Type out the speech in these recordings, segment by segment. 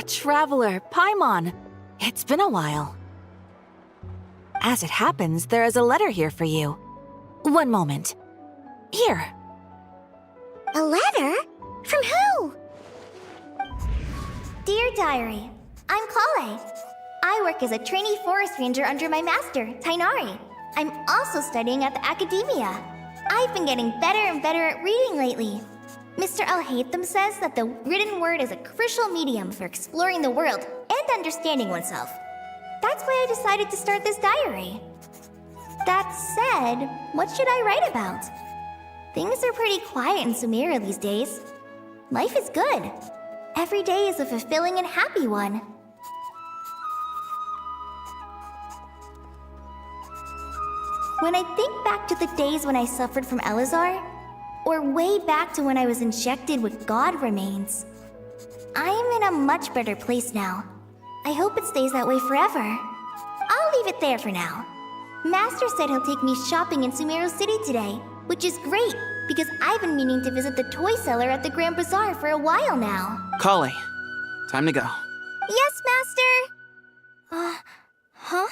Traveler, Paimon. It's been a while. As it happens, there is a letter here for you. One moment. Here. A letter? From who? Dear Diary, I'm Kale. I work as a trainee forest ranger under my master, Tainari. I'm also studying at the academia. I've been getting better and better at reading lately. Mr. Al-Haytham says that the written word is a crucial medium for exploring the world and understanding oneself. That's why I decided to start this diary. That said, what should I write about? Things are pretty quiet in Sumeru these days. Life is good. Every day is a fulfilling and happy one. When I think back to the days when I suffered from Elazar, or way back to when I was injected with God remains, I am in a much better place now. I hope it stays that way forever. I'll leave it there for now. Master said he'll take me shopping in Sumeru City today, which is great, because I've been meaning to visit the toy seller at the Grand Bazaar for a while now. Kale, time to go. Yes, Master! Huh?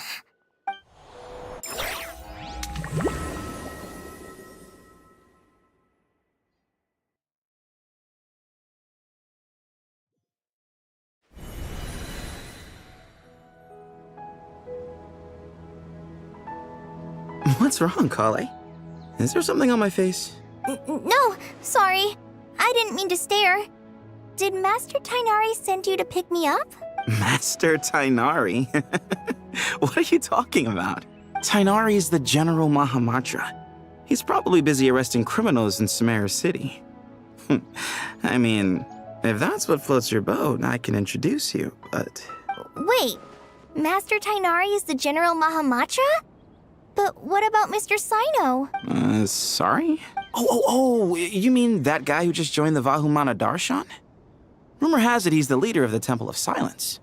What's wrong, Kale? Is there something on my face? No, sorry. I didn't mean to stare. Did Master Tainari send you to pick me up? Master Tainari? What are you talking about? Tainari is the General Mahamatra. He's probably busy arresting criminals in Sumeru City. I mean, if that's what floats your boat, I can introduce you, but... Wait, Master Tainari is the General Mahamatra? But what about Mr. Sino? Sorry? Oh, you mean that guy who just joined the Vahumana Darshan? Rumor has it he's the leader of the Temple of Silence.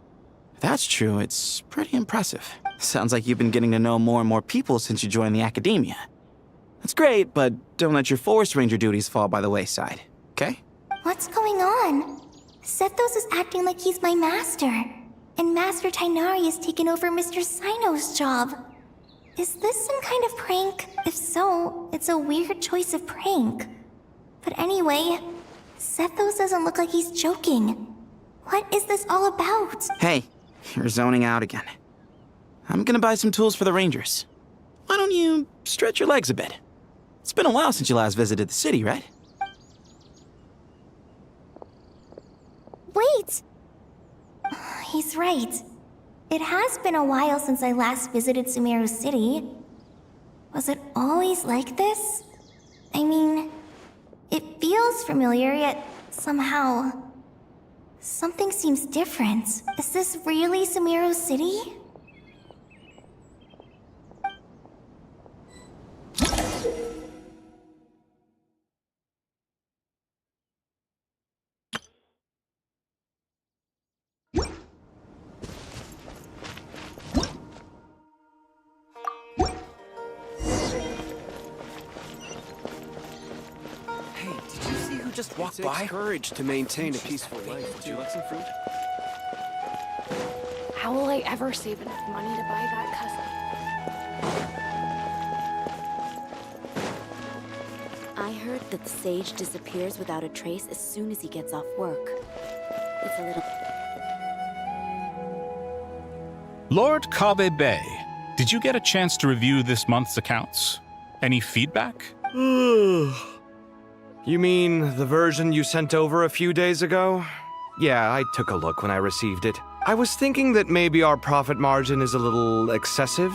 If that's true, it's pretty impressive. Sounds like you've been getting to know more and more people since you joined the academia. That's great, but don't let your forest ranger duties fall by the wayside, okay? What's going on? Sethos is acting like he's my master, and Master Tainari has taken over Mr. Sino's job. Is this some kind of prank? If so, it's a weird choice of prank. But anyway, Sethos doesn't look like he's joking. What is this all about? Hey, you're zoning out again. I'm gonna buy some tools for the rangers. Why don't you stretch your legs a bit? It's been a while since you last visited the city, right? Wait! He's right. It has been a while since I last visited Sumeru City. Was it always like this? I mean, it feels familiar, yet somehow... something seems different. Is this really Sumeru City? just walk It by? takes courage to maintain a peaceful life. Would you like some fruit? How will I ever save enough money to buy that cousin? I heard that the sage disappears without a trace as soon as he gets off work. It's a little... Lord Kabe Bay, did you get a chance to review this month's accounts? Any feedback? You mean the version you sent over a few days ago? Yeah, I took a look when I received it. I was thinking that maybe our profit margin is a little excessive.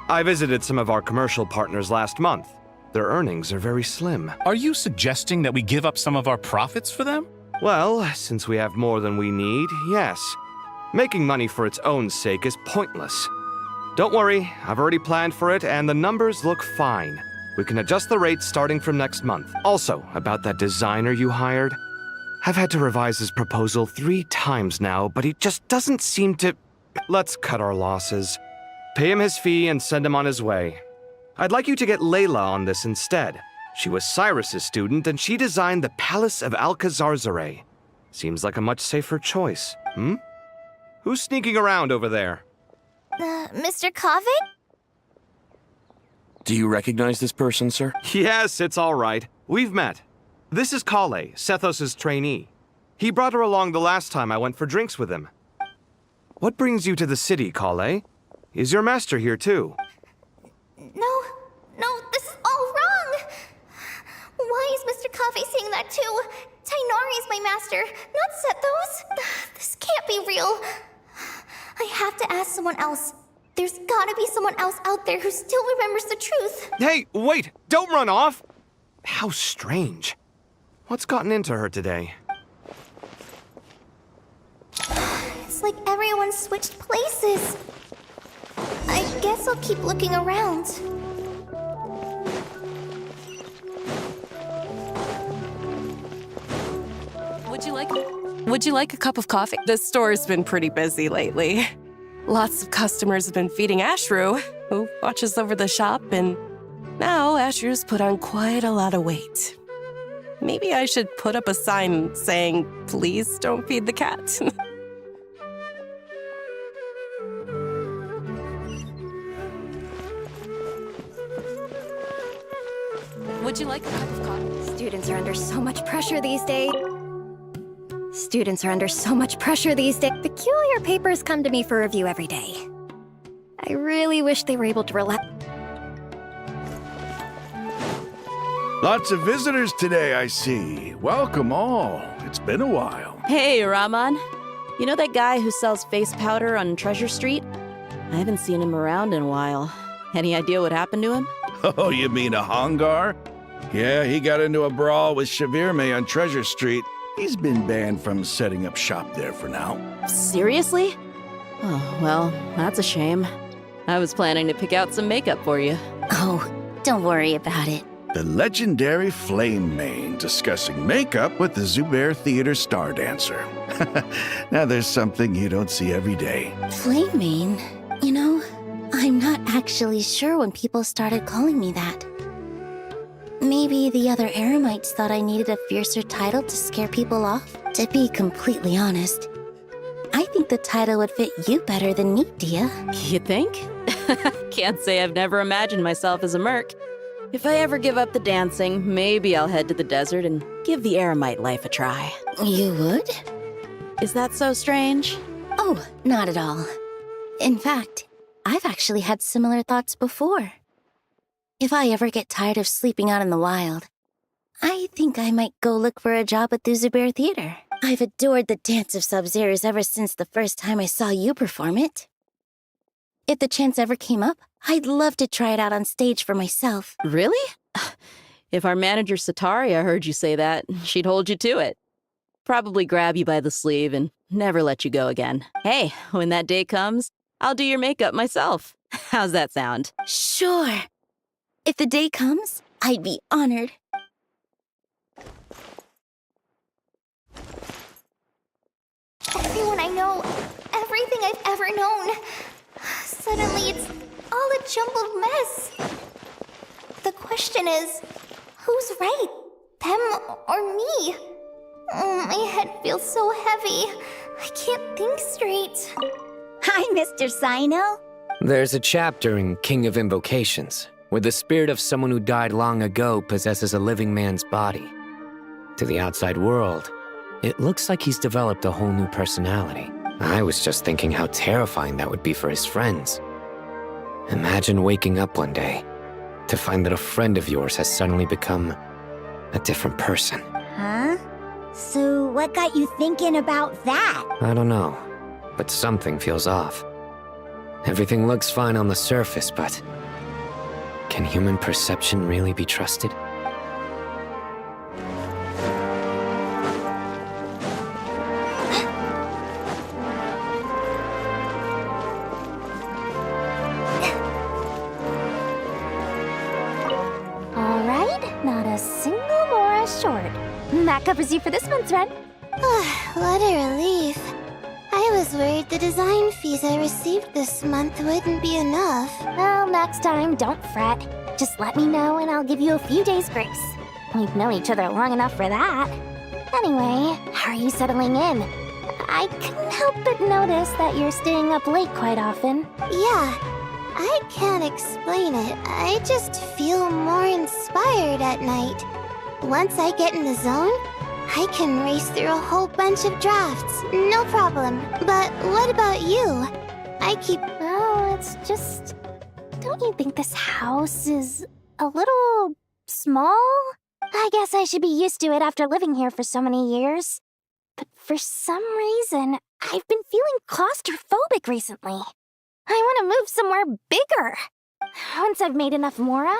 I visited some of our commercial partners last month. Their earnings are very slim. Are you suggesting that we give up some of our profits for them? Well, since we have more than we need, yes. Making money for its own sake is pointless. Don't worry, I've already planned for it, and the numbers look fine. We can adjust the rates starting from next month. Also, about that designer you hired, I've had to revise his proposal 3 times now, but he just doesn't seem to... Let's cut our losses. Pay him his fee and send him on his way. I'd like you to get Layla on this instead. She was Cyrus's student, and she designed the Palace of Alcazarzare. Seems like a much safer choice, Who's sneaking around over there? Mr. Kave? Do you recognize this person, sir? Yes, it's all right. We've met. This is Kale, Sethos' trainee. He brought her along the last time I went for drinks with him. What brings you to the city, Kale? Is your master here too? No, this is all wrong! Why is Mr. Kave saying that too? Tainari is my master, not Sethos. This can't be real. I have to ask someone else. There's gotta be someone else out there who still remembers the truth. Hey, wait! Don't run off! How strange. What's gotten into her today? It's like everyone switched places. I guess I'll keep looking around. Would you like a cup of coffee? The store's been pretty busy lately. Lots of customers have been feeding Ashru, who watches over the shop, and now Ashru's put on quite a lot of weight. Maybe I should put up a sign saying, "Please don't feed the cat." Would you like a cup of coffee? Students are under so much pressure these days. Peculiar papers come to me for review every day. I really wish they were able to relax. Lots of visitors today, I see. Welcome all. It's been a while. Hey, Rahman. You know that guy who sells face powder on Treasure Street? I haven't seen him around in a while. Any idea what happened to him? Oh, you mean a Hongar? Yeah, he got into a brawl with Shavirme on Treasure Street. He's been banned from setting up shop there for now. Seriously? Oh, well, that's a shame. I was planning to pick out some makeup for you. Oh, don't worry about it. The legendary Flame Mane discussing makeup with the Zubair Theater star dancer. Now there's something you don't see every day. Flame Mane? You know, I'm not actually sure when people started calling me that. Maybe the other Eremites thought I needed a fiercer title to scare people off? To be completely honest, I think the title would fit you better than me, Dia. You think? Can't say I've never imagined myself as a merc. If I ever give up the dancing, maybe I'll head to the desert and give the Eremite life a try. You would? Is that so strange? Oh, not at all. In fact, I've actually had similar thoughts before. If I ever get tired of sleeping out in the wild, I think I might go look for a job at the Zubair Theater. I've adored the Dance of Sub-Zeros ever since the first time I saw you perform it. If the chance ever came up, I'd love to try it out on stage for myself. Really? If our manager Sataria heard you say that, she'd hold you to it. Probably grab you by the sleeve and never let you go again. Hey, when that day comes, I'll do your makeup myself. How's that sound? Sure. If the day comes, I'd be honored. Everyone I know, everything I've ever known. Suddenly it's all a jumbled mess. The question is, who's right? Them or me? Oh, my head feels so heavy. I can't think straight. Hi, Mr. Sino. There's a chapter in King of Invocations where the spirit of someone who died long ago possesses a living man's body. To the outside world, it looks like he's developed a whole new personality. I was just thinking how terrifying that would be for his friends. Imagine waking up one day to find that a friend of yours has suddenly become a different person. Huh? So what got you thinking about that? I don't know, but something feels off. Everything looks fine on the surface, but can human perception really be trusted? Alright, not a single Mora short. That covers you for this month's rent. What a relief. I was worried the design fees I received this month wouldn't be enough. Well, next time, don't fret. Just let me know and I'll give you a few days' grace. We've known each other long enough for that. Anyway, how are you settling in? I couldn't help but notice that you're staying up late quite often. Yeah, I can't explain it. I just feel more inspired at night. Once I get in the zone, I can race through a whole bunch of drafts, no problem. But what about you? Oh, it's just... Don't you think this house is a little small? I guess I should be used to it after living here for so many years. But for some reason, I've been feeling claustrophobic recently. I want to move somewhere bigger. Once I've made enough Mora,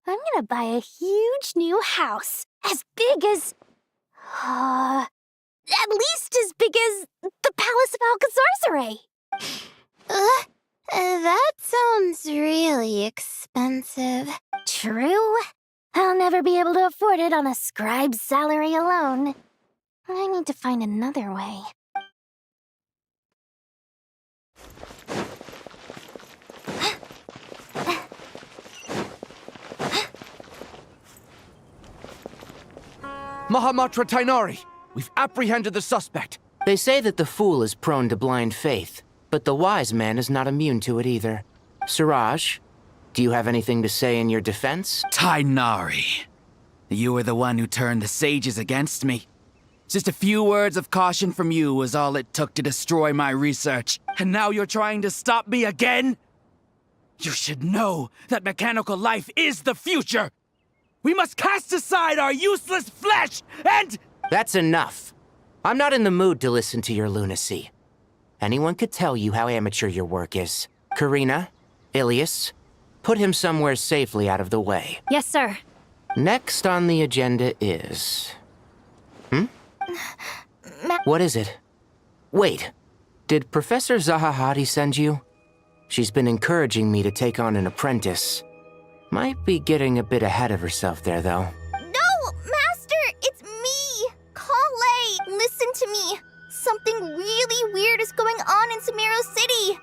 I'm gonna buy a huge new house. As big as... at least as big as the Palace of Alcazarzaray. That sounds really expensive. True. I'll never be able to afford it on a scribe's salary alone. I need to find another way. Mahamatra Tainari, we've apprehended the suspect. They say that the fool is prone to blind faith, but the wise man is not immune to it either. Suraj, do you have anything to say in your defense? Tainari, you were the one who turned the sages against me. Just a few words of caution from you was all it took to destroy my research. And now you're trying to stop me again? You should know that mechanical life is the future. We must cast aside our useless flesh and... That's enough. I'm not in the mood to listen to your lunacy. Anyone could tell you how amateur your work is. Karina, Ilias, put him somewhere safely out of the way. Yes, sir. Next on the agenda is... What is it? Wait, did Professor Zahahati send you? She's been encouraging me to take on an apprentice. Might be getting a bit ahead of herself there, though. No, Master! It's me! Kale! Listen to me! Something really weird is going on in Sumeru City!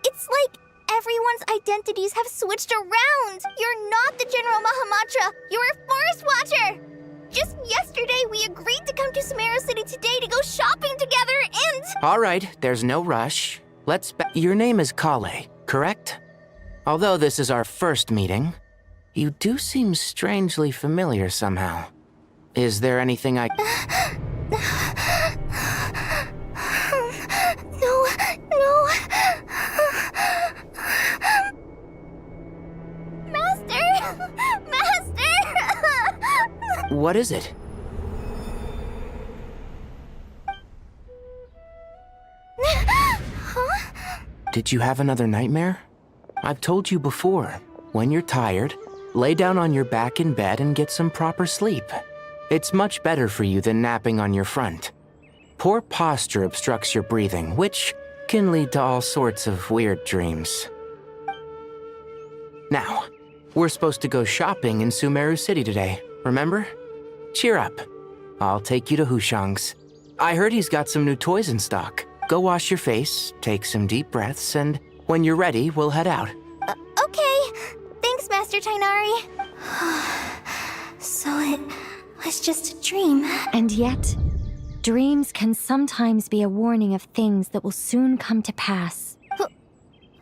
It's like everyone's identities have switched around! You're not the General Mahamatra! You're a Forest Watcher! Just yesterday, we agreed to come to Sumeru City today to go shopping together and... All right, there's no rush. Your name is Kale, correct? Although this is our first meeting, you do seem strangely familiar somehow. Is there anything I... No. Master! What is it? Huh? Did you have another nightmare? I've told you before, when you're tired, lay down on your back in bed and get some proper sleep. It's much better for you than napping on your front. Poor posture obstructs your breathing, which can lead to all sorts of weird dreams. Now, we're supposed to go shopping in Sumeru City today, remember? Cheer up. I'll take you to Hushang's. I heard he's got some new toys in stock. Go wash your face, take some deep breaths, and when you're ready, we'll head out. Okay. Thanks, Master Tainari. So it was just a dream. And yet, dreams can sometimes be a warning of things that will soon come to pass.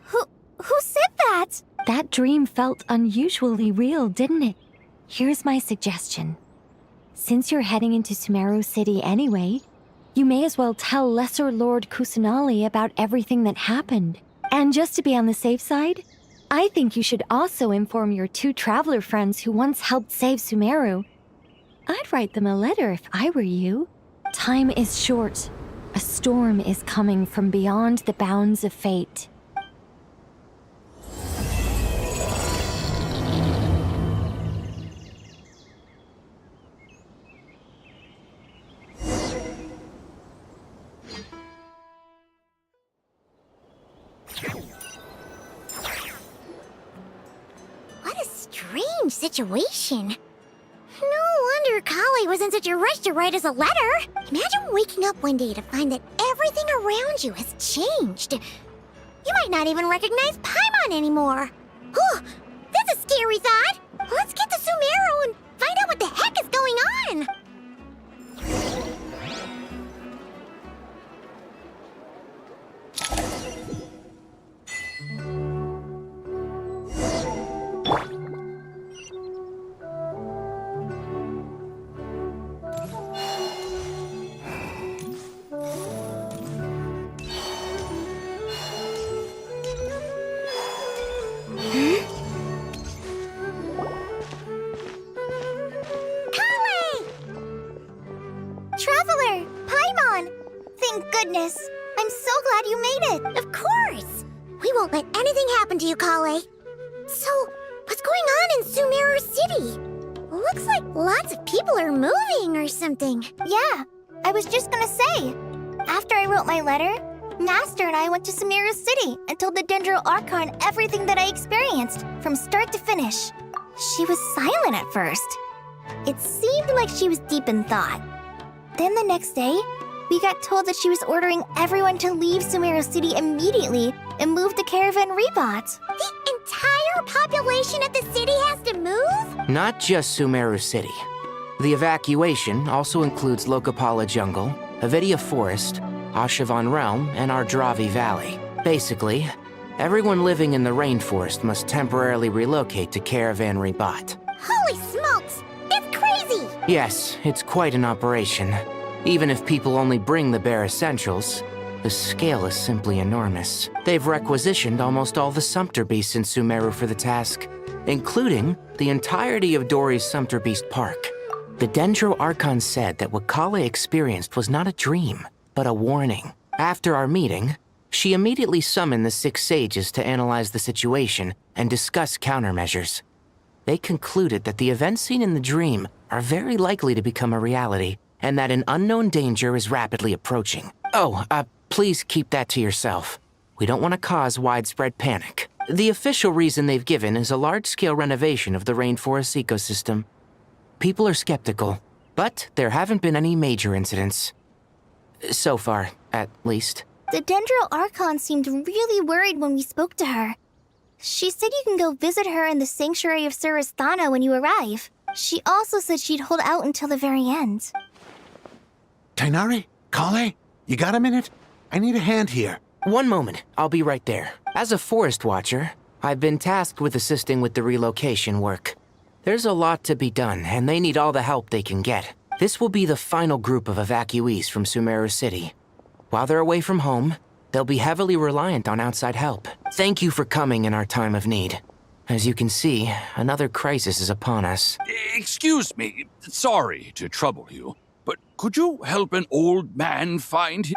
Who said that? That dream felt unusually real, didn't it? Here's my suggestion. Since you're heading into Sumeru City anyway, you may as well tell Lesser Lord Kusanali about everything that happened. And just to be on the safe side, I think you should also inform your 2 traveler friends who once helped save Sumeru. I'd write them a letter if I were you. Time is short. A storm is coming from beyond the bounds of fate. What a strange situation. No wonder Kale was in such a rush to write us a letter. Imagine waking up one day to find that everything around you has changed. You might not even recognize Paimon anymore. Oh, that's a scary thought. Let's get to Sumeru and find out what the heck is going on. Traveler! Paimon! Thank goodness. I'm so glad you made it. Of course. We won't let anything happen to you, Kale. So, what's going on in Sumeru City? Looks like lots of people are moving or something. Yeah, I was just gonna say. After I wrote my letter, Master and I went to Sumeru City and told the Dendro Archon everything that I experienced, from start to finish. She was silent at first. It seemed like she was deep in thought. Then the next day, we got told that she was ordering everyone to leave Sumeru City immediately and move to Caravan Rebot. The entire population of the city has to move? Not just Sumeru City. The evacuation also includes Lokapala Jungle, Avidia Forest, Ashavan Realm, and Ardravi Valley. Basically, everyone living in the rainforest must temporarily relocate to Caravan Rebot. Holy smokes! That's crazy! Yes, it's quite an operation. Even if people only bring the bare essentials, the scale is simply enormous. They've requisitioned almost all the Sumpter Beasts in Sumeru for the task, including the entirety of Dori's Sumpter Beast Park. The Dendro Archon said that what Kale experienced was not a dream, but a warning. After our meeting, she immediately summoned the 6 sages to analyze the situation and discuss countermeasures. They concluded that the events seen in the dream are very likely to become a reality, and that an unknown danger is rapidly approaching. Oh, please keep that to yourself. We don't want to cause widespread panic. The official reason they've given is a large-scale renovation of the rainforest ecosystem. People are skeptical, but there haven't been any major incidents. So far, at least. The Dendro Archon seemed really worried when we spoke to her. She said you can go visit her in the Sanctuary of Surasthana when you arrive. She also said she'd hold out until the very end. Tighnari? Kale? You got a minute? I need a hand here. One moment, I'll be right there. As a forest watcher, I've been tasked with assisting with the relocation work. There's a lot to be done, and they need all the help they can get. This will be the final group of evacuees from Sumeru City. While they're away from home, they'll be heavily reliant on outside help. Thank you for coming in our time of need. As you can see, another crisis is upon us. Excuse me, sorry to trouble you, but could you help an old man find him?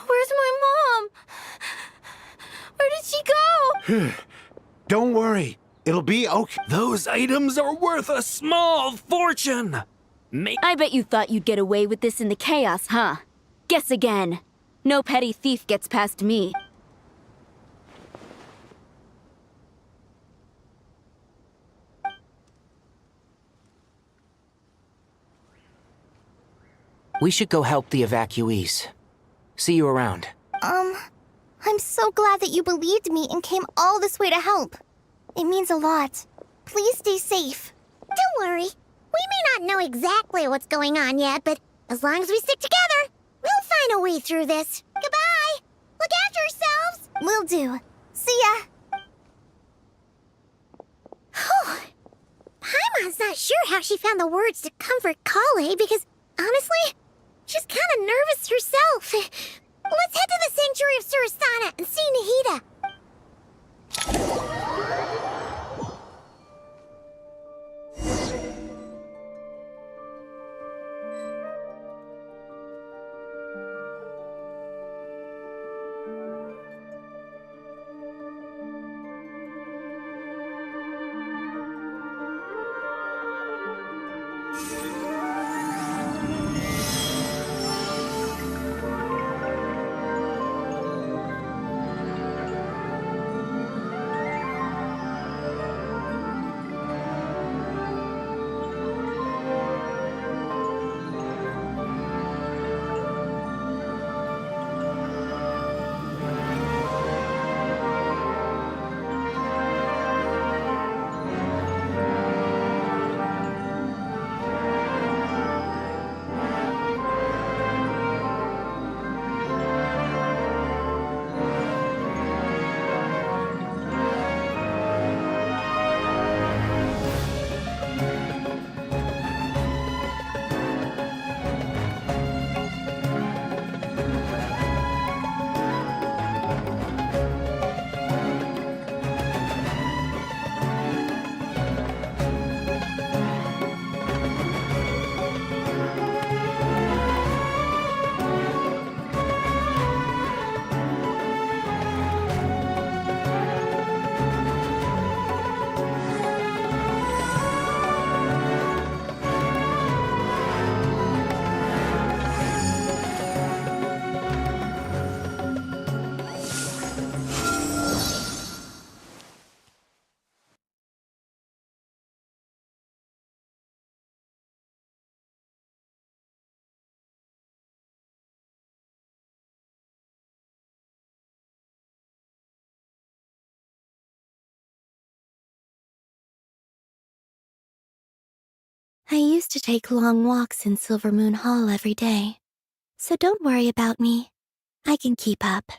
Where's my mom? Where did she go? Don't worry. It'll be okay. Those items are worth a small fortune. I bet you thought you'd get away with this in the chaos, huh? Guess again. No petty thief gets past me. We should go help the evacuees. See you around. I'm so glad that you believed me and came all this way to help. It means a lot. Please stay safe. Don't worry. We may not know exactly what's going on yet, but as long as we stick together, we'll find a way through this. Goodbye! Look after yourselves! Will do. See ya! Whew. Paimon's not sure how she found the words to comfort Kale because, honestly, she's kind of nervous herself. Let's head to the Sanctuary of Surasana and see Nahida. I used to take long walks in Silvermoon Hall every day, so don't worry about me. I can keep up.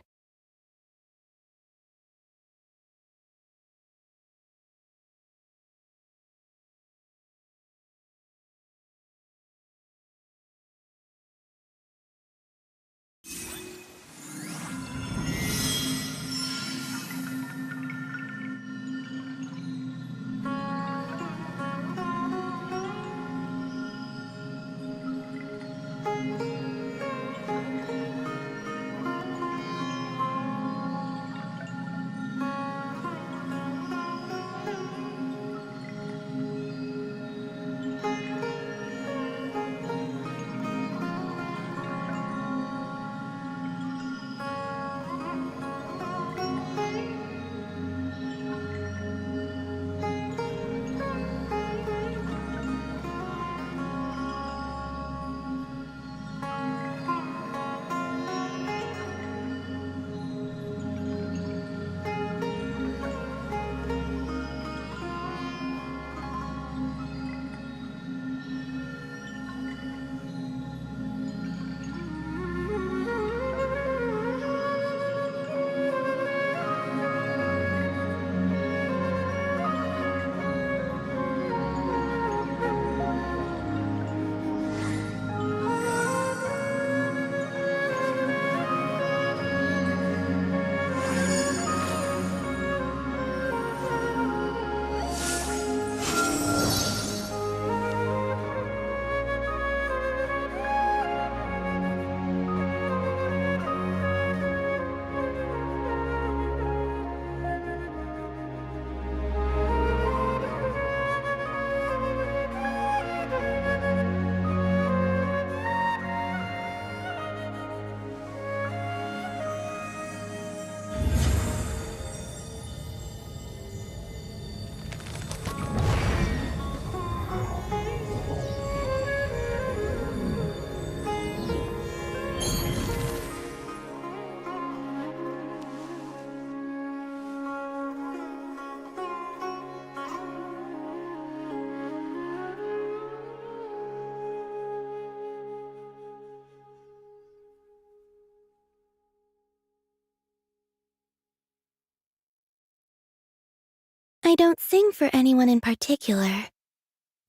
I don't sing for anyone in particular.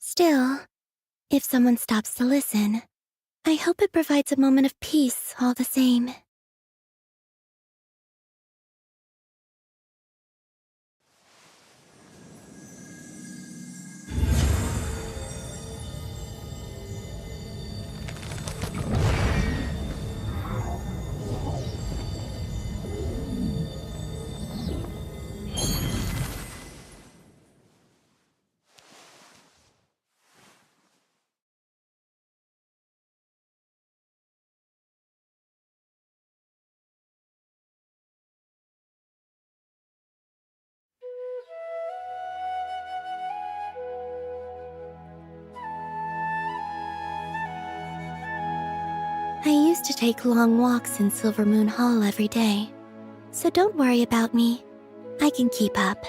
Still, if someone stops to listen, I hope it provides a moment of peace all the same. I used to take long walks in Silver Moon Hall every day, so don't worry about me. I can keep up.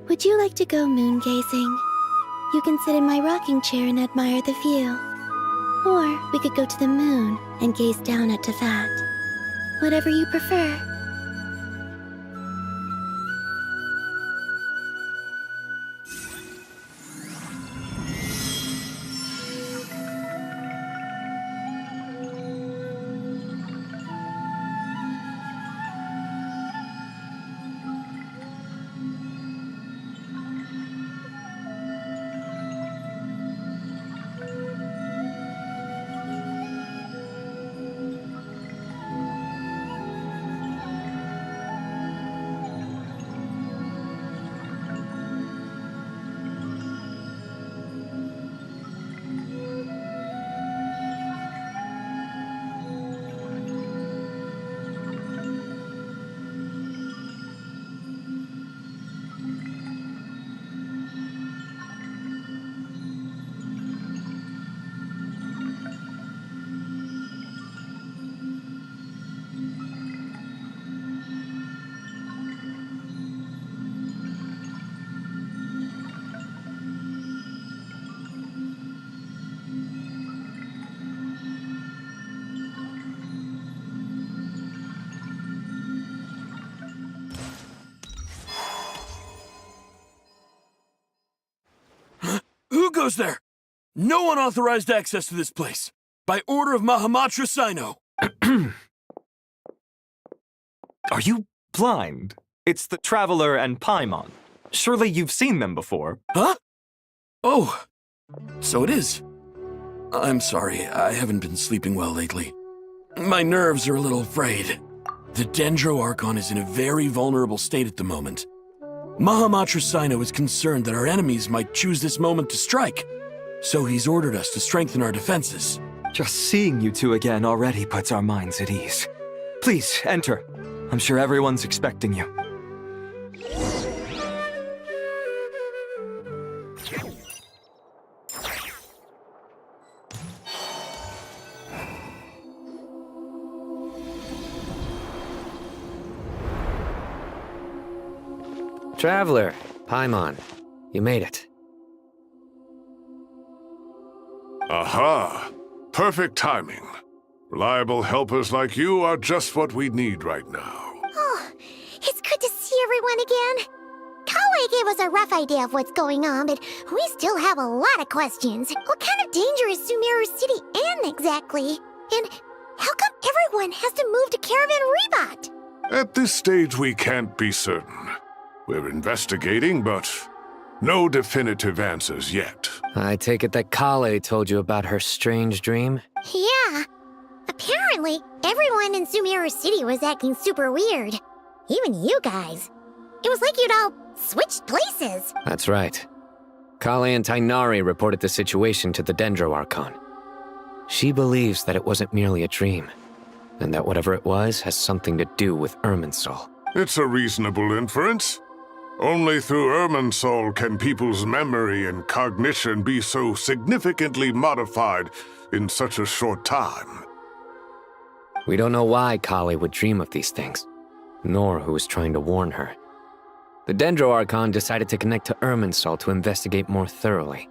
Would you like to go moon gazing? You can sit in my rocking chair and admire the view. Or we could go to the moon and gaze down at Tefat. Whatever you prefer. Who goes there? No unauthorized access to this place. By order of Mahamatra Sino. Are you blind? It's the Traveler and Paimon. Surely you've seen them before. Huh? Oh, so it is. I'm sorry, I haven't been sleeping well lately. My nerves are a little frayed. The Dendro Archon is in a very vulnerable state at the moment. Mahamatra Sino is concerned that our enemies might choose this moment to strike, so he's ordered us to strengthen our defenses. Just seeing you two again already puts our minds at ease. Please, enter. I'm sure everyone's expecting you. Traveler, Paimon, you made it. Aha! Perfect timing. Reliable helpers like you are just what we need right now. Oh, it's good to see everyone again. Kale gave us a rough idea of what's going on, but we still have a lot of questions. What kind of danger is Sumeru City in exactly? And how come everyone has to move to Caravan Rebot? At this stage, we can't be certain. We're investigating, but no definitive answers yet. I take it that Kale told you about her strange dream? Yeah. Apparently, everyone in Sumeru City was acting super weird. Even you guys. It was like you'd all switched places. That's right. Kale and Tainari reported the situation to the Dendro Archon. She believes that it wasn't merely a dream, and that whatever it was has something to do with Irminsul. It's a reasonable inference. Only through Irminsul can people's memory and cognition be so significantly modified in such a short time. We don't know why Kali would dream of these things, nor who was trying to warn her. The Dendro Archon decided to connect to Irminsul to investigate more thoroughly.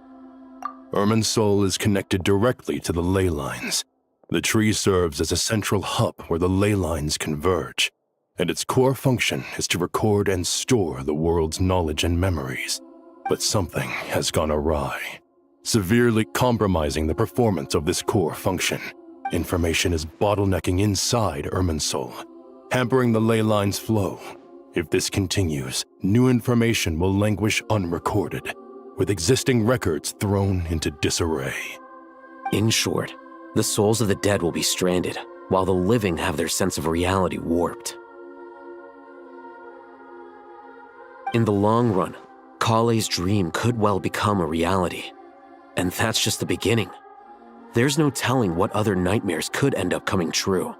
Irminsul is connected directly to the ley lines. The tree serves as a central hub where the ley lines converge, and its core function is to record and store the world's knowledge and memories. But something has gone awry, severely compromising the performance of this core function. Information is bottlenecking inside Irminsul, hampering the ley lines' flow. If this continues, new information will languish unrecorded, with existing records thrown into disarray. In short, the souls of the dead will be stranded, while the living have their sense of reality warped. In the long run, Kale's dream could well become a reality. And that's just the beginning. There's no telling what other nightmares could end up coming true.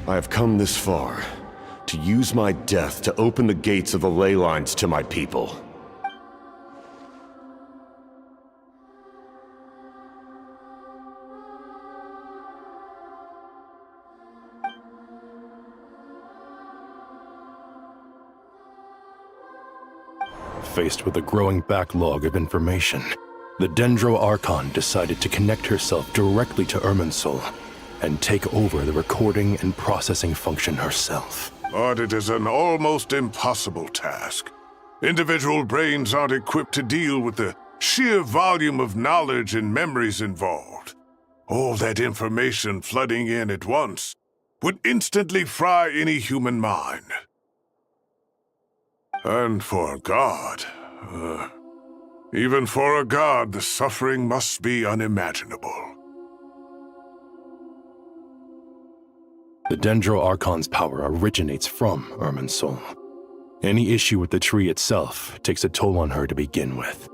I have come this far, to use my death to open the gates of the ley lines to my people. Faced with a growing backlog of information, the Dendro Archon decided to connect herself directly to Irminsul and take over the recording and processing function herself. But it is an almost impossible task. Individual brains aren't equipped to deal with the sheer volume of knowledge and memories involved. All that information flooding in at once would instantly fry any human mind. And for a god, even for a god, the suffering must be unimaginable. The Dendro Archon's power originates from Irminsul. Any issue with the tree itself takes a toll on her to begin with.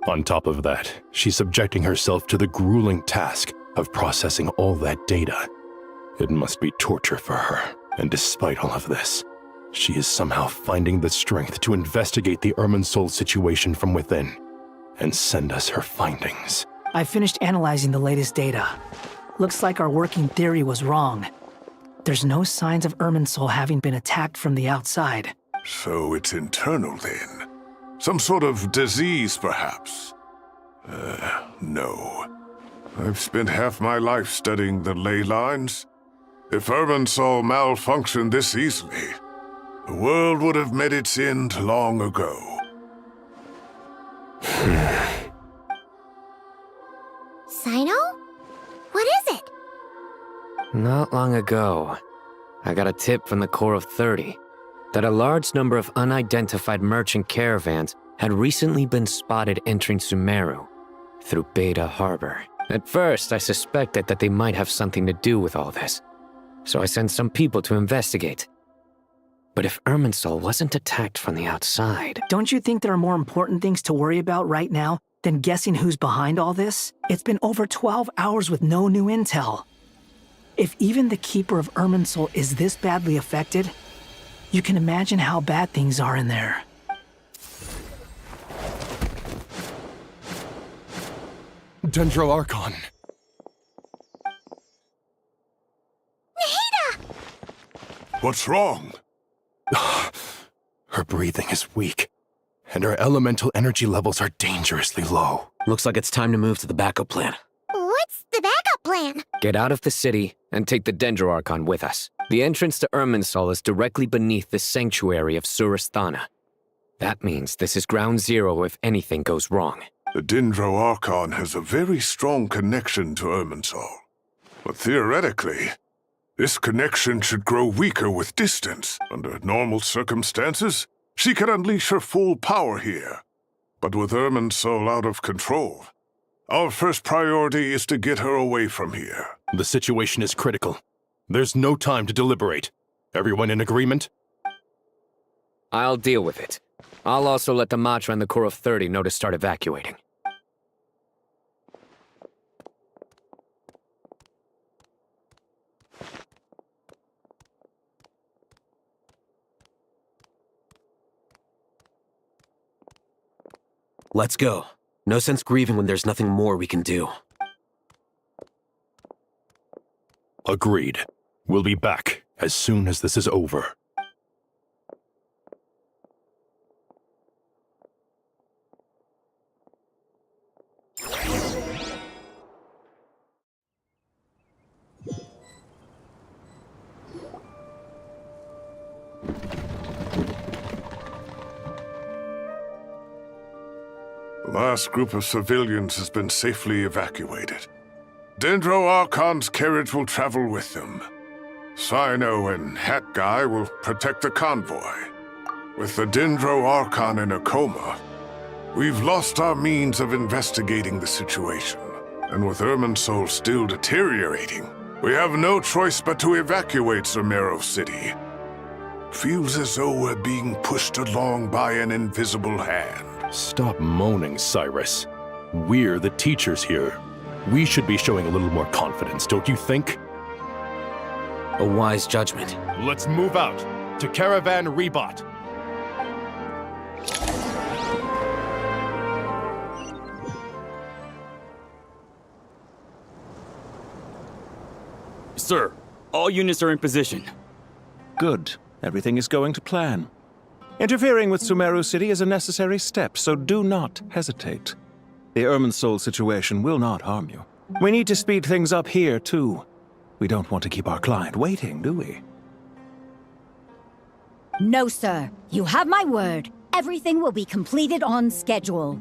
On top of that, she's subjecting herself to the grueling task of processing all that data. It must be torture for her, and despite all of this, she is somehow finding the strength to investigate the Irminsul situation from within and send us her findings. I finished analyzing the latest data. Looks like our working theory was wrong. There's no signs of Irminsul having been attacked from the outside. So it's internal then? Some sort of disease, perhaps? No. I've spent half my life studying the ley lines. If Irminsul malfunctioned this easily, the world would have met its end long ago. Sino? What is it? Not long ago, I got a tip from the Corps of 30 that a large number of unidentified merchant caravans had recently been spotted entering Sumeru through Beta Harbor. At first, I suspected that they might have something to do with all this, so I sent some people to investigate. But if Irminsul wasn't attacked from the outside... Don't you think there are more important things to worry about right now than guessing who's behind all this? It's been over 12 hours with no new intel. If even the Keeper of Irminsul is this badly affected, you can imagine how bad things are in there. Dendro Archon. What's wrong? Her breathing is weak, and her elemental energy levels are dangerously low. Looks like it's time to move to the backup plan. What's the backup plan? Get out of the city and take the Dendro Archon with us. The entrance to Irminsul is directly beneath the sanctuary of Surasthana. That means this is ground zero if anything goes wrong. The Dendro Archon has a very strong connection to Irminsul. But theoretically, this connection should grow weaker with distance. Under normal circumstances, she could unleash her full power here. But with Irminsul out of control, our first priority is to get her away from here. The situation is critical. There's no time to deliberate. Everyone in agreement? I'll deal with it. I'll also let the Matra and the Corps of 30 know to start evacuating. Let's go. No sense grieving when there's nothing more we can do. Agreed. We'll be back as soon as this is over. The last group of civilians has been safely evacuated. Dendro Archon's carriage will travel with them. Sino and Hat Guy will protect the convoy. With the Dendro Archon in a coma, we've lost our means of investigating the situation. And with Irminsul still deteriorating, we have no choice but to evacuate Sumeru City. Feels as though we're being pushed along by an invisible hand. Stop moaning, Cyrus. We're the teachers here. We should be showing a little more confidence, don't you think? A wise judgment. Let's move out to Caravan Rebot. Sir, all units are in position. Good. Everything is going to plan. Interfering with Sumeru City is a necessary step, so do not hesitate. The Irminsul situation will not harm you. We need to speed things up here, too. We don't want to keep our client waiting, do we? No, sir. You have my word. Everything will be completed on schedule.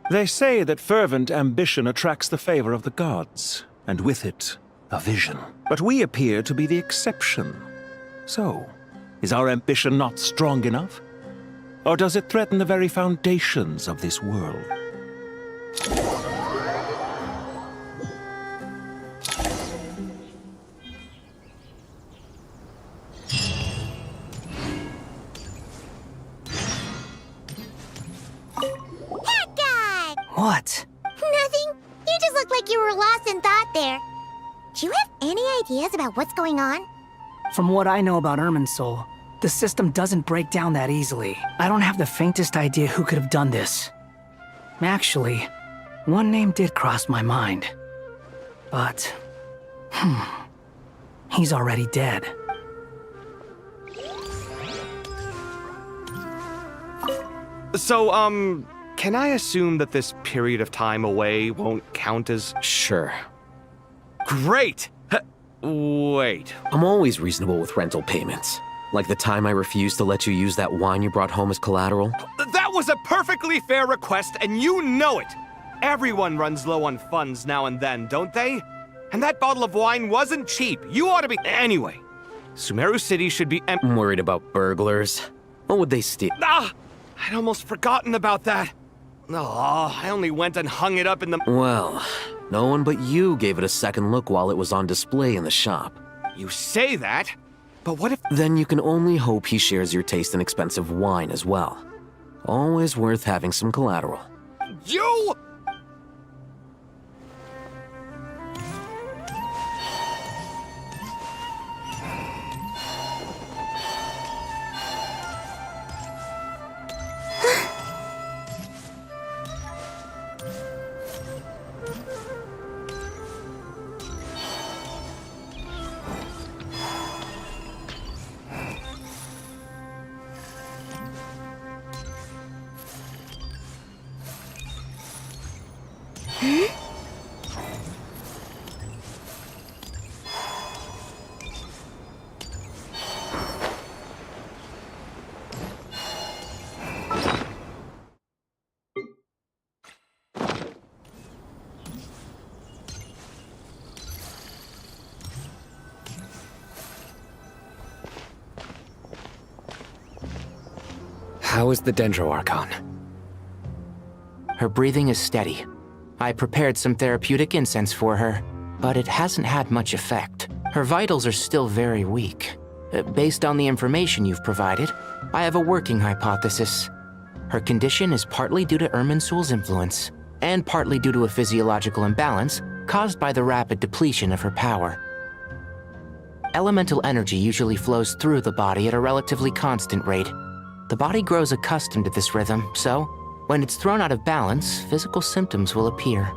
They say that fervent ambition attracts the favor of the gods, and with it, a vision. But we appear to be the exception. So, is our ambition not strong enough? Or does it threaten the very foundations of this world? Hat Guy! What? Nothing. You just look like you were lost in thought there. Do you have any ideas about what's going on? From what I know about Irminsul, the system doesn't break down that easily. I don't have the faintest idea who could have done this. Actually, one name did cross my mind. But, he's already dead. So, can I assume that this period of time away won't count as... Sure. Great! Wait. I'm always reasonable with rental payments. Like the time I refused to let you use that wine you brought home as collateral. That was a perfectly fair request, and you know it! Everyone runs low on funds now and then, don't they? And that bottle of wine wasn't cheap. You ought to be... Anyway, Sumeru City should be I'm worried about burglars. What would they steal? Ah! I'd almost forgotten about that. Oh, I only went and hung it up in the... Well, no one but you gave it a second look while it was on display in the shop. You say that, but what if... Then you can only hope he shares your taste in expensive wine as well. Always worth having some collateral. You... How is the Dendro Archon? Her breathing is steady. I prepared some therapeutic incense for her, but it hasn't had much effect. Her vitals are still very weak. Based on the information you've provided, I have a working hypothesis. Her condition is partly due to Irminsul's influence, and partly due to a physiological imbalance caused by the rapid depletion of her power. Elemental energy usually flows through the body at a relatively constant rate. The body grows accustomed to this rhythm, so When it's thrown out of balance, physical symptoms will appear.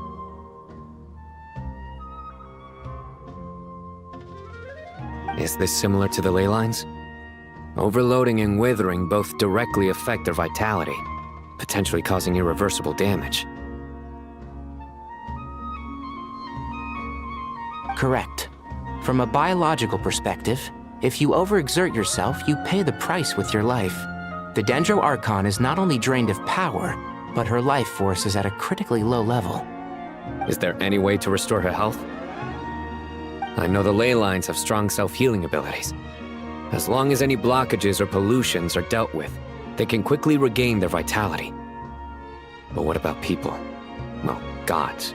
Is this similar to the ley lines? Overloading and withering both directly affect their vitality, potentially causing irreversible damage. Correct. From a biological perspective, if you overexert yourself, you pay the price with your life. The Dendro Archon is not only drained of power, but her life force is at a critically low level. Is there any way to restore her health? I know the ley lines have strong self-healing abilities. As long as any blockages or pollutions are dealt with, they can quickly regain their vitality. But what about people? Well, gods.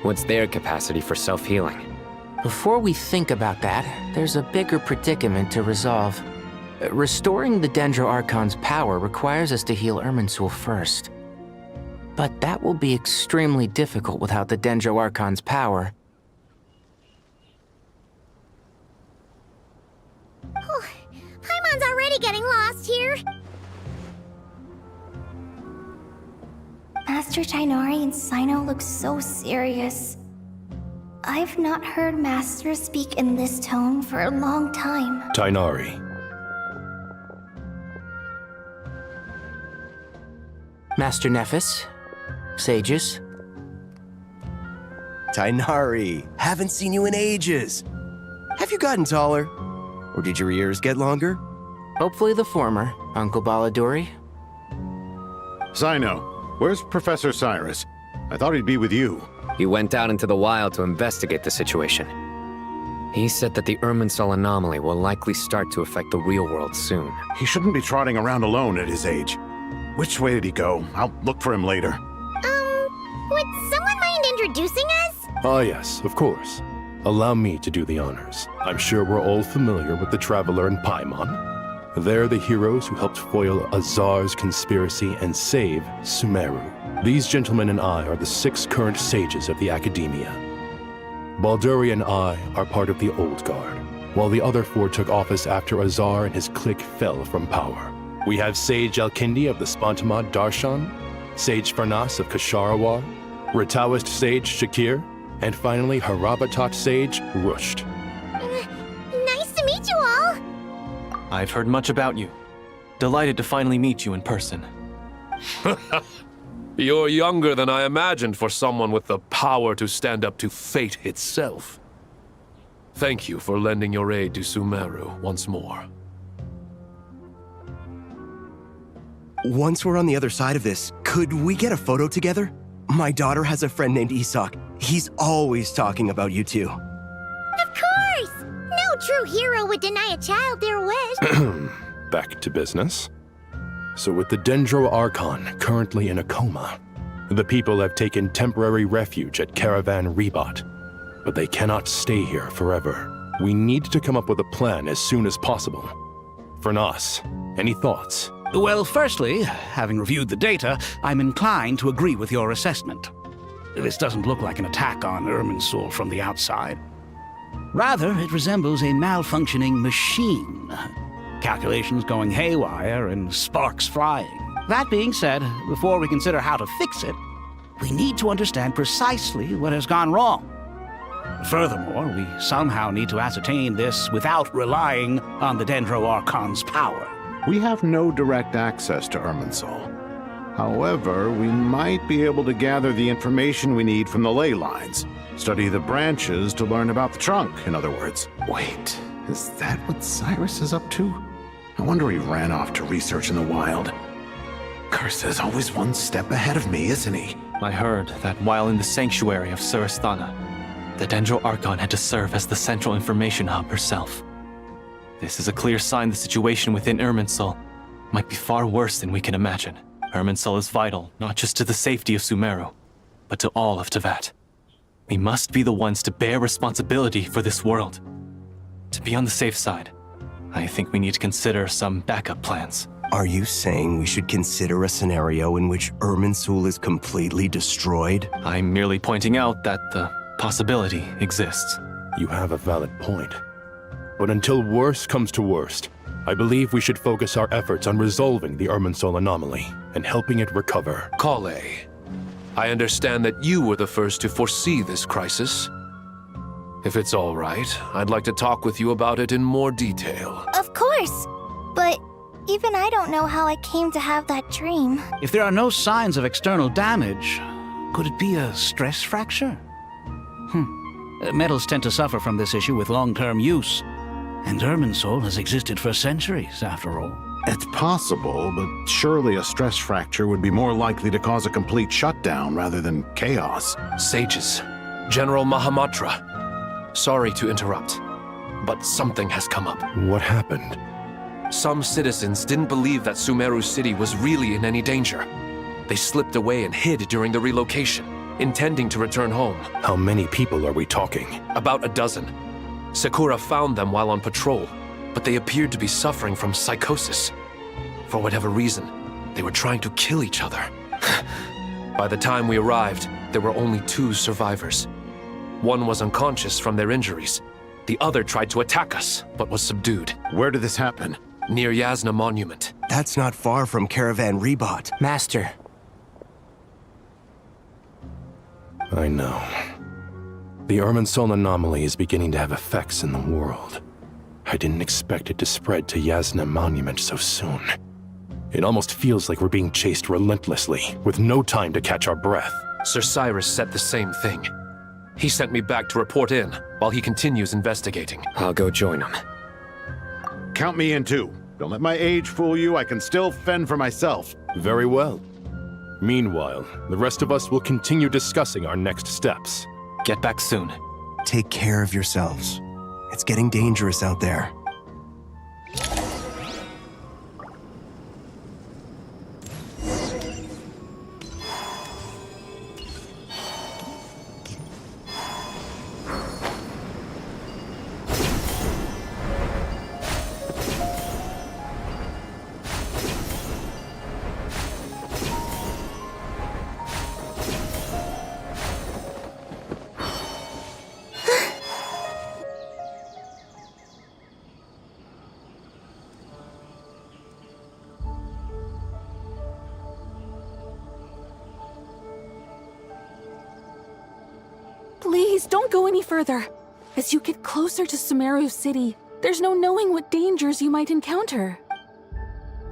What's their capacity for self-healing? Before we think about that, there's a bigger predicament to resolve. Restoring the Dendro Archon's power requires us to heal Irminsul first. But that will be extremely difficult without the Dendro Archon's power. Paimon's already getting lost here. Master Tighnari and Sino look so serious. I've not heard Master speak in this tone for a long time. Tighnari. Master Nephis, sages. Tighnari, haven't seen you in ages. Have you gotten taller? Or did your ears get longer? Hopefully the former, Uncle Baladuri. Sino, where's Professor Cyrus? I thought he'd be with you. He went out into the wild to investigate the situation. He said that the Irminsul anomaly will likely start to affect the real world soon. He shouldn't be trotting around alone at his age. Which way did he go? I'll look for him later. Would someone mind introducing us? Ah yes, of course. Allow me to do the honors. I'm sure we're all familiar with the Traveler and Paimon. They're the heroes who helped foil Azar's conspiracy and save Sumeru. These gentlemen and I are the 6 current sages of the Academia. Balduri and I are part of the Old Guard, while the other 4 took office after Azar and his clique fell from power. We have Sage Alkindi of the Spontamad Darshan, Sage Farnas of Kasharawar, Rataoist Sage Shakir, and finally Harabatot Sage Rusht. Nice to meet you all! I've heard much about you. Delighted to finally meet you in person. You're younger than I imagined for someone with the power to stand up to fate itself. Thank you for lending your aid to Sumeru once more. Once we're on the other side of this, could we get a photo together? My daughter has a friend named Isak. He's always talking about you two. Of course! No true hero would deny a child their wish. Back to business. So with the Dendro Archon currently in a coma, the people have taken temporary refuge at Caravan Rebat. But they cannot stay here forever. We need to come up with a plan as soon as possible. Fernas, any thoughts? Well, firstly, having reviewed the data, I'm inclined to agree with your assessment. This doesn't look like an attack on Irminsul from the outside. Rather, it resembles a malfunctioning machine. Calculations going haywire and sparks flying. That being said, before we consider how to fix it, we need to understand precisely what has gone wrong. Furthermore, we somehow need to ascertain this without relying on the Dendro Archon's power. We have no direct access to Irminsul. However, we might be able to gather the information we need from the ley lines. Study the branches to learn about the trunk, in other words. Wait, is that what Cyrus is up to? I wonder he ran off to research in the wild. Curse always one step ahead of me, isn't he? I heard that while in the sanctuary of Surasthana, the Dendro Archon had to serve as the central information hub herself. This is a clear sign the situation within Irminsul might be far worse than we can imagine. Irminsul is vital, not just to the safety of Sumeru, but to all of Teyvat. We must be the ones to bear responsibility for this world. To be on the safe side, I think we need to consider some backup plans. Are you saying we should consider a scenario in which Irminsul is completely destroyed? I'm merely pointing out that the possibility exists. You have a valid point. But until worst comes to worst, I believe we should focus our efforts on resolving the Irminsul anomaly and helping it recover. Kale, I understand that you were the first to foresee this crisis. If it's all right, I'd like to talk with you about it in more detail. Of course. But even I don't know how I came to have that dream. If there are no signs of external damage, could it be a stress fracture? Metals tend to suffer from this issue with long-term use. And Irminsul has existed for centuries, after all. It's possible, but surely a stress fracture would be more likely to cause a complete shutdown rather than chaos. Sages, General Mahamatra, sorry to interrupt, but something has come up. What happened? Some citizens didn't believe that Sumeru City was really in any danger. They slipped away and hid during the relocation, intending to return home. How many people are we talking? About a dozen. Sakura found them while on patrol, but they appeared to be suffering from psychosis. For whatever reason, they were trying to kill each other. By the time we arrived, there were only 2 survivors. One was unconscious from their injuries. The other tried to attack us, but was subdued. Where did this happen? Near Yasna Monument. That's not far from Caravan Rebot. Master. I know. The Irminsul anomaly is beginning to have effects in the world. I didn't expect it to spread to Yasna Monument so soon. It almost feels like we're being chased relentlessly, with no time to catch our breath. Sir Cyrus said the same thing. He sent me back to report in, while he continues investigating. I'll go join him. Count me in too. Don't let my age fool you, I can still fend for myself. Very well. Meanwhile, the rest of us will continue discussing our next steps. Get back soon. Take care of yourselves. It's getting dangerous out there. Please, don't go any further. As you get closer to Sumeru City, there's no knowing what dangers you might encounter.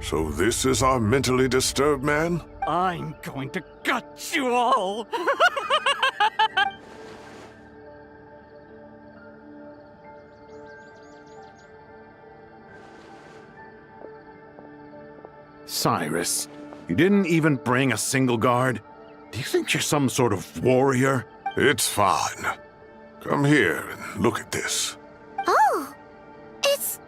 So this is our mentally disturbed man? I'm going to gut you all! Cyrus, you didn't even bring a single guard? Do you think you're some sort of warrior? It's fine. Come here and look at this. Oh, it's...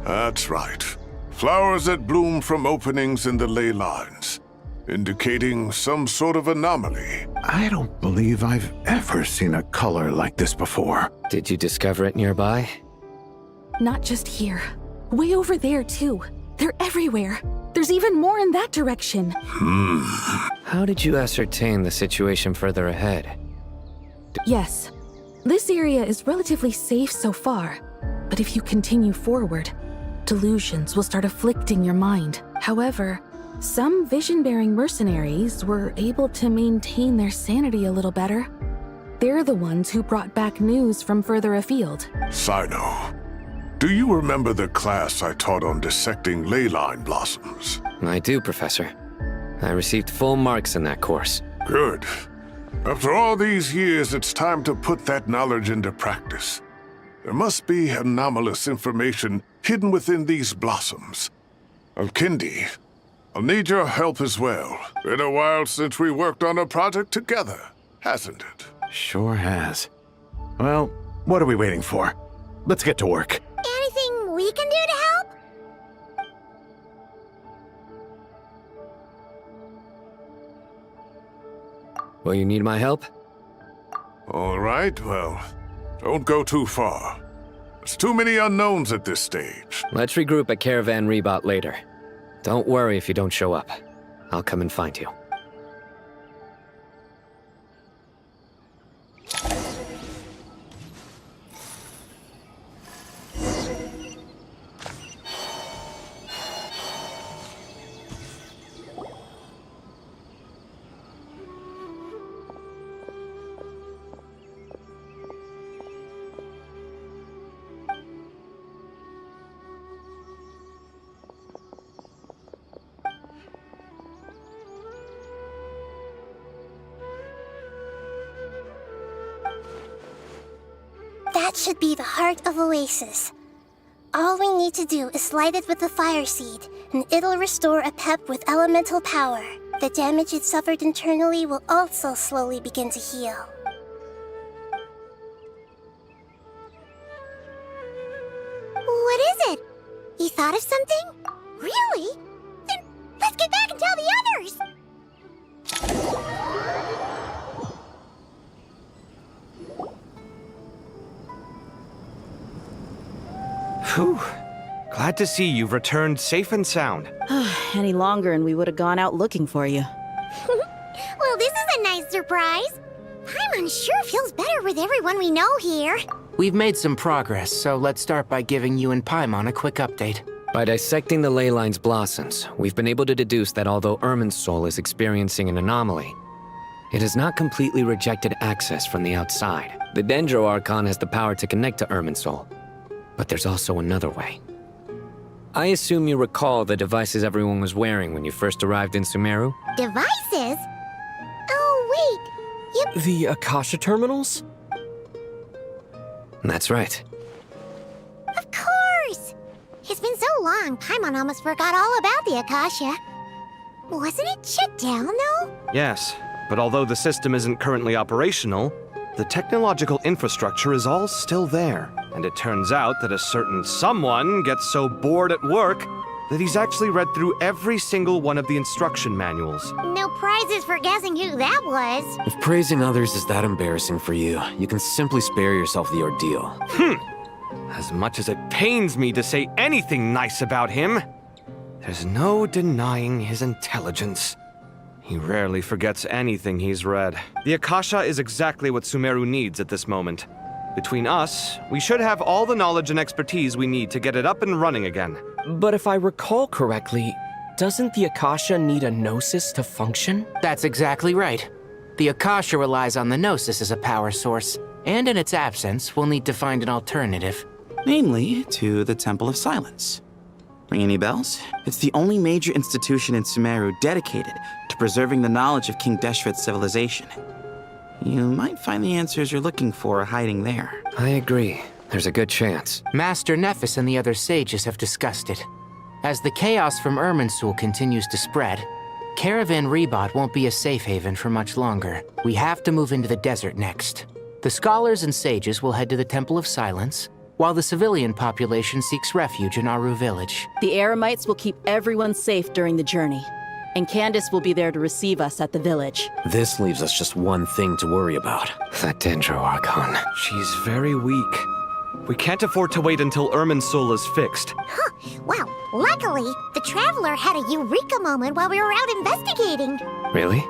That's right. Flowers that bloom from openings in the ley lines, indicating some sort of anomaly. I don't believe I've ever seen a color like this before. Did you discover it nearby? Not just here. Way over there, too. They're everywhere. There's even more in that direction. How did you ascertain the situation further ahead? Yes. This area is relatively safe so far, but if you continue forward, delusions will start afflicting your mind. However, some vision-bearing mercenaries were able to maintain their sanity a little better. They're the ones who brought back news from further afield. Sino, do you remember the class I taught on dissecting ley line blossoms? I do, Professor. I received full marks in that course. Good. After all these years, it's time to put that knowledge into practice. There must be anomalous information hidden within these blossoms. Alkindi, I'll need your help as well. Been a while since we worked on a project together, hasn't it? Sure has. Well, what are we waiting for? Let's get to work. Anything we can do to help? Will you need my help? All right, well, don't go too far. There's too many unknowns at this stage. Let's regroup at Caravan Rebot later. Don't worry if you don't show up. I'll come and find you. That should be the heart of Oasis. All we need to do is light it with the fire seed, and it'll restore a pep with elemental power. The damage it suffered internally will also slowly begin to heal. What is it? You thought of something? Really? Then let's get back and tell the others! Whew. Glad to see you've returned safe and sound. Any longer and we would have gone out looking for you. Well, this is a nice surprise. Paimon sure feels better with everyone we know here. We've made some progress, so let's start by giving you and Paimon a quick update. By dissecting the ley line's blossoms, we've been able to deduce that although Irminsul is experiencing an anomaly, it has not completely rejected access from the outside. The Dendro Archon has the power to connect to Irminsul, but there's also another way. I assume you recall the devices everyone was wearing when you first arrived in Sumeru? Devices? Oh, wait. The Akasha terminals? That's right. Of course! It's been so long, Paimon almost forgot all about the Akasha. Wasn't it shut down, though? Yes, but although the system isn't currently operational, the technological infrastructure is all still there. And it turns out that a certain someone gets so bored at work that he's actually read through every single one of the instruction manuals. No prizes for guessing who that was. If praising others is that embarrassing for you, you can simply spare yourself the ordeal. As much as it pains me to say anything nice about him, there's no denying his intelligence. He rarely forgets anything he's read. The Akasha is exactly what Sumeru needs at this moment. Between us, we should have all the knowledge and expertise we need to get it up and running again. But if I recall correctly, doesn't the Akasha need a Gnosis to function? That's exactly right. The Akasha relies on the Gnosis as a power source, and in its absence, we'll need to find an alternative. Namely, to the Temple of Silence. Ring any bells? It's the only major institution in Sumeru dedicated to preserving the knowledge of King Deshret's civilization. You might find the answers you're looking for hiding there. I agree. There's a good chance. Master Nephis and the other sages have discussed it. As the chaos from Irminsul continues to spread, Caravan Rebot won't be a safe haven for much longer. We have to move into the desert next. The scholars and sages will head to the Temple of Silence, while the civilian population seeks refuge in Aru village. The Eremites will keep everyone safe during the journey, and Candace will be there to receive us at the village. This leaves us just one thing to worry about. That Dendro Archon. She's very weak. We can't afford to wait until Irminsul is fixed. Huh. Well, luckily, the Traveler had a eureka moment while we were out investigating. Really?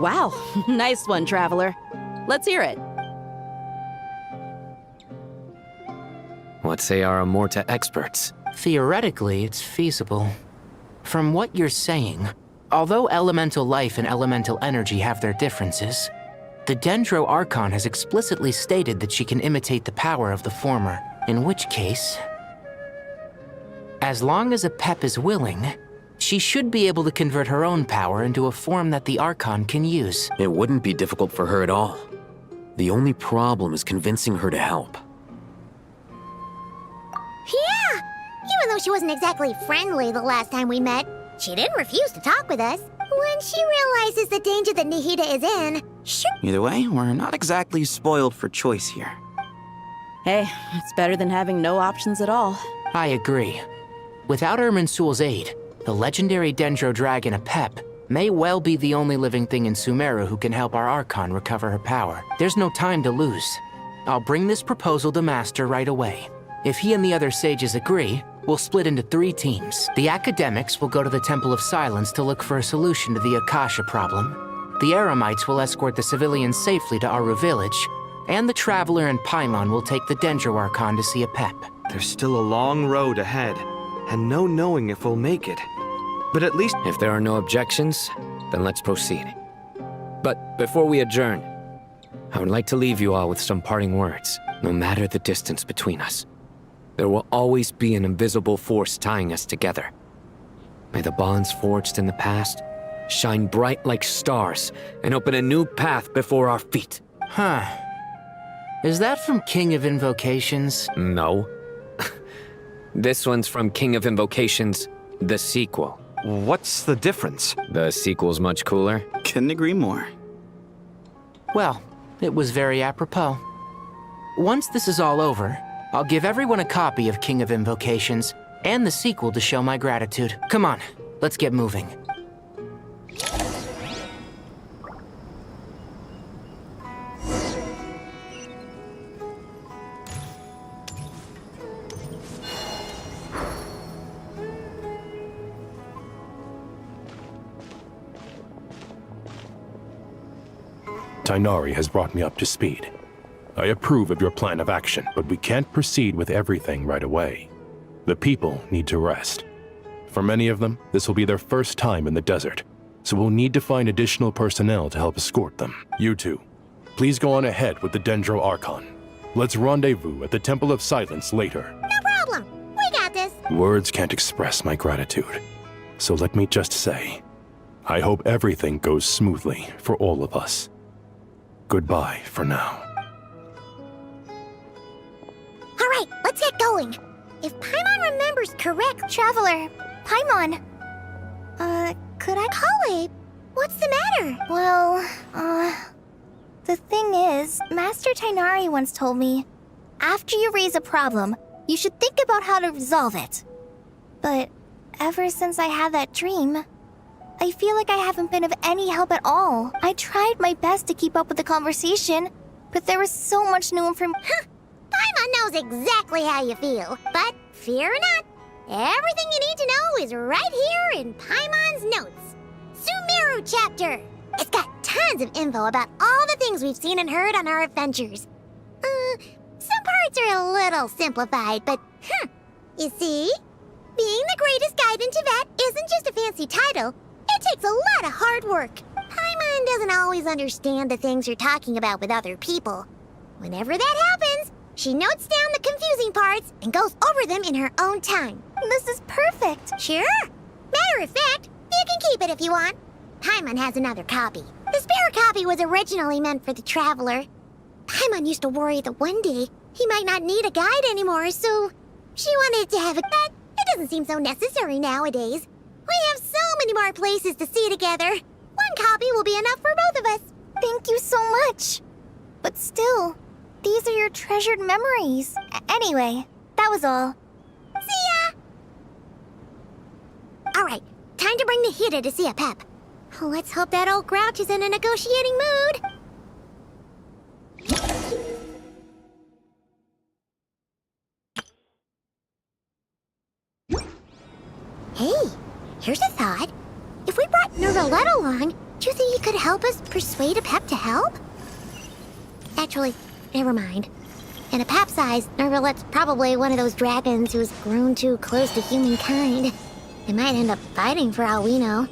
Wow, nice one, Traveler. Let's hear it. What say our Amorta experts? Theoretically, it's feasible. From what you're saying, although elemental life and elemental energy have their differences, the Dendro Archon has explicitly stated that she can imitate the power of the former, in which case, as long as a Pep is willing, she should be able to convert her own power into a form that the Archon can use. It wouldn't be difficult for her at all. The only problem is convincing her to help. Yeah! Even though she wasn't exactly friendly the last time we met, she didn't refuse to talk with us. When she realizes the danger that Nahida is in, Either way, we're not exactly spoiled for choice here. Hey, it's better than having no options at all. I agree. Without Irminsul's aid, the legendary Dendro Dragon Apep may well be the only living thing in Sumeru who can help our Archon recover her power. There's no time to lose. I'll bring this proposal to Master right away. If he and the other sages agree, we'll split into 3 teams. The academics will go to the Temple of Silence to look for a solution to the Akasha problem. The Eremites will escort the civilians safely to Aru village, and the Traveler and Paimon will take the Dendro Archon to see Apep. There's still a long road ahead, and no knowing if we'll make it. But at least... If there are no objections, then let's proceed. But before we adjourn, I would like to leave you all with some parting words. No matter the distance between us, there will always be an invisible force tying us together. May the bonds forged in the past shine bright like stars and open a new path before our feet. Huh. Is that from King of Invocations? No. This one's from King of Invocations, the sequel. What's the difference? The sequel's much cooler. Couldn't agree more. Well, it was very apropos. Once this is all over, I'll give everyone a copy of King of Invocations and the sequel to show my gratitude. Come on, let's get moving. Tighnari has brought me up to speed. I approve of your plan of action, but we can't proceed with everything right away. The people need to rest. For many of them, this will be their first time in the desert, so we'll need to find additional personnel to help escort them. You two, please go on ahead with the Dendro Archon. Let's rendezvous at the Temple of Silence later. No problem. We got this. Words can't express my gratitude, so let me just say, I hope everything goes smoothly for all of us. Goodbye for now. All right, let's get going. If Paimon remembers correct, Traveler, Paimon. Could I call it? What's the matter? Well, the thing is, Master Tighnari once told me, after you raise a problem, you should think about how to resolve it. But ever since I had that dream, I feel like I haven't been of any help at all. I tried my best to keep up with the conversation, but there was so much new information. Paimon knows exactly how you feel, but fear not. Everything you need to know is right here in Paimon's notes. Sumeru chapter. It's got tons of info about all the things we've seen and heard on our adventures. Some parts are a little simplified, but you see? Being the greatest guide in Tibet isn't just a fancy title. It takes a lot of hard work. Paimon doesn't always understand the things you're talking about with other people. Whenever that happens, she notes down the confusing parts and goes over them in her own time. This is perfect. Sure. Matter of fact, you can keep it if you want. Paimon has another copy. The spare copy was originally meant for the Traveler. Paimon used to worry that one day he might not need a guide anymore, so she wanted to have a pet. It doesn't seem so necessary nowadays. We have so many more places to see together. One copy will be enough for both of us. Thank you so much. But still, these are your treasured memories. Anyway, that was all. See ya! Alright, time to bring Nahida to see a pep. Let's hope that old grouch is in a negotiating mood. Hey, here's a thought. If we brought Nervalette along, do you think he could help us persuade a pep to help? Actually, never mind. In a pep size, Nervalette's probably one of those dragons who's grown too close to humankind. They might end up fighting for all we know.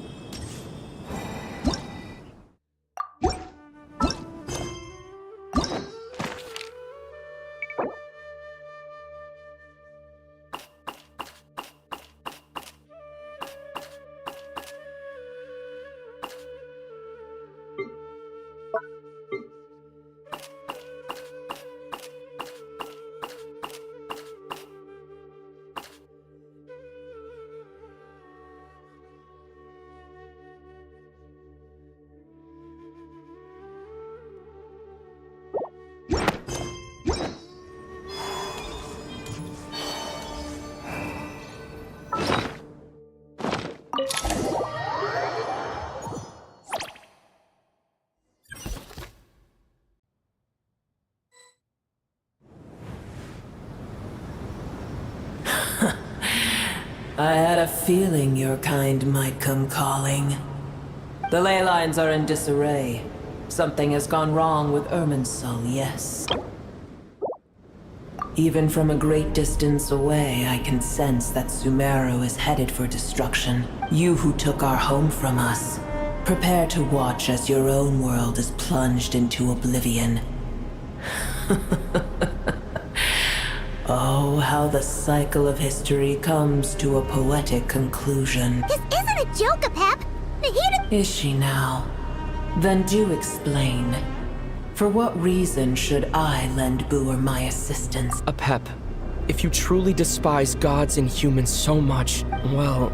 I had a feeling your kind might come calling. The ley lines are in disarray. Something has gone wrong with Irminsul, yes. Even from a great distance away, I can sense that Sumeru is headed for destruction. You who took our home from us, prepare to watch as your own world is plunged into oblivion. Oh, how the cycle of history comes to a poetic conclusion. This isn't a joke, Pep! Nahida— Is she now? Then do explain. For what reason should I lend Boer my assistance? Apep, if you truly despise gods and humans so much, well,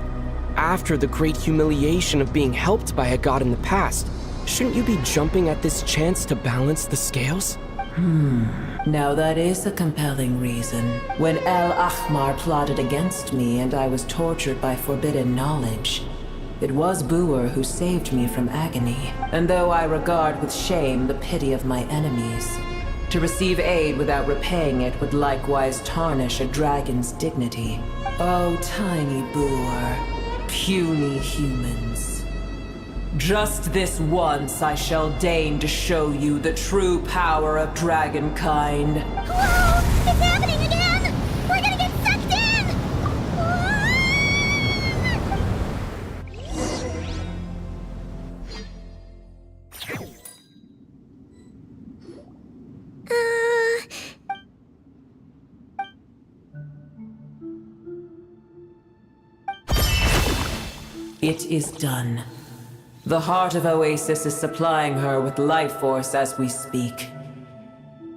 after the great humiliation of being helped by a god in the past, shouldn't you be jumping at this chance to balance the scales? Now that is a compelling reason. When El Ahmar plotted against me and I was tortured by forbidden knowledge, it was Boer who saved me from agony. And though I regard with shame the pity of my enemies, to receive aid without repaying it would likewise tarnish a dragon's dignity. Oh, tiny Boer, puny humans. Just this once I shall deign to show you the true power of dragonkind. Whoa! It's happening again! We're gonna get sucked in! It is done. The heart of Oasis is supplying her with life force as we speak.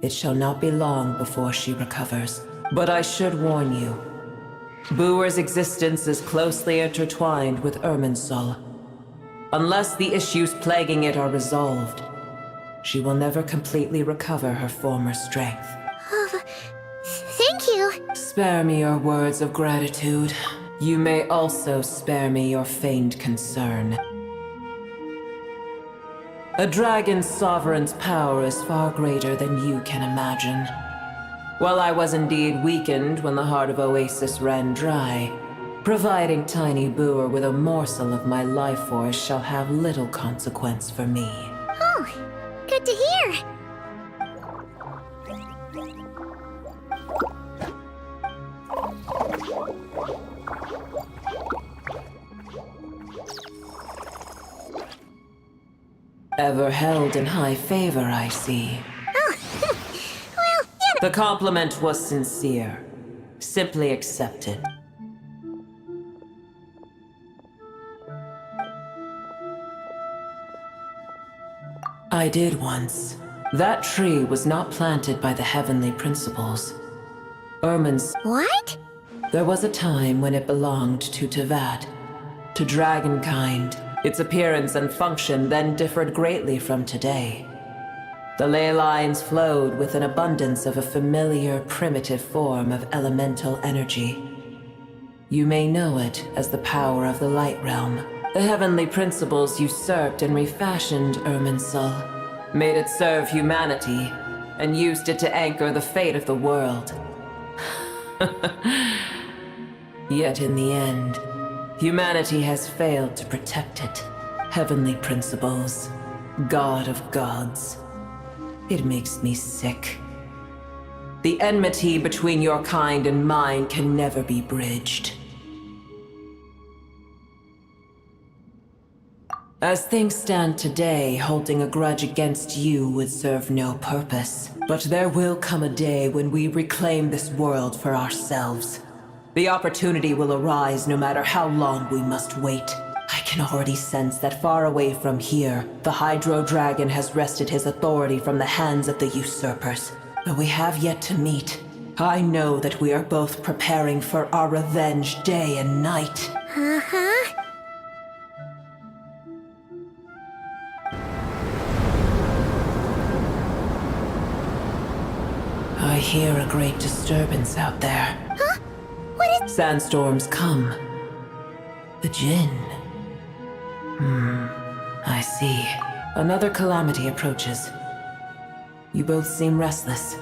It shall not be long before she recovers. But I should warn you. Boer's existence is closely intertwined with Irminsul. Unless the issues plaguing it are resolved, she will never completely recover her former strength. Thank you. Spare me your words of gratitude. You may also spare me your feigned concern. A dragon's sovereign's power is far greater than you can imagine. While I was indeed weakened when the heart of Oasis ran dry, providing tiny Boer with a morsel of my life force shall have little consequence for me. Oh, good to hear. Ever held in high favor, I see. Oh, well, The compliment was sincere. Simply accept it. I did once. That tree was not planted by the heavenly principles. Irmin's... What? There was a time when it belonged to Tevat, to dragonkind. Its appearance and function then differed greatly from today. The ley lines flowed with an abundance of a familiar, primitive form of elemental energy. You may know it as the power of the Light Realm. The heavenly principles usurped and refashioned Irminsul, made it serve humanity, and used it to anchor the fate of the world. Yet in the end, humanity has failed to protect it. Heavenly principles, God of gods. It makes me sick. The enmity between your kind and mine can never be bridged. As things stand today, holding a grudge against you would serve no purpose. But there will come a day when we reclaim this world for ourselves. The opportunity will arise no matter how long we must wait. I can already sense that far away from here, the Hydro Dragon has wrested his authority from the hands of the usurpers. Though we have yet to meet, I know that we are both preparing for our revenge day and night. Uh-huh. I hear a great disturbance out there. Huh? What is... Sandstorms come. The Jinn. I see. Another calamity approaches. You both seem restless.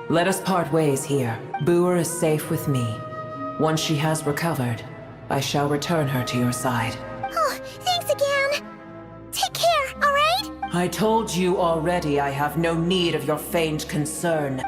Let us part ways here. Boer is safe with me. Once she has recovered, I shall return her to your side. Oh, thanks again. Take care, all right? I told you already I have no need of your feigned concern.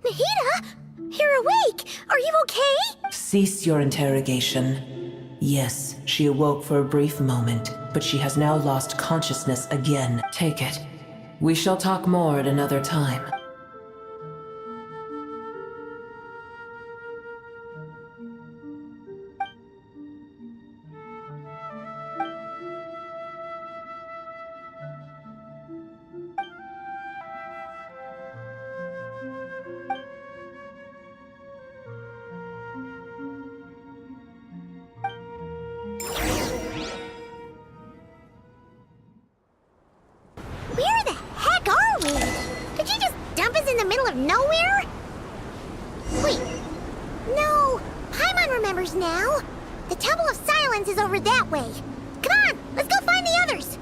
Nahida? You're awake! Are you okay? Cease your interrogation. Yes, she awoke for a brief moment, but she has now lost consciousness again. Take it. We shall talk more at another time. members now. The Temple of Silence is over that way. Come on, let's go find the others.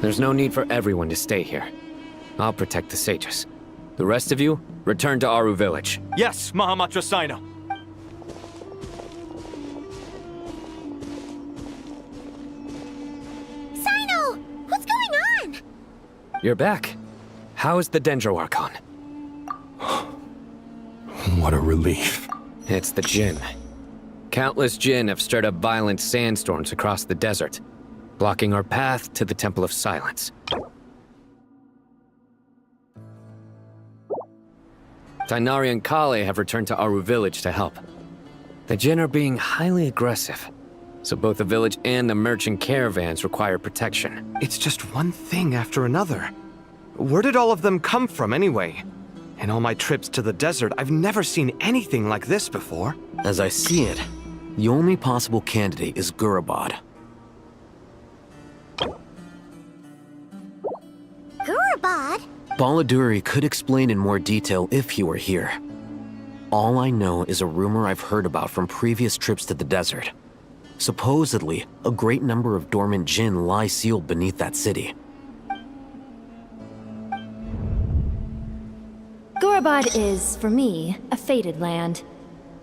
There's no need for everyone to stay here. I'll protect the sages. The rest of you, return to Aru village. Yes, Mahamatra Sino. Sino! What's going on? You're back. How is the Dendro Archon? What a relief. It's the Jinn. Countless Jinn have stirred up violent sandstorms across the desert, blocking our path to the Temple of Silence. Tainari and Kale have returned to Aru village to help. The Jinn are being highly aggressive, so both the village and the merchant caravans require protection. It's just one thing after another. Where did all of them come from anyway? In all my trips to the desert, I've never seen anything like this before. As I see it, the only possible candidate is Gurabad. Gurabad? Baladuri could explain in more detail if he were here. All I know is a rumor I've heard about from previous trips to the desert. Supposedly, a great number of dormant Jinn lie sealed beneath that city. Gurabad is, for me, a fated land.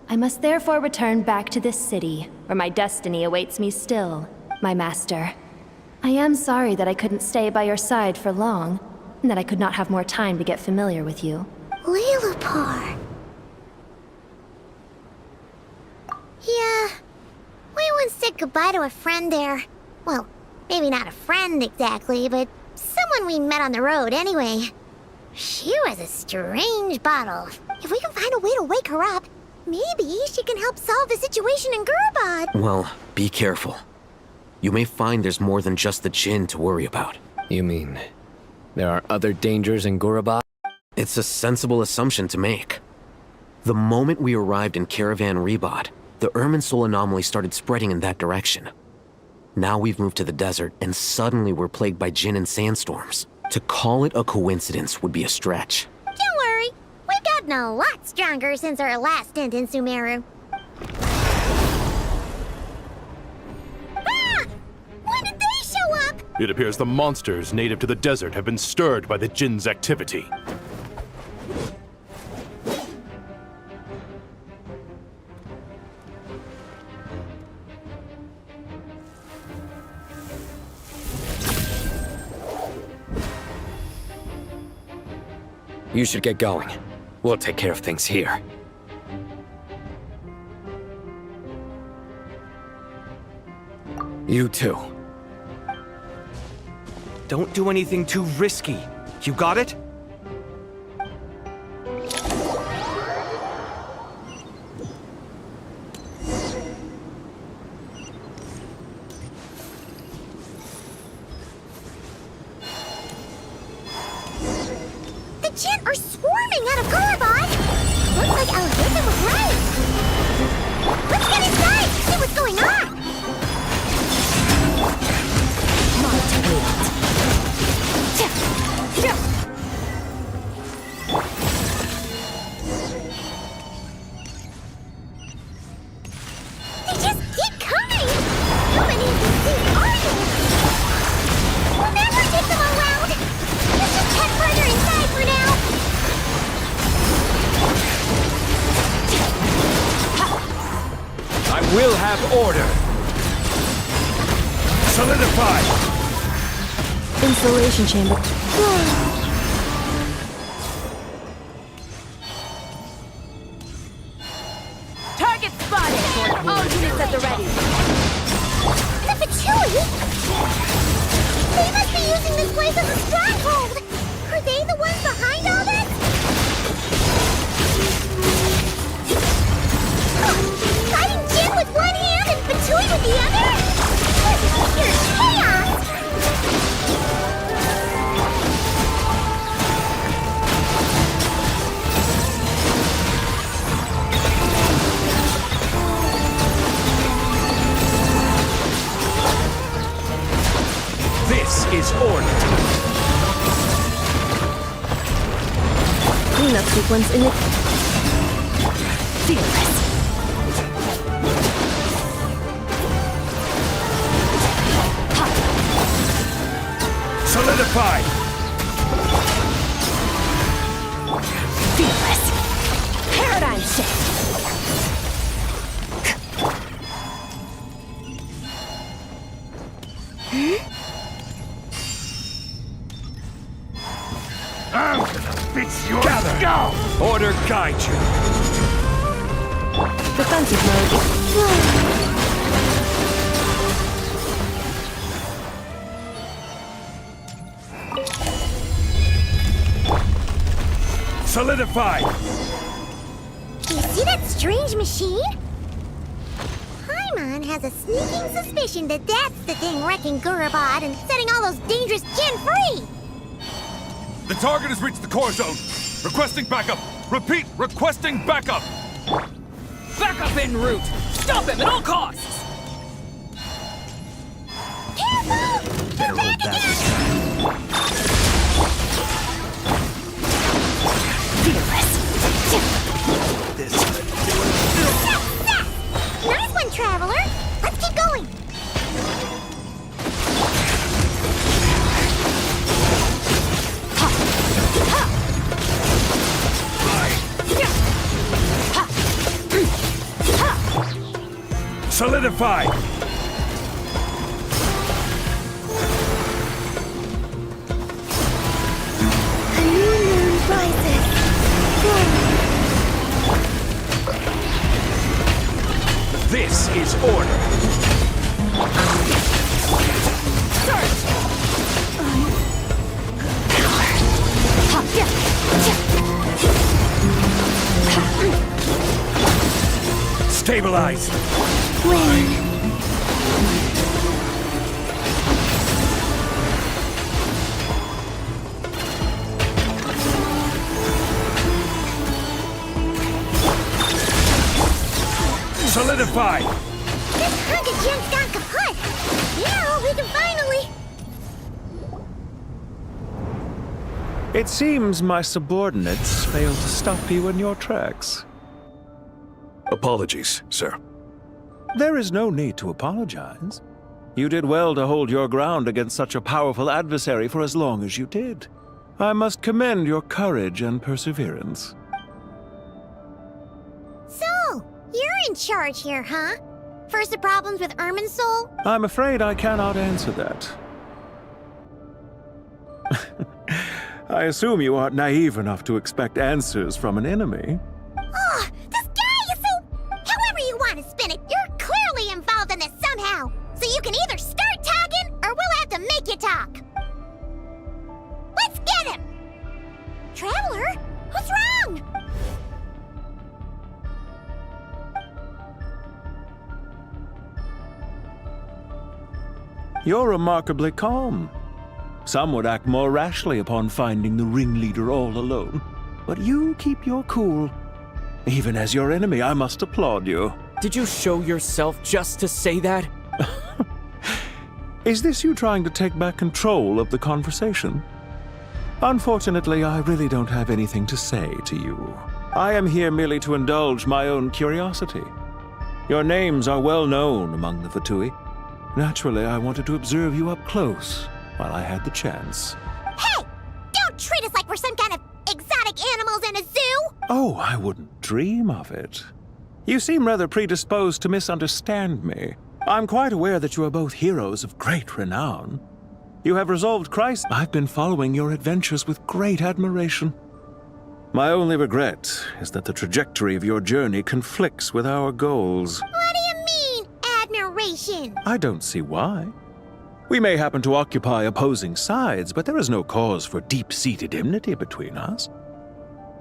I must therefore return back to this city, where my destiny awaits me still, my master. I am sorry that I couldn't stay by your side for long, and that I could not have more time to get familiar with you. Lilipar. Yeah, we once said goodbye to a friend there. Well, maybe not a friend exactly, but someone we met on the road anyway. She was a strange bottle. If we can find a way to wake her up, maybe she can help solve the situation in Gurabad. Well, be careful. You may find there's more than just the Jinn to worry about. You mean, there are other dangers in Gurabad? It's a sensible assumption to make. The moment we arrived in Caravan Rebad, the Irminsul anomaly started spreading in that direction. Now we've moved to the desert, and suddenly we're plagued by Jinn and sandstorms. To call it a coincidence would be a stretch. Don't worry, we've gotten a lot stronger since our last stint in Sumeru. Ah! When did they show up? It appears the monsters native to the desert have been stirred by the Jinn's activity. You should get going. We'll take care of things here. You too. Don't do anything too risky. You got it? The Jinn are swarming out of Gurabad! Looks like Alhita was right! Let's get inside and see what's going on! They just keep coming! How many of these things are there? We'll never take them all out! Let's just head further inside for now! I will have order. Solidify! Installation chamber. Target spotted! All units at the ready. The Patchouli? They must be using this place as a stronghold! Are they the ones behind all this? Fighting Jin with one hand and Patchouli with the other? This is pure chaos! is order. Cleanup sequence in it. Fearless. Solidified! Fearless. Paradigm shift. I'm gonna fix your skull! Order guide you. Defensive mode. Solidified! You see that strange machine? Paimon has a sneaking suspicion that that's the thing wrecking Gurabad and setting all those dangerous Jinn free! The target has reached the core zone. Requesting backup. Repeat, requesting backup. Backup en route. Stop him at all costs. Careful! Better hold back this time. Fearless. This. Nice one, Traveler. Let's keep going. Solidified! A new moon rises. This is order. Stabilize. Solidify. This hunk of junk's gone kaput. Now we can finally... It seems my subordinates failed to stop you in your tracks. Apologies, sir. There is no need to apologize. You did well to hold your ground against such a powerful adversary for as long as you did. I must commend your courage and perseverance. So, you're in charge here, huh? First the problems with Irminsul? I'm afraid I cannot answer that. I assume you aren't naive enough to expect answers from an enemy. Oh, this guy is so... However you want to spin it, you're clearly involved in this somehow. So you can either start talking, or we'll have to make you talk. Let's get him! Traveler, what's wrong? You're remarkably calm. Some would act more rashly upon finding the ringleader all alone. But you keep your cool. Even as your enemy, I must applaud you. Did you show yourself just to say that? Is this you trying to take back control of the conversation? Unfortunately, I really don't have anything to say to you. I am here merely to indulge my own curiosity. Your names are well known among the VII. Naturally, I wanted to observe you up close while I had the chance. Hey! Don't treat us like we're some kind of exotic animals in a zoo! Oh, I wouldn't dream of it. You seem rather predisposed to misunderstand me. I'm quite aware that you are both heroes of great renown. You have resolved crises. I've been following your adventures with great admiration. My only regret is that the trajectory of your journey conflicts with our goals. What do you mean, admiration? I don't see why. We may happen to occupy opposing sides, but there is no cause for deep-seated enmity between us.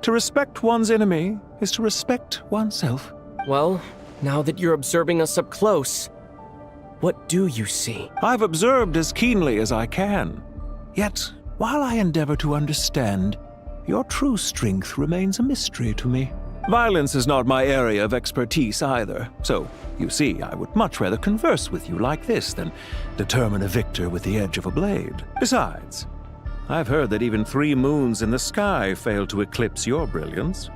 To respect one's enemy is to respect oneself. Well, now that you're observing us up close, what do you see? I've observed as keenly as I can. Yet, while I endeavor to understand, your true strength remains a mystery to me. Violence is not my area of expertise either, so, you see, I would much rather converse with you like this than determine a victor with the edge of a blade. Besides, I've heard that even 3 moons in the sky fail to eclipse your brilliance.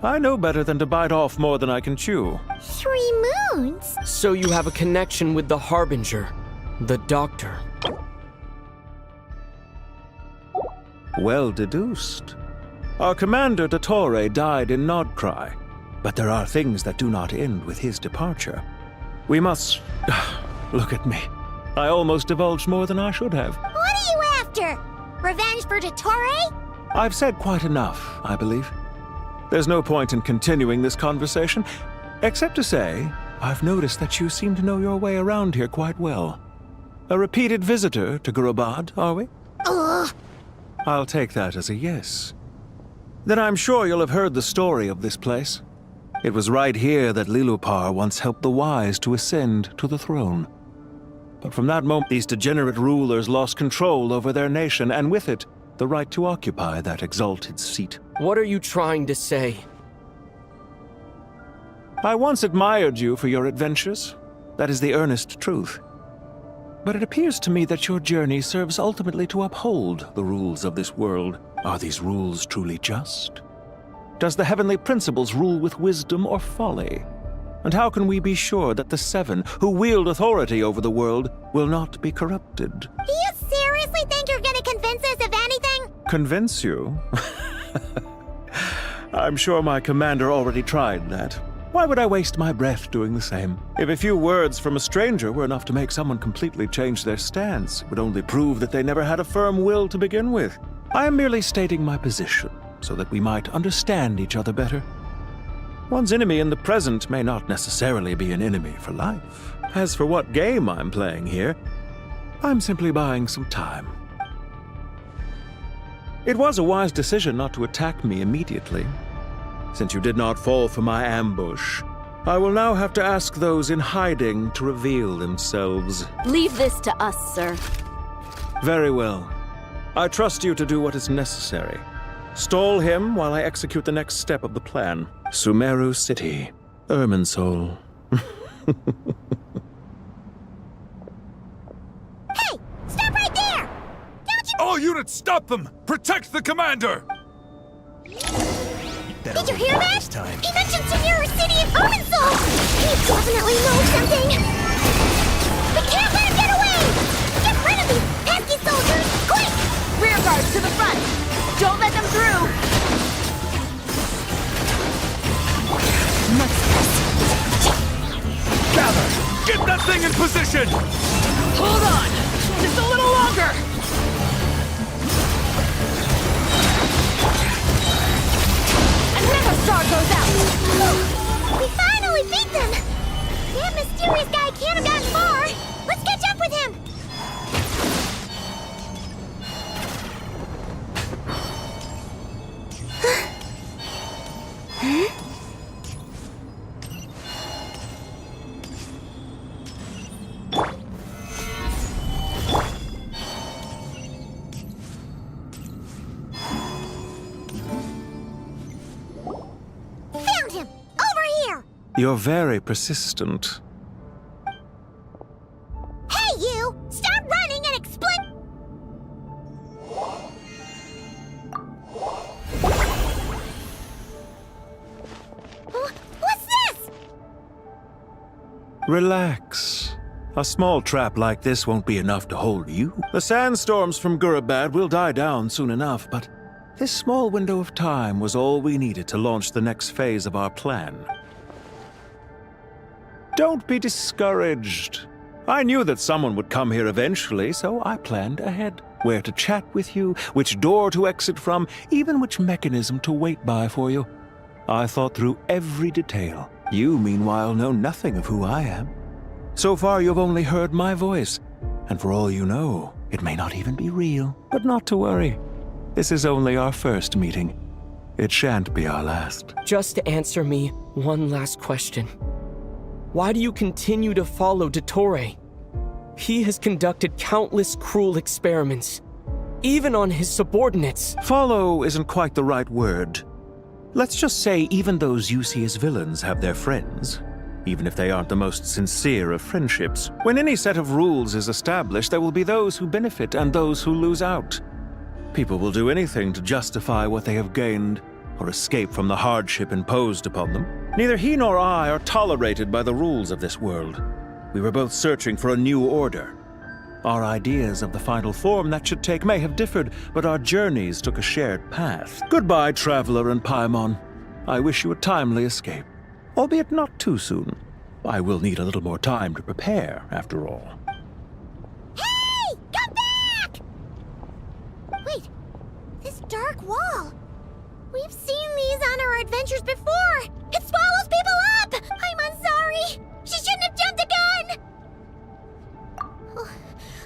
I know better than to bite off more than I can chew. 3 moons? So you have a connection with the Harbinger, the Doctor. Well deduced. Our commander, Dottore, died in Nodcry, but there are things that do not end with his departure. We must... Look at me. I almost divulged more than I should have. What are you after? Revenge for Dottore? I've said quite enough, I believe. There's no point in continuing this conversation, except to say, I've noticed that you seem to know your way around here quite well. A repeated visitor to Gurabad, are we? Ugh. I'll take that as a yes. Then I'm sure you'll have heard the story of this place. It was right here that Lilupar once helped the wise to ascend to the throne. But from that moment, these degenerate rulers lost control over their nation, and with it, the right to occupy that exalted seat. What are you trying to say? I once admired you for your adventures. That is the earnest truth. But it appears to me that your journey serves ultimately to uphold the rules of this world. Are these rules truly just? Does the heavenly principles rule with wisdom or folly? And how can we be sure that the 7, who wield authority over the world, will not be corrupted? Do you seriously think you're gonna convince us of anything? Convince you? I'm sure my commander already tried that. Why would I waste my breath doing the same? If a few words from a stranger were enough to make someone completely change their stance, it would only prove that they never had a firm will to begin with. I am merely stating my position, so that we might understand each other better. One's enemy in the present may not necessarily be an enemy for life. As for what game I'm playing here, I'm simply buying some time. It was a wise decision not to attack me immediately. Since you did not fall for my ambush, I will now have to ask those in hiding to reveal themselves. Leave this to us, sir. Very well. I trust you to do what is necessary. Stall him while I execute the next step of the plan. Sumeru City, Irminsul. Hey! Stop right there! Don't you— All units, stop them! Protect the commander! Did you hear that? He mentioned Sumeru City and Irminsul! He definitely knows something! We can't let him get away! Get rid of these pesky soldiers, quick! Rear guards to the front! Don't let them through! Gather! Get that thing in position! Hold on! Just a little longer! Another star goes out! We finally beat them! That mysterious guy can't have gotten far! Let's catch up with him! Found him! Over here! You're very persistent. Hey, you! Stop running and explain— What's this? Relax. A small trap like this won't be enough to hold you. The sandstorms from Gurabad will die down soon enough, but this small window of time was all we needed to launch the next phase of our plan. Don't be discouraged. I knew that someone would come here eventually, so I planned ahead. Where to chat with you, which door to exit from, even which mechanism to wait by for you. I thought through every detail. You, meanwhile, know nothing of who I am. So far, you've only heard my voice, and for all you know, it may not even be real. But not to worry. This is only our first meeting. It shan't be our last. Just answer me one last question. Why do you continue to follow Dottore? He has conducted countless cruel experiments, even on his subordinates. Follow isn't quite the right word. Let's just say even those you see as villains have their friends, even if they aren't the most sincere of friendships. When any set of rules is established, there will be those who benefit and those who lose out. People will do anything to justify what they have gained or escape from the hardship imposed upon them. Neither he nor I are tolerated by the rules of this world. We were both searching for a new order. Our ideas of the final form that should take may have differed, but our journeys took a shared path. Goodbye, Traveler and Paimon. I wish you a timely escape, albeit not too soon. I will need a little more time to prepare, after all. Hey! Come back! Wait, this dark wall. We've seen these on our adventures before. It swallows people up! I'm sorry. She shouldn't have jumped the gun!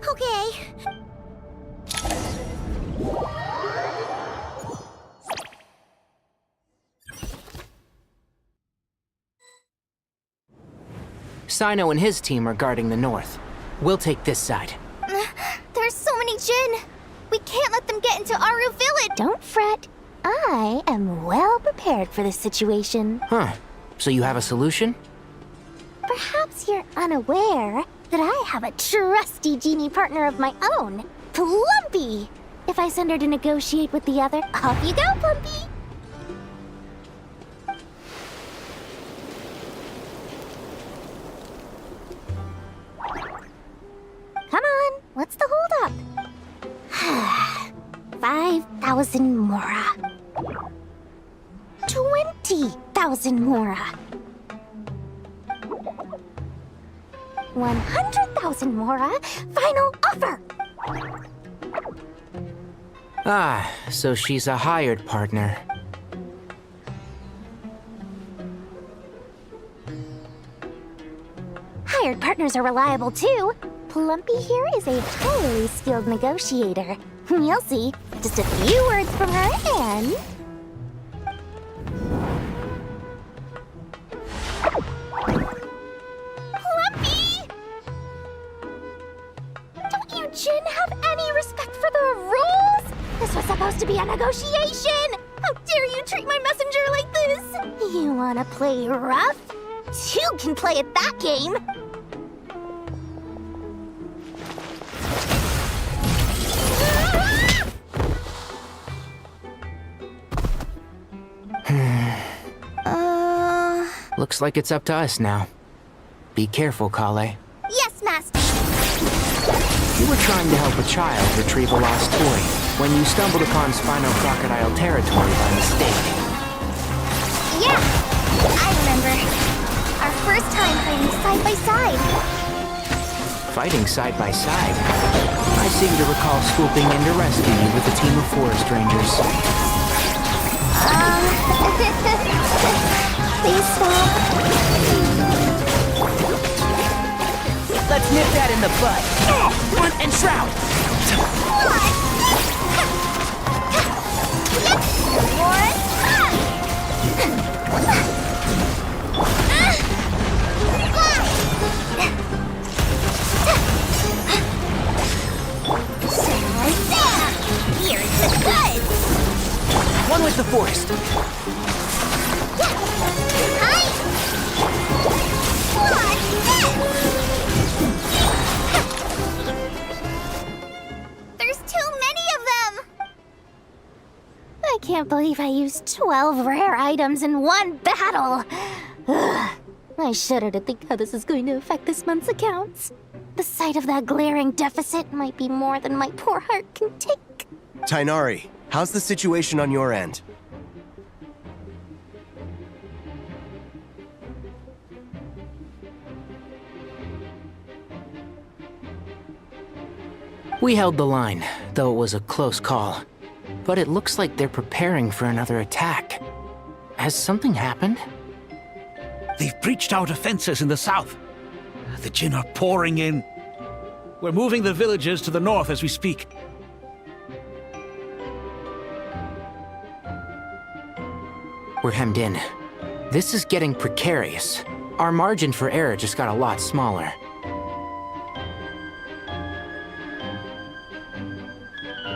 Okay. Sino and his team are guarding the north. We'll take this side. There's so many Jin. We can't let them get into Aru Village. Don't fret. I am well prepared for this situation. Huh. So you have a solution? Perhaps you're unaware that I have a trusty genie partner of my own, Plumpy. If I send her to negotiate with the other, off you go, Plumpy. Come on, what's the holdup? 5,000 Mora. 20,000 Mora. 100,000 Mora. Final offer. Ah, so she's a hired partner. Hired partners are reliable too. Plumpy here is a highly skilled negotiator. You'll see. Just a few words from her and... Plumpy! Don't you Jin have any respect for the rules? This was supposed to be a negotiation! How dare you treat my messenger like this? You wanna play rough? Two can play at that game! Looks like it's up to us now. Be careful, Kale. Yes, Master. You were trying to help a child retrieve a lost toy when you stumbled upon Spino Crocodile territory by mistake. Yeah, I remember. Our first time fighting side by side. Fighting side by side? I seem to recall swooping in to rescue you with a team of forest rangers. Please stop. Let's nip that in the bud. Front and shroud. Here's the goods. One with the forest. There's too many of them! I can't believe I used 12 rare items in one battle! Ugh. I shudder to think how this is going to affect this month's accounts. The sight of that glaring deficit might be more than my poor heart can take. Tainari, how's the situation on your end? We held the line, though it was a close call. But it looks like they're preparing for another attack. Has something happened? They've breached our defenses in the south. The Jin are pouring in. We're moving the villagers to the north as we speak. We're hemmed in. This is getting precarious. Our margin for error just got a lot smaller.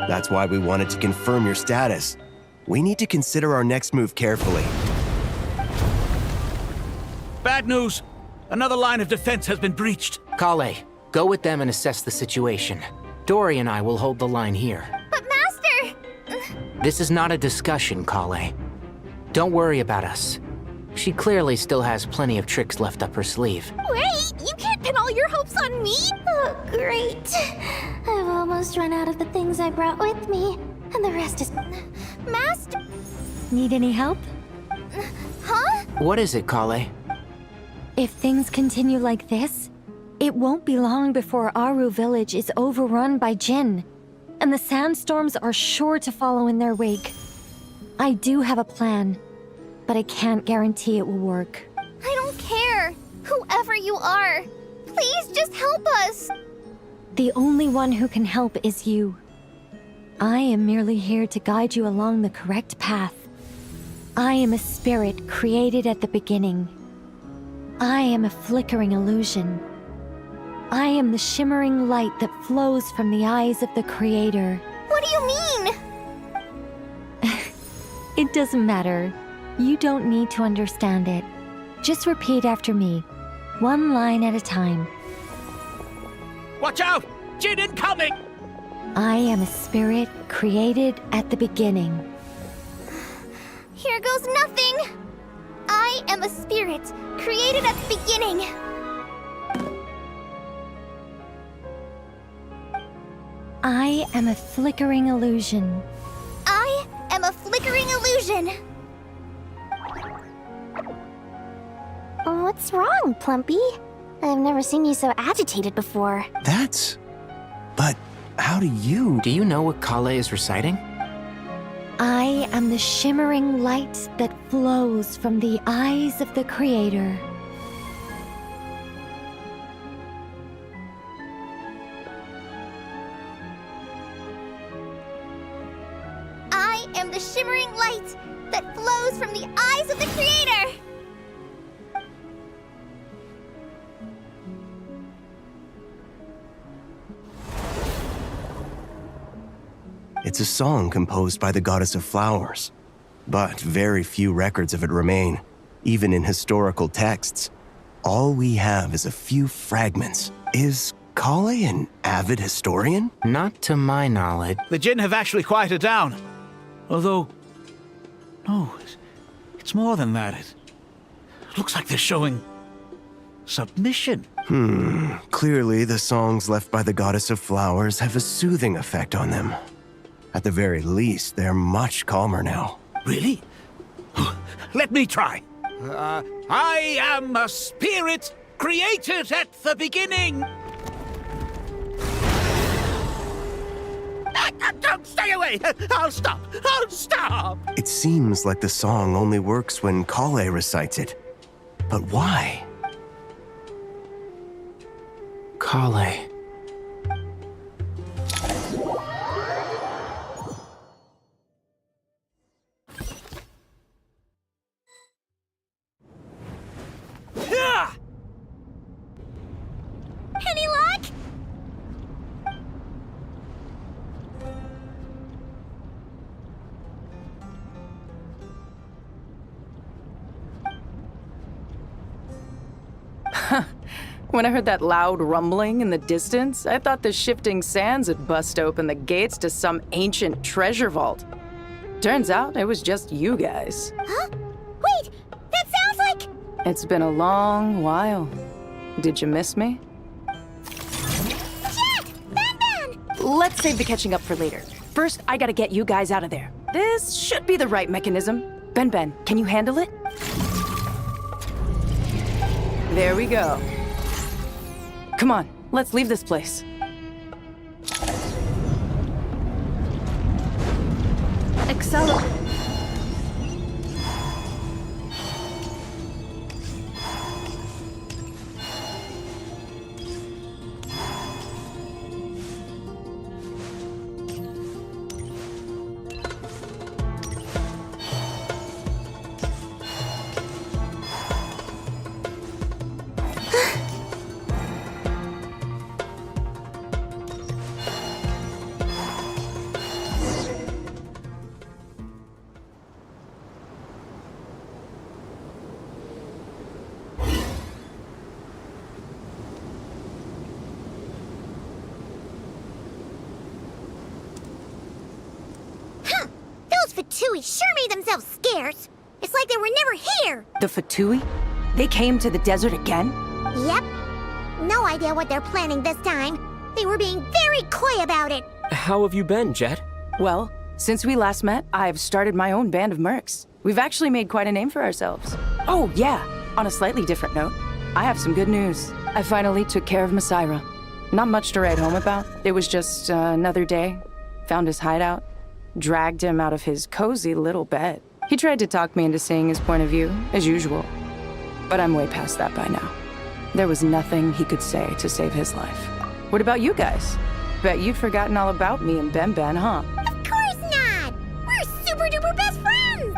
That's why we wanted to confirm your status. We need to consider our next move carefully. Bad news! Another line of defense has been breached. Kale, go with them and assess the situation. Dory and I will hold the line here. But Master! This is not a discussion, Kale. Don't worry about us. She clearly still has plenty of tricks left up her sleeve. Wait, you can't pin all your hopes on me? Oh, great. I've almost run out of the things I brought with me, and the rest is... Master? Need any help? Huh? What is it, Kale? If things continue like this, it won't be long before Aru village is overrun by Jinn, and the sandstorms are sure to follow in their wake. I do have a plan, but I can't guarantee it will work. I don't care. Whoever you are, please just help us. The only one who can help is you. I am merely here to guide you along the correct path. I am a spirit created at the beginning. I am a flickering illusion. I am the shimmering light that flows from the eyes of the Creator. What do you mean? It doesn't matter. You don't need to understand it. Just repeat after me, one line at a time. Watch out! Jinn incoming! I am a spirit created at the beginning. Here goes nothing! I am a spirit created at the beginning. I am a flickering illusion. I am a flickering illusion. What's wrong, Plumpy? I've never seen you so agitated before. But how do you... Do you know what Kale is reciting? I am the shimmering light that flows from the eyes of the Creator. I am the shimmering light that flows from the eyes of the Creator! It's a song composed by the goddess of flowers, but very few records of it remain, even in historical texts. All we have is a few fragments. Is Kale an avid historian? Not to my knowledge. The Jinn have actually quieted down. Although... no, it's more than that. It looks like they're showing... submission. Clearly the songs left by the goddess of flowers have a soothing effect on them. At the very least, they're much calmer now. Really? Let me try. I am a spirit created at the beginning. Don't stay away. I'll stop. I'll stop. It seems like the song only works when Kale recites it. But why? Kale. Any luck? When I heard that loud rumbling in the distance, I thought the shifting sands had bust open the gates to some ancient treasure vault. Turns out it was just you guys. Huh? Wait, that sounds like... It's been a long while. Did you miss me? Jet! Ben! Let's save the catching up for later. First, I gotta get you guys out of there. This should be the right mechanism. Ben, can you handle it? There we go. Come on, let's leave this place. Accelerate. Fatui sure made themselves scarce. It's like they were never here. The Fatui? They came to the desert again? Yep. No idea what they're planning this time. They were being very coy about it. How have you been, Jet? Well, since we last met, I've started my own band of mercs. We've actually made quite a name for ourselves. Oh, yeah. On a slightly different note, I have some good news. I finally took care of Masaira. Not much to write home about. It was just another day. Found his hideout. Dragged him out of his cozy little bed. He tried to talk me into seeing his point of view, as usual. But I'm way past that by now. There was nothing he could say to save his life. What about you guys? Bet you'd forgotten all about me and Ben, huh? Of course not! We're super duper best friends!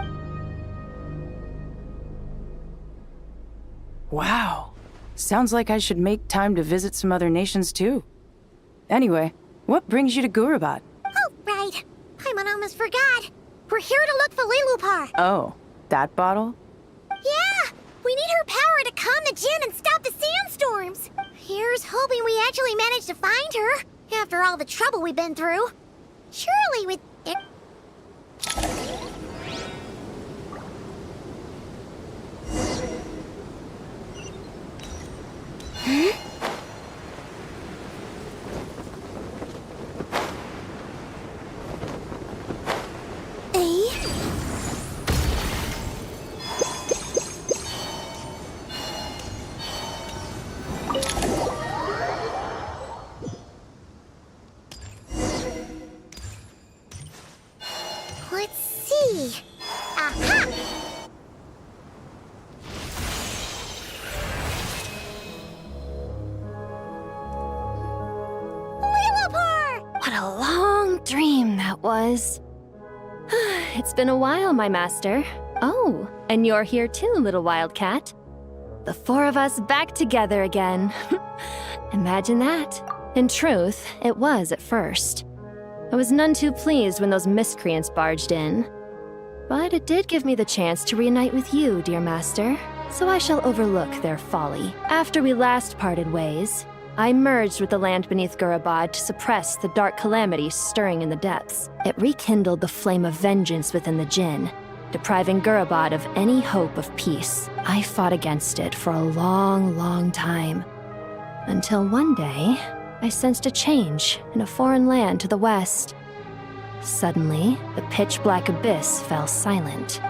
Wow. Sounds like I should make time to visit some other nations too. Anyway, what brings you to Gurabad? Oh, right. Paimon almost forgot. We're here to look for Lilupar. Oh, that bottle? Yeah! We need her power to calm the Jinn and stop the sandstorms. Here's hoping we actually manage to find her, after all the trouble we've been through. Surely with it. Huh? Let's see. Aha! Lilupar! What a long dream that was. It's been a while, my master. Oh, and you're here too, little wildcat. The four of us back together again. Imagine that. In truth, it was at first. I was none too pleased when those miscreants barged in. But it did give me the chance to reunite with you, dear master, so I shall overlook their folly. After we last parted ways, I merged with the land beneath Gurabad to suppress the dark calamity stirring in the depths. It rekindled the flame of vengeance within the Jinn, depriving Gurabad of any hope of peace. I fought against it for a long, long time. Until one day, I sensed a change in a foreign land to the west. Suddenly, the pitch-black abyss fell silent.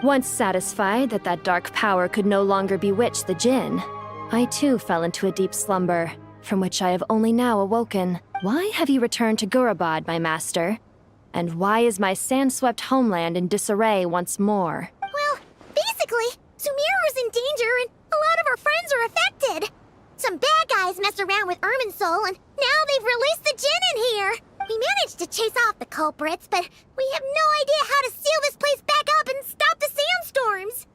Once satisfied that that dark power could no longer bewitch the Jinn, I too fell into a deep slumber, from which I have only now awoken. Why have you returned to Gurabad, my master? And why is my sand-swept homeland in disarray once more? Well, basically, Sumeru's in danger and a lot of our friends are affected. Some bad guys messed around with Irminsul and now they've released the Jinn in here. We managed to chase off the culprits, but we have no idea how to seal this place back up and stop the sandstorms.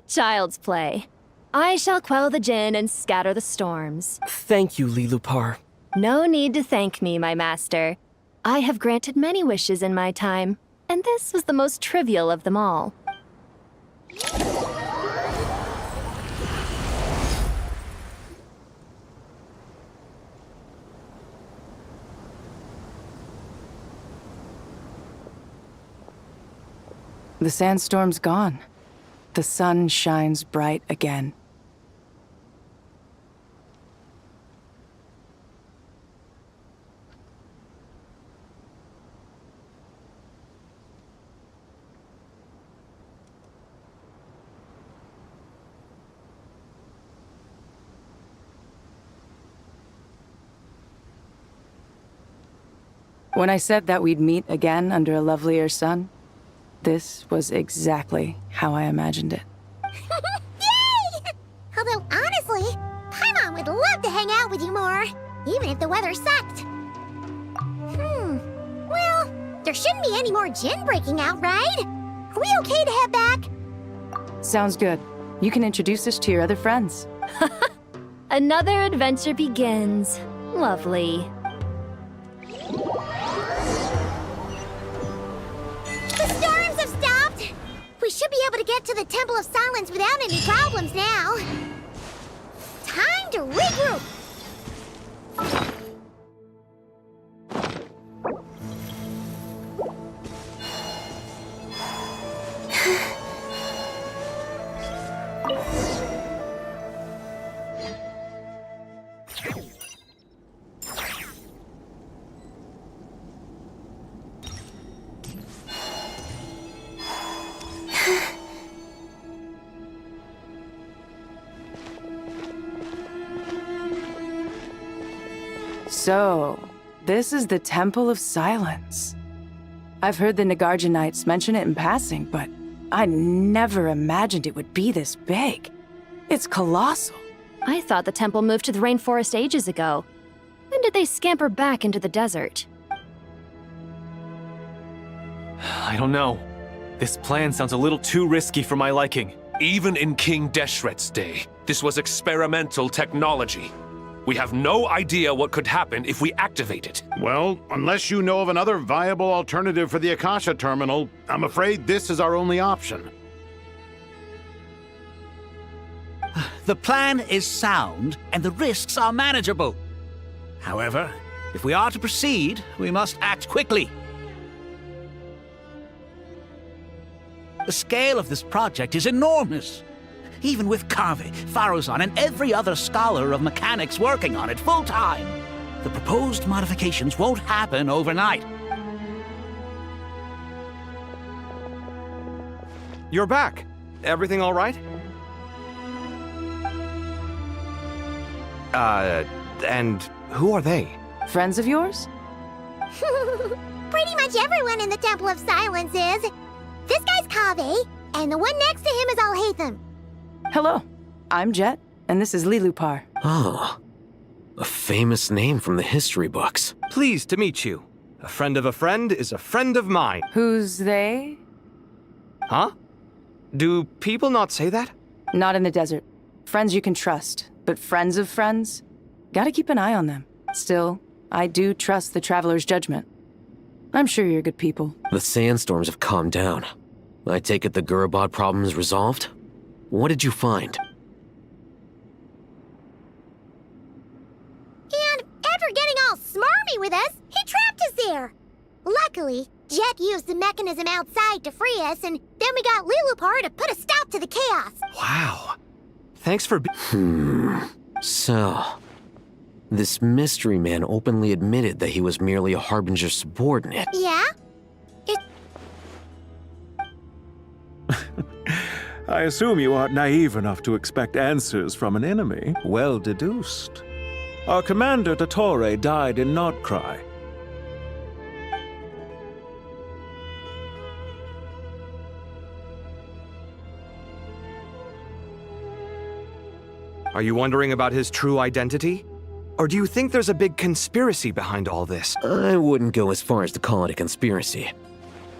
Child's play. I shall quell the Jinn and scatter the storms. Thank you, Lilupar. No need to thank me, my master. I have granted many wishes in my time, and this was the most trivial of them all. The sandstorm's gone. The sun shines bright again. When I said that we'd meet again under a lovelier sun, this was exactly how I imagined it. Yay! Although, honestly, Paimon would love to hang out with you more, even if the weather sucked. Well, there shouldn't be any more Jinn breaking out, right? Are we okay to head back? Sounds good. You can introduce us to your other friends. Another adventure begins. Lovely. The storms have stopped! We should be able to get to the Temple of Silence without any problems now. Time to regroup! So, this is the Temple of Silence. I've heard the Nagarjanites mention it in passing, but I never imagined it would be this big. It's colossal. I thought the temple moved to the rainforest ages ago. When did they scamper back into the desert? I don't know. This plan sounds a little too risky for my liking. Even in King Deshret's day, this was experimental technology. We have no idea what could happen if we activate it. Well, unless you know of another viable alternative for the Akasha terminal, I'm afraid this is our only option. The plan is sound, and the risks are manageable. However, if we are to proceed, we must act quickly. The scale of this project is enormous. Even with Kaveh, Faruzan, and every other scholar of mechanics working on it full-time, the proposed modifications won't happen overnight. You're back. Everything all right? And who are they? Friends of yours? Pretty much everyone in the Temple of Silence is. This guy's Kaveh, and the one next to him is Alhaitham. Hello, I'm Jet, and this is Lilupar. Ah, a famous name from the history books. Pleased to meet you. A friend of a friend is a friend of mine. Who's they? Huh? Do people not say that? Not in the desert. Friends you can trust, but friends of friends? Gotta keep an eye on them. Still, I do trust the Traveler's judgment. I'm sure you're good people. The sandstorms have calmed down. I take it the Gurabad problem is resolved? What did you find? And after getting all smarmy with us, he trapped us there. Luckily, Jet used the mechanism outside to free us, and then we got Lilupar to put a stop to the chaos. Wow. Thanks for So, this mystery man openly admitted that he was merely a Harbinger subordinate. Yeah? I assume you aren't naive enough to expect answers from an enemy. Well deduced. Our commander, Dottore, died in Nordcry. Are you wondering about his true identity? Or do you think there's a big conspiracy behind all this? I wouldn't go as far as to call it a conspiracy.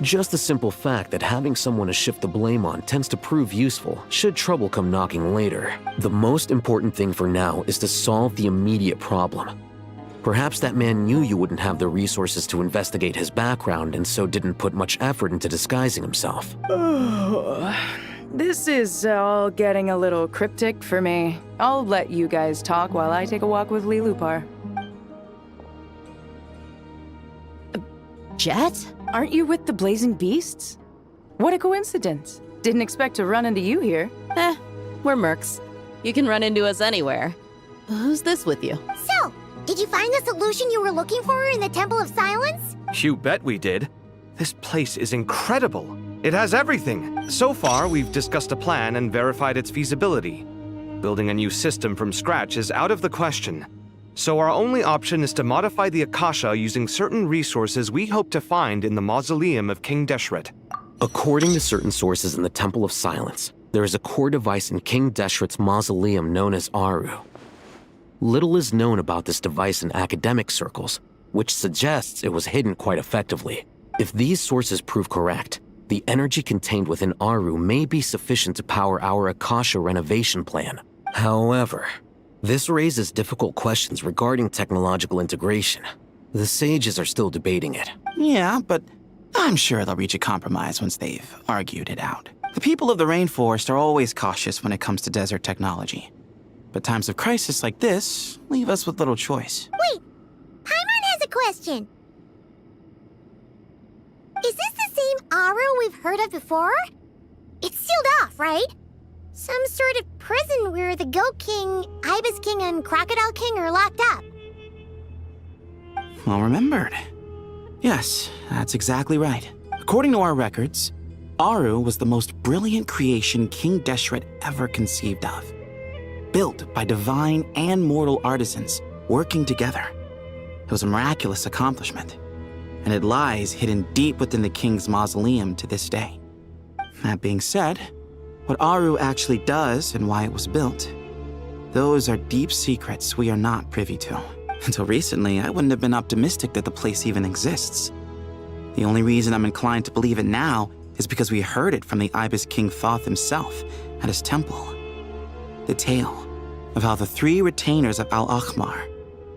Just the simple fact that having someone to shift the blame on tends to prove useful, should trouble come knocking later. The most important thing for now is to solve the immediate problem. Perhaps that man knew you wouldn't have the resources to investigate his background and so didn't put much effort into disguising himself. This is all getting a little cryptic for me. I'll let you guys talk while I take a walk with Lilupar. Jet? Aren't you with the Blazing Beasts? What a coincidence. Didn't expect to run into you here. We're mercs. You can run into us anywhere. Who's this with you? So, did you find the solution you were looking for in the Temple of Silence? You bet we did. This place is incredible. It has everything. So far, we've discussed a plan and verified its feasibility. Building a new system from scratch is out of the question. So our only option is to modify the Akasha using certain resources we hope to find in the mausoleum of King Deshret. According to certain sources in the Temple of Silence, there is a core device in King Deshret's mausoleum known as Aru. Little is known about this device in academic circles, which suggests it was hidden quite effectively. If these sources prove correct, the energy contained within Aru may be sufficient to power our Akasha renovation plan. However, this raises difficult questions regarding technological integration. The sages are still debating it. Yeah, but I'm sure they'll reach a compromise once they've argued it out. The people of the rainforest are always cautious when it comes to desert technology. But times of crisis like this leave us with little choice. Wait, Paimon has a question. Is this the same Aru we've heard of before? It's sealed off, right? Some sort of prison where the Goat King, Ibis King, and Crocodile King are locked up. Well remembered. Yes, that's exactly right. According to our records, Aru was the most brilliant creation King Deshret ever conceived of. Built by divine and mortal artisans working together. It was a miraculous accomplishment, and it lies hidden deep within the king's mausoleum to this day. That being said, what Aru actually does and why it was built, those are deep secrets we are not privy to. Until recently, I wouldn't have been optimistic that the place even exists. The only reason I'm inclined to believe it now is because we heard it from the Ibis King Thoth himself at his temple. The tale of how the 3 retainers of Al-Akhmar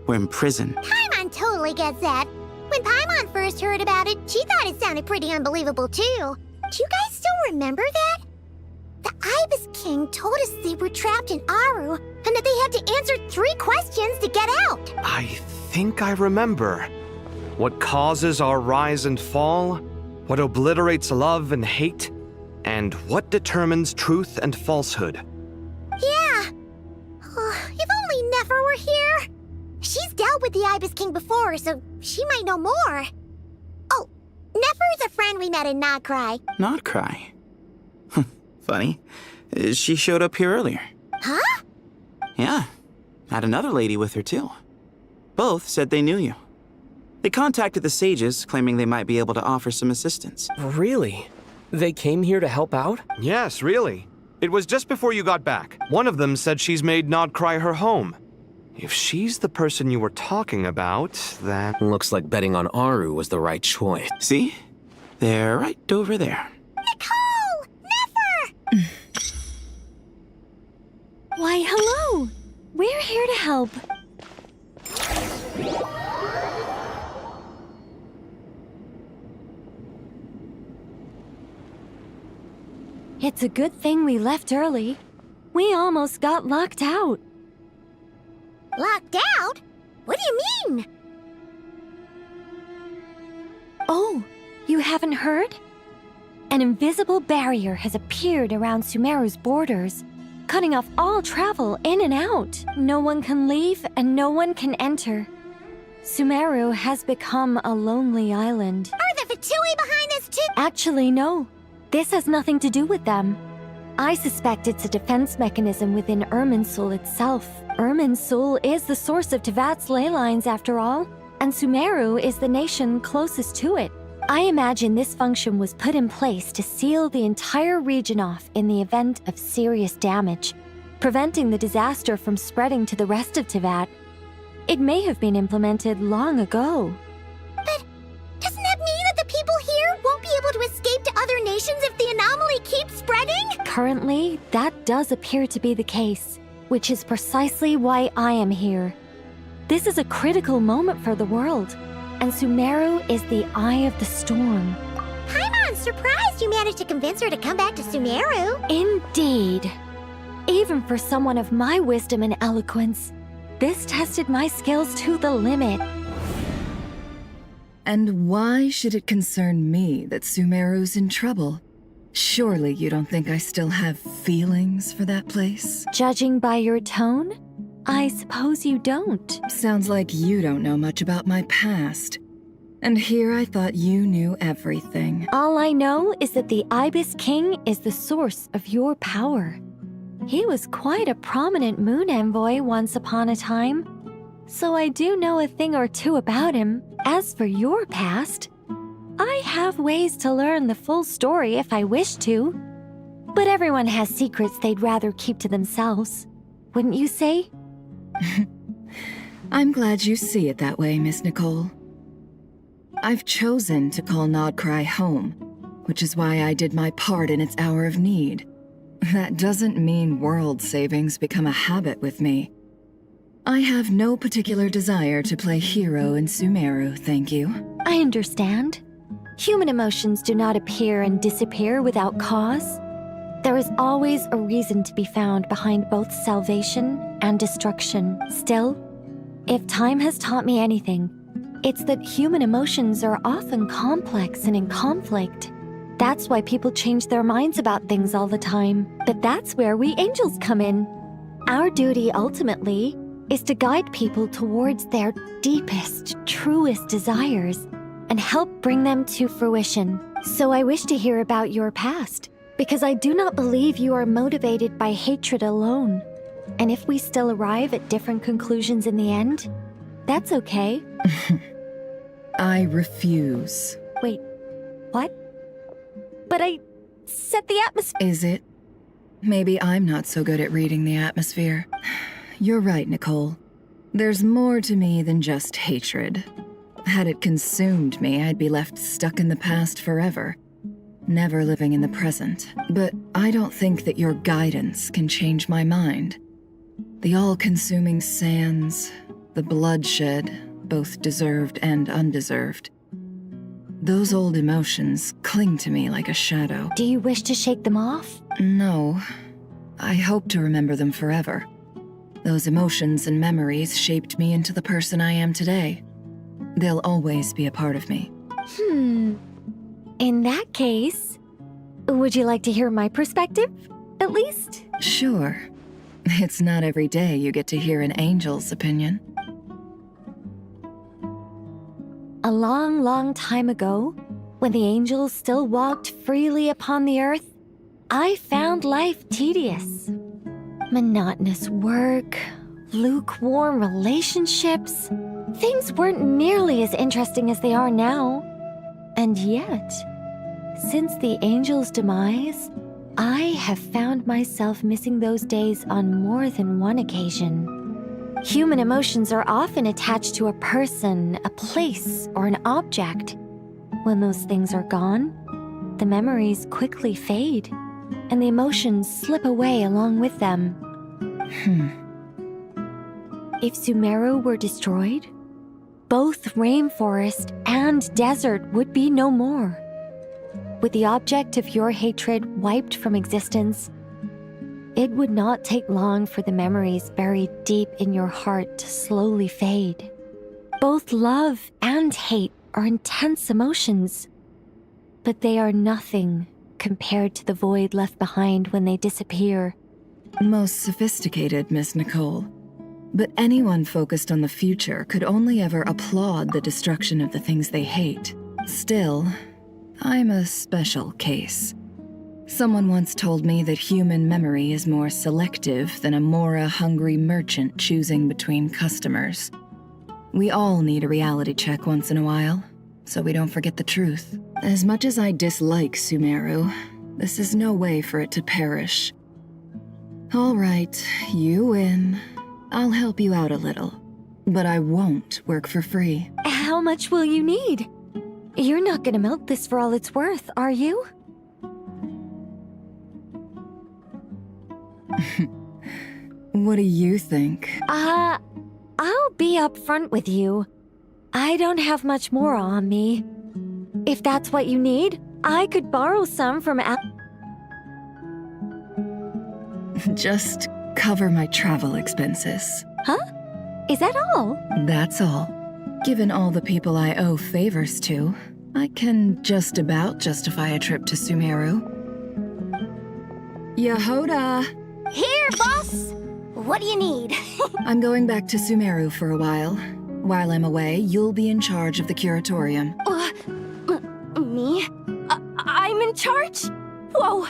were imprisoned. Paimon totally gets that. When Paimon first heard about it, she thought it sounded pretty unbelievable too. Do you guys still remember that? The Ibis King told us they were trapped in Aru and that they had to answer 3 questions to get out. I think I remember. What causes our rise and fall? What obliterates love and hate? And what determines truth and falsehood? Yeah. If only Nefer were here. She's dealt with the Ibis King before, so she might know more. Oh, Nefer's a friend we met in Notcry. Notcry? Funny. She showed up here earlier. Huh? Yeah. Had another lady with her too. Both said they knew you. They contacted the sages, claiming they might be able to offer some assistance. Really? They came here to help out? Yes, really. It was just before you got back. One of them said she's made Notcry her home. If she's the person you were talking about, then... Looks like betting on Aru was the right choice. See? They're right over there. Nicole! Nefer! Why, hello! We're here to help. It's a good thing we left early. We almost got locked out. Locked out? What do you mean? Oh, you haven't heard? An invisible barrier has appeared around Sumeru's borders, cutting off all travel in and out. No one can leave and no one can enter. Sumeru has become a lonely island. Are the Fatui behind this too? Actually, no. This has nothing to do with them. I suspect it's a defense mechanism within Irminsul itself. Irminsul is the source of Tevat's ley lines after all, and Sumeru is the nation closest to it. I imagine this function was put in place to seal the entire region off in the event of serious damage, preventing the disaster from spreading to the rest of Tevat. It may have been implemented long ago. But doesn't that mean that the people here won't be able to escape to other nations if the anomaly keeps spreading? Currently, that does appear to be the case, which is precisely why I am here. This is a critical moment for the world, and Sumeru is the eye of the storm. Paimon's surprised you managed to convince her to come back to Sumeru. Indeed. Even for someone of my wisdom and eloquence, this tested my skills to the limit. And why should it concern me that Sumeru's in trouble? Surely you don't think I still have feelings for that place? Judging by your tone, I suppose you don't. Sounds like you don't know much about my past. And here I thought you knew everything. All I know is that the Ibis King is the source of your power. He was quite a prominent moon envoy once upon a time, so I do know a thing or two about him. As for your past, I have ways to learn the full story if I wish to. But everyone has secrets they'd rather keep to themselves, wouldn't you say? I'm glad you see it that way, Miss Nicole. I've chosen to call Nodcry home, which is why I did my part in its hour of need. That doesn't mean world savings become a habit with me. I have no particular desire to play hero in Sumeru, thank you. I understand. Human emotions do not appear and disappear without cause. There is always a reason to be found behind both salvation and destruction. Still, if time has taught me anything, it's that human emotions are often complex and in conflict. That's why people change their minds about things all the time. But that's where we angels come in. Our duty, ultimately, is to guide people towards their deepest, truest desires and help bring them to fruition. So I wish to hear about your past, because I do not believe you are motivated by hatred alone. And if we still arrive at different conclusions in the end, that's okay. I refuse. Wait, what? But I set the atmosphere. Is it? Maybe I'm not so good at reading the atmosphere. You're right, Nicole. There's more to me than just hatred. Had it consumed me, I'd be left stuck in the past forever, never living in the present. But I don't think that your guidance can change my mind. The all-consuming sands, the bloodshed, both deserved and undeserved. Those old emotions cling to me like a shadow. Do you wish to shake them off? No. I hope to remember them forever. Those emotions and memories shaped me into the person I am today. They'll always be a part of me. In that case, would you like to hear my perspective, at least? Sure. It's not every day you get to hear an angel's opinion. A long, long time ago, when the angels still walked freely upon the earth, I found life tedious. Monotonous work, lukewarm relationships. Things weren't nearly as interesting as they are now. And yet, since the angels' demise, I have found myself missing those days on more than one occasion. Human emotions are often attached to a person, a place, or an object. When those things are gone, the memories quickly fade, and the emotions slip away along with them. If Sumeru were destroyed, both rainforest and desert would be no more. With the object of your hatred wiped from existence, it would not take long for the memories buried deep in your heart to slowly fade. Both love and hate are intense emotions, but they are nothing compared to the void left behind when they disappear. Most sophisticated, Miss Nicole. But anyone focused on the future could only ever applaud the destruction of the things they hate. Still, I'm a special case. Someone once told me that human memory is more selective than a Mora-hungry merchant choosing between customers. We all need a reality check once in a while, so we don't forget the truth. As much as I dislike Sumeru, this is no way for it to perish. All right, you win. I'll help you out a little, but I won't work for free. How much will you need? You're not gonna milk this for all it's worth, are you? What do you think? I'll be upfront with you. I don't have much more on me. If that's what you need, I could borrow some from Just cover my travel expenses. Huh? Is that all? That's all. Given all the people I owe favors to, I can just about justify a trip to Sumeru. Yehoda! Here, boss! What do you need? I'm going back to Sumeru for a while. While I'm away, you'll be in charge of the curatorium. Me? I'm in charge? Whoa!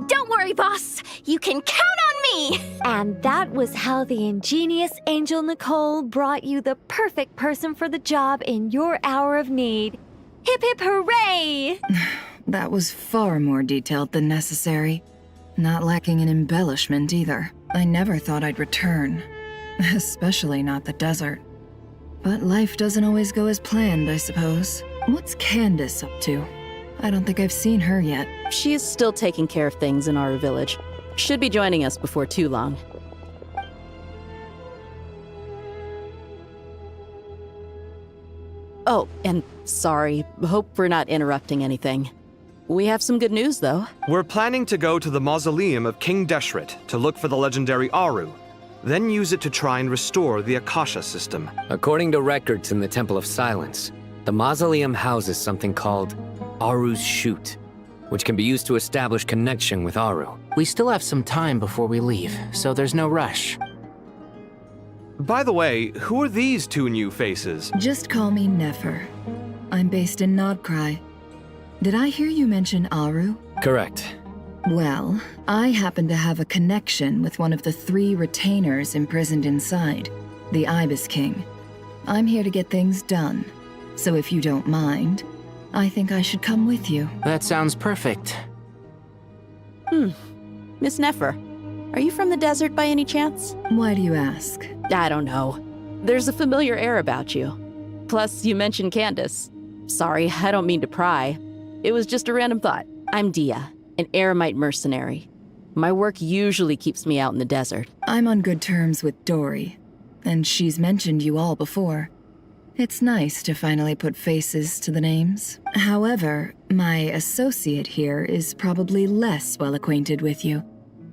Don't worry, boss. You can count on me! And that was how the ingenious Angel Nicole brought you the perfect person for the job in your hour of need. Hip hip hooray! That was far more detailed than necessary. Not lacking in embellishment either. I never thought I'd return. Especially not the desert. But life doesn't always go as planned, I suppose. What's Candace up to? I don't think I've seen her yet. She is still taking care of things in our village. Should be joining us before too long. Oh, and sorry. Hope we're not interrupting anything. We have some good news, though. We're planning to go to the mausoleum of King Deshret to look for the legendary Aru, then use it to try and restore the Akasha system. According to records in the Temple of Silence, the mausoleum houses something called Aru's Chute, which can be used to establish connection with Aru. We still have some time before we leave, so there's no rush. By the way, who are these two new faces? Just call me Nefer. I'm based in Nodcry. Did I hear you mention Aru? Correct. Well, I happen to have a connection with one of the 3 retainers imprisoned inside, the Ibis King. I'm here to get things done, so if you don't mind, I think I should come with you. That sounds perfect. Miss Nefer, are you from the desert by any chance? Why do you ask? I don't know. There's a familiar air about you. Plus, you mentioned Candace. Sorry, I don't mean to pry. It was just a random thought. I'm Dia, an Eremite mercenary. My work usually keeps me out in the desert. I'm on good terms with Dory, and she's mentioned you all before. It's nice to finally put faces to the names. However, my associate here is probably less well acquainted with you.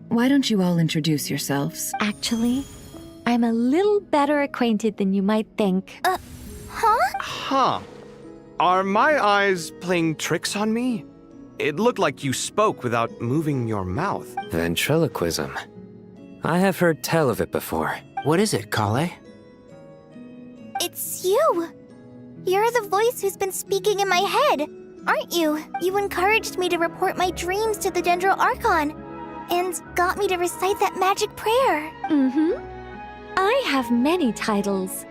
Why don't you all introduce yourselves? Actually, I'm a little better acquainted than you might think. Huh. Are my eyes playing tricks on me? It looked like you spoke without moving your mouth. Ventriloquism. I have heard tell of it before. What is it, Kale? It's you! You're the voice who's been speaking in my head, aren't you? You encouraged me to report my dreams to the Dendro Archon, and got me to recite that magic prayer. I have many titles,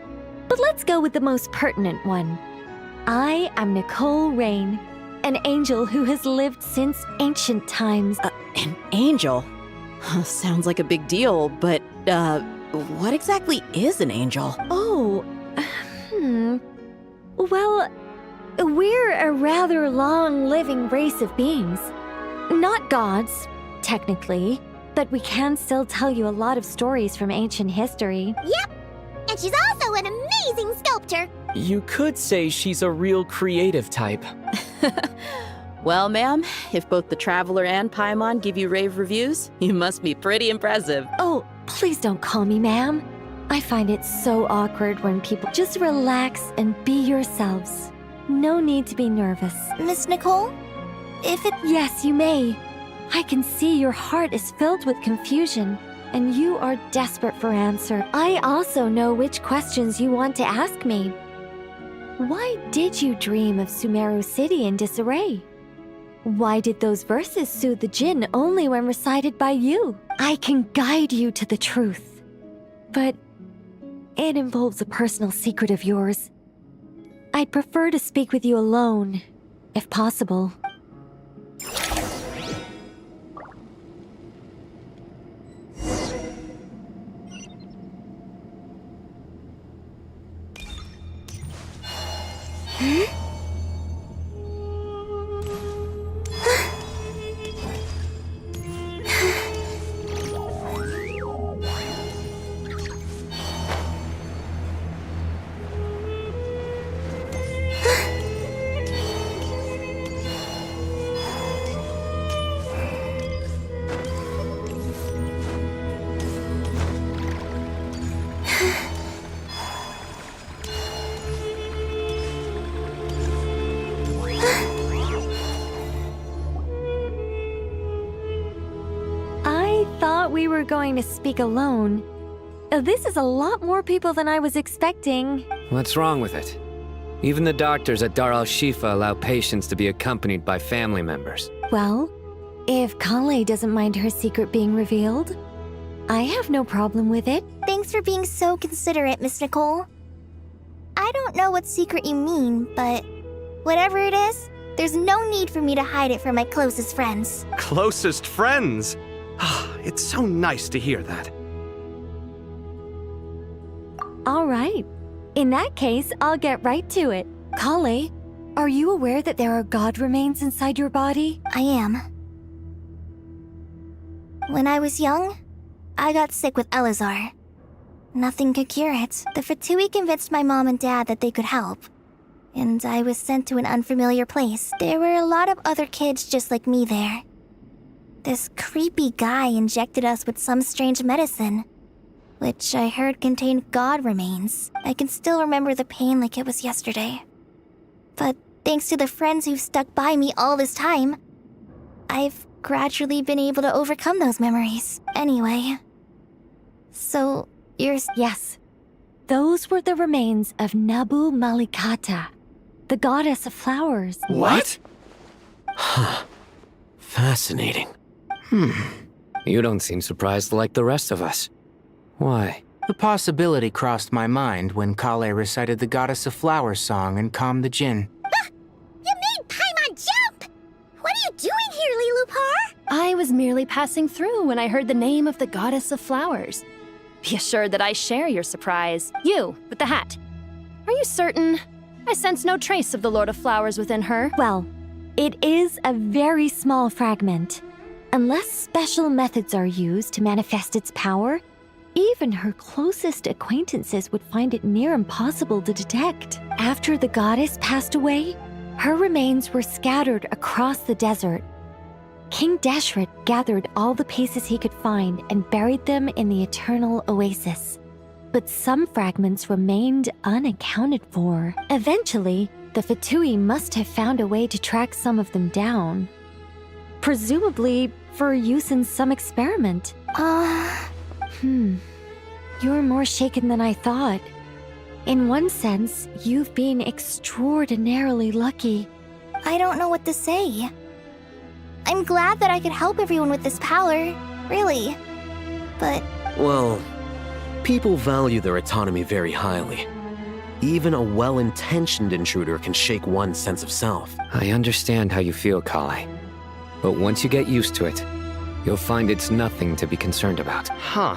but let's go with the most pertinent one. I am Nicole Rain, an angel who has lived since ancient times. An angel? Sounds like a big deal, but, what exactly is an angel? Well, we're a rather long-living race of beings. Not gods, technically, but we can still tell you a lot of stories from ancient history. Yep, and she's also an amazing sculptor. You could say she's a real creative type. Well, ma'am, if both the Traveler and Paimon give you rave reviews, you must be pretty impressive. Oh, please don't call me ma'am. I find it so awkward when people just relax and be yourselves. No need to be nervous. Miss Nicole? Yes, you may. I can see your heart is filled with confusion, and you are desperate for answer. I also know which questions you want to ask me. Why did you dream of Sumeru City in disarray? Why did those verses soothe the Jinn only when recited by you? I can guide you to the truth, but it involves a personal secret of yours. I'd prefer to speak with you alone, if possible. We were going to speak alone. This is a lot more people than I was expecting. What's wrong with it? Even the doctors at Dar al-Shifa allow patients to be accompanied by family members. Well, if Kale doesn't mind her secret being revealed, I have no problem with it. Thanks for being so considerate, Miss Nicole. I don't know what secret you mean, but whatever it is, there's no need for me to hide it from my closest friends. Closest friends? It's so nice to hear that. All right. In that case, I'll get right to it. Kale, are you aware that there are god remains inside your body? I am. When I was young, I got sick with Elazar. Nothing could cure it. The Fatui convinced my mom and dad that they could help, and I was sent to an unfamiliar place. There were a lot of other kids just like me there. This creepy guy injected us with some strange medicine, which I heard contained god remains. I can still remember the pain like it was yesterday. But Thanks to the friends who've stuck by me all this time, I've gradually been able to overcome those memories. Anyway, so Yes. Those were the remains of Nabu Malikata, the goddess of flowers. What? Fascinating. You don't seem surprised like the rest of us. Why? The possibility crossed my mind when Kale recited the Goddess of Flowers song and calmed the Jinn. You made Paimon jump! What are you doing here, Lilupar? I was merely passing through when I heard the name of the Goddess of Flowers. Be assured that I share your surprise. You, with the hat. Are you certain? I sense no trace of the Lord of Flowers within her. Well, it is a very small fragment. Unless special methods are used to manifest its power, even her closest acquaintances would find it near impossible to detect. After the goddess passed away, her remains were scattered across the desert. King Deshret gathered all the pieces he could find and buried them in the Eternal Oasis. But some fragments remained unaccounted for. Eventually, the Fatui must have found a way to track some of them down. Presumably for use in some experiment. You're more shaken than I thought. In one sense, you've been extraordinarily lucky. I don't know what to say. I'm glad that I could help everyone with this power, really. But... Well, people value their autonomy very highly. Even a well-intentioned intruder can shake one's sense of self. I understand how you feel, Kale. But once you get used to it, you'll find it's nothing to be concerned about. Huh.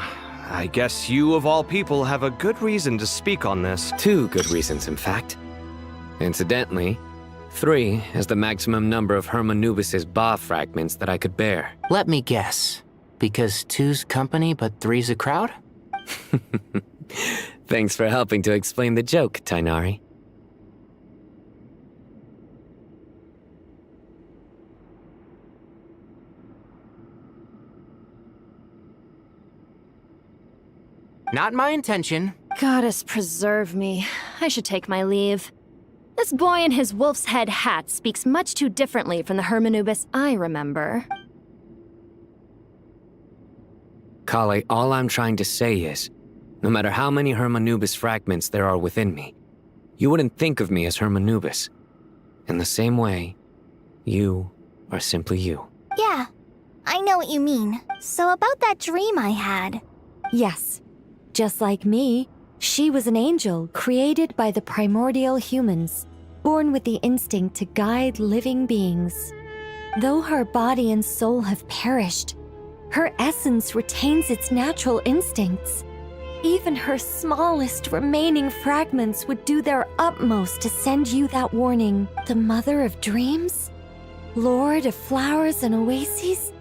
I guess you, of all people, have a good reason to speak on this. 2 good reasons, in fact. Incidentally, 3 is the maximum number of Hermanubis's Ba fragments that I could bear. Let me guess. Because 2's company, but 3's a crowd? Thanks for helping to explain the joke, Tainari. Not my intention. Goddess preserve me. I should take my leave. This boy in his wolf's head hat speaks much too differently from the Hermanubis I remember. Kale, all I'm trying to say is, no matter how many Hermanubis fragments there are within me, you wouldn't think of me as Hermanubis. In the same way, you are simply you. yeah, I know what you mean. So about that dream I had. Yes. Just like me, she was an angel created by the primordial humans, born with the instinct to guide living beings. Though her body and soul have perished, her essence retains its natural instincts. Even her smallest remaining fragments would do their utmost to send you that warning. The Mother of Dreams? Lord of Flowers and Oases?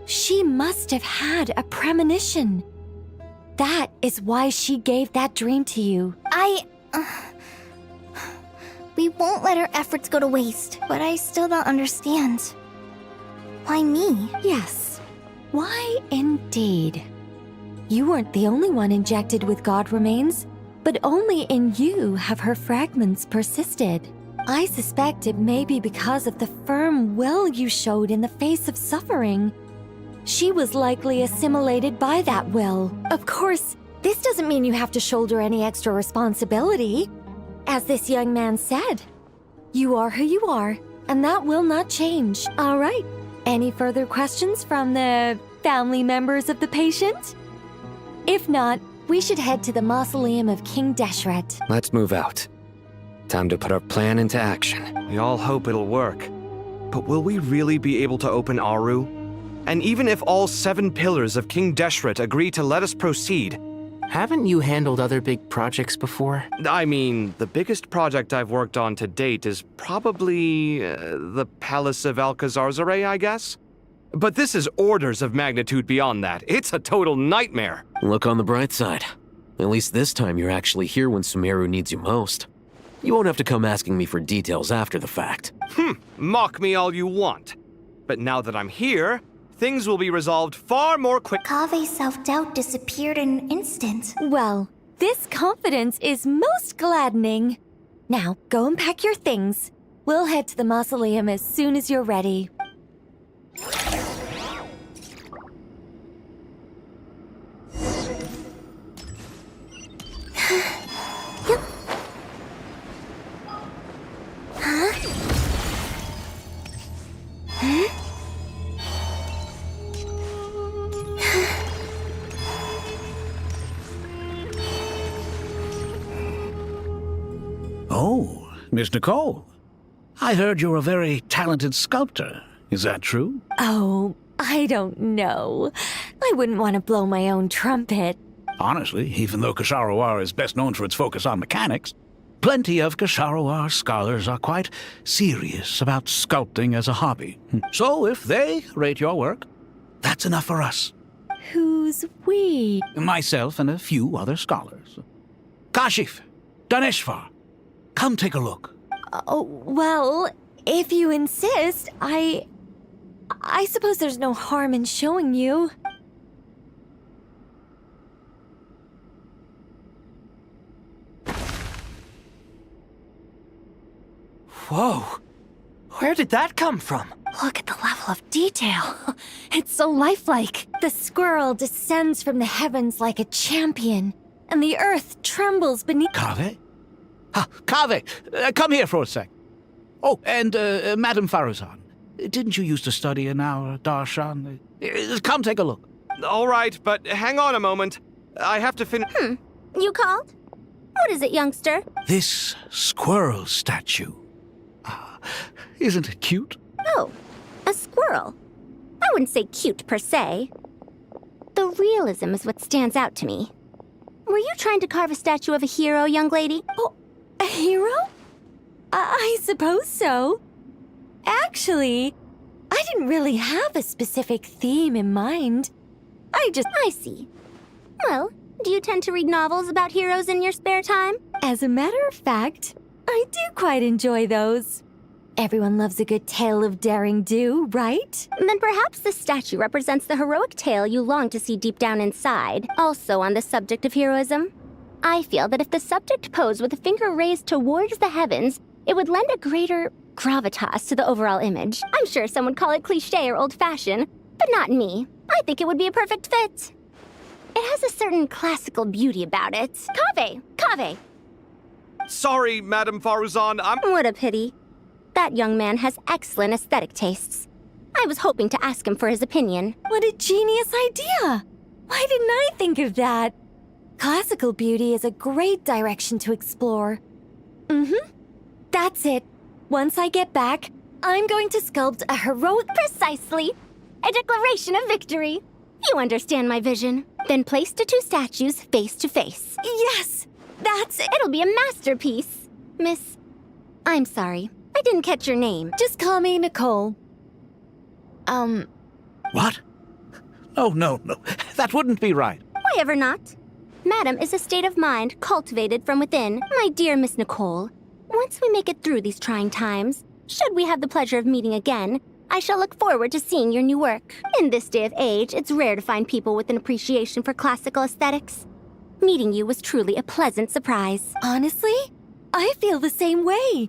She must have had a premonition. That is why she gave that dream to you. We won't let our efforts go to waste, but I still don't understand. Why me? Yes. Why indeed? You weren't the only one injected with God remains, but only in you have her fragments persisted. I suspect it may be because of the firm will you showed in the face of suffering. She was likely assimilated by that will. Of course, this doesn't mean you have to shoulder any extra responsibility. As this young man said, you are who you are, and that will not change. All right. Any further questions from the family members of the patient? If not, we should head to the mausoleum of King Deshret. Let's move out. Time to put our plan into action. We all hope it'll work. But will we really be able to open Aru? And even if all 7 pillars of King Deshret agree to let us proceed... Haven't you handled other big projects before? I mean, the biggest project I've worked on to date is probably the Palace of Alcazarzaray, I guess? But this is orders of magnitude beyond that. It's a total nightmare. Look on the bright side. At least this time you're actually here when Sumeru needs you most. You won't have to come asking me for details after the fact. Mock me all you want. But now that I'm here, things will be resolved far more quick. Kave's self-doubt disappeared in an instant. Well, this confidence is most gladdening. Now, go and pack your things. We'll head to the mausoleum as soon as you're ready. Oh, Miss Nicole. I heard you're a very talented sculptor. Is that true? Oh, I don't know. I wouldn't want to blow my own trumpet. Honestly, even though Kasharawar is best known for its focus on mechanics, plenty of Kasharawar scholars are quite serious about sculpting as a hobby. So if they rate your work, that's enough for us. Who's we? Myself and a few other scholars. Kashif, Daneshvar, come take a look. Oh, well, if you insist, I suppose there's no harm in showing you. Whoa! Where did that come from? Look at the level of detail. It's so lifelike. The squirrel descends from the heavens like a champion, and the earth trembles beneath... Kaveh? Kaveh, come here for a sec. Oh, and Madame Faruzan, didn't you used to study in our darshan? Come take a look. All right, but hang on a moment. I have to finish... You called? What is it, youngster? This squirrel statue. Isn't it cute? Oh, a squirrel. I wouldn't say cute per se. The realism is what stands out to me. Were you trying to carve a statue of a hero, young lady? Oh, a hero? I suppose so. Actually, I didn't really have a specific theme in mind. I see. Well, do you tend to read novels about heroes in your spare time? As a matter of fact, I do quite enjoy those. Everyone loves a good tale of daring do, right? Then perhaps the statue represents the heroic tale you long to see deep down inside. Also on the subject of heroism, I feel that if the subject posed with a finger raised towards the heavens, it would lend a greater gravitas to the overall image. I'm sure some would call it cliché or old-fashioned, but not me. I think it would be a perfect fit. It has a certain classical beauty about it. Kaveh! Sorry, Madame Faruzan, What a pity. That young man has excellent aesthetic tastes. I was hoping to ask him for his opinion. What a genius idea! Why didn't I think of that? Classical beauty is a great direction to explore. That's it. Once I get back, I'm going to sculpt a heroic... Precisely! A declaration of victory. You understand my vision. Then place the two statues face to face. Yes! That's it! It'll be a masterpiece. Miss... I'm sorry. I didn't catch your name. Just call me Nicole. What? Oh, no. That wouldn't be right. Why ever not? Madam is a state of mind cultivated from within. My dear Miss Nicole, once we make it through these trying times, should we have the pleasure of meeting again, I shall look forward to seeing your new work. In this day of age, it's rare to find people with an appreciation for classical aesthetics. Meeting you was truly a pleasant surprise. Honestly, I feel the same way.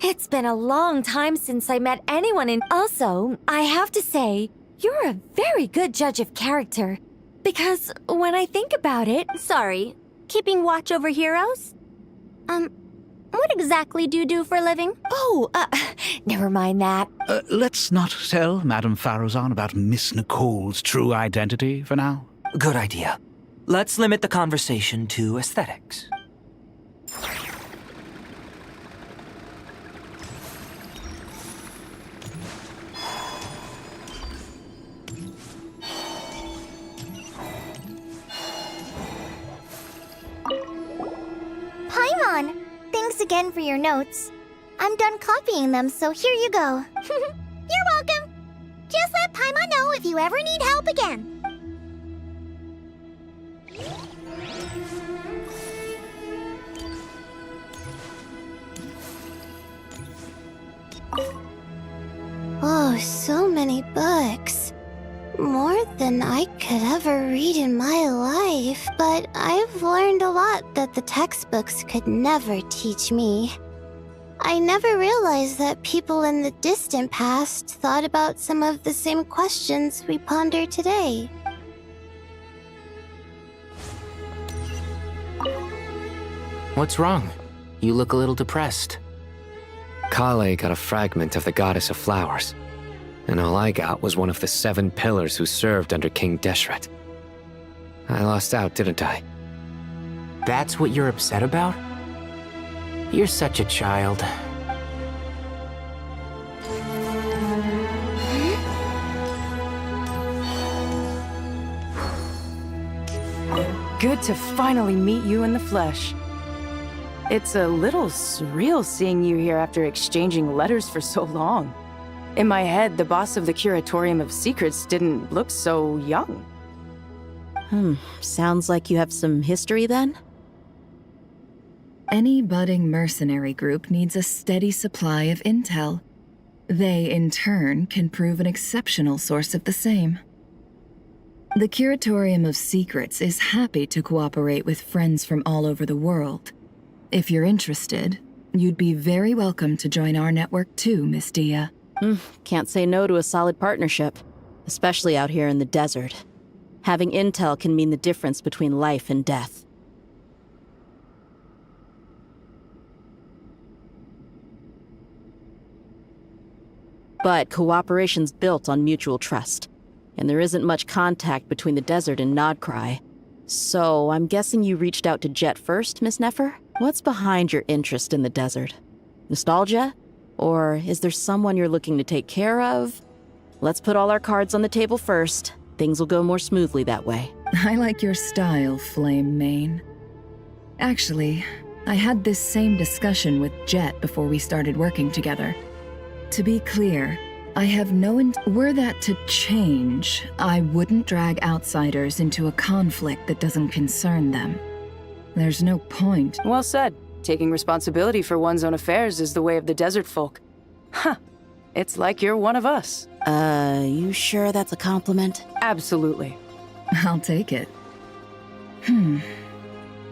It's been a long time since I met anyone in... Also, I have to say, you're a very good judge of character. Because when I think about it... Sorry, keeping watch over heroes? What exactly do you do for a living? Oh, never mind that. Let's not tell Madame Faruzan about Miss Nicole's true identity for now. Good idea. Let's limit the conversation to aesthetics. Paimon! Thanks again for your notes. I'm done copying them, so here you go. You're welcome. Just let Paimon know if you ever need help again. Oh, so many books. More than I could ever read in my life, but I've learned a lot that the textbooks could never teach me. I never realized that people in the distant past thought about some of the same questions we ponder today. What's wrong? You look a little depressed. Kale got a fragment of the Goddess of Flowers, and all I got was one of the 7 pillars who served under King Deshret. I lost out, didn't I? That's what you're upset about? You're such a child. Good to finally meet you in the flesh. It's a little surreal seeing you here after exchanging letters for so long. In my head, the boss of the Curatorium of Secrets didn't look so young. Sounds like you have some history then? Any budding mercenary group needs a steady supply of intel. They, in turn, can prove an exceptional source of the same. The Curatorium of Secrets is happy to cooperate with friends from all over the world. If you're interested, you'd be very welcome to join our network too, Miss Dia. Can't say no to a solid partnership, especially out here in the desert. Having intel can mean the difference between life and death. But cooperation's built on mutual trust, and there isn't much contact between the desert and Nodcry. So I'm guessing you reached out to Jet first, Miss Nefer? What's behind your interest in the desert? Nostalgia? Or is there someone you're looking to take care of? Let's put all our cards on the table first. Things will go more smoothly that way. I like your style, Flame Mane. Actually, I had this same discussion with Jet before we started working together. To be clear, I have were that to change, I wouldn't drag outsiders into a conflict that doesn't concern them. There's no point. Well said. Taking responsibility for one's own affairs is the way of the desert folk. Huh. It's like you're one of us. You sure that's a compliment? Absolutely. I'll take it.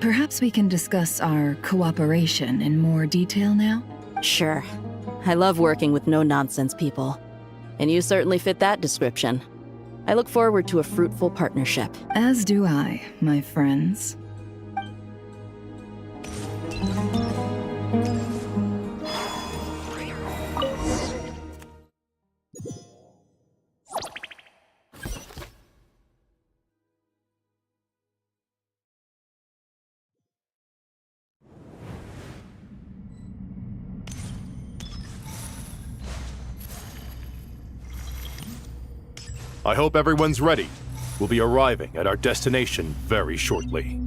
Perhaps we can discuss our cooperation in more detail now? Sure. I love working with no-nonsense people. And you certainly fit that description. I look forward to a fruitful partnership. As do I, my friends. I hope everyone's ready. We'll be arriving at our destination very shortly.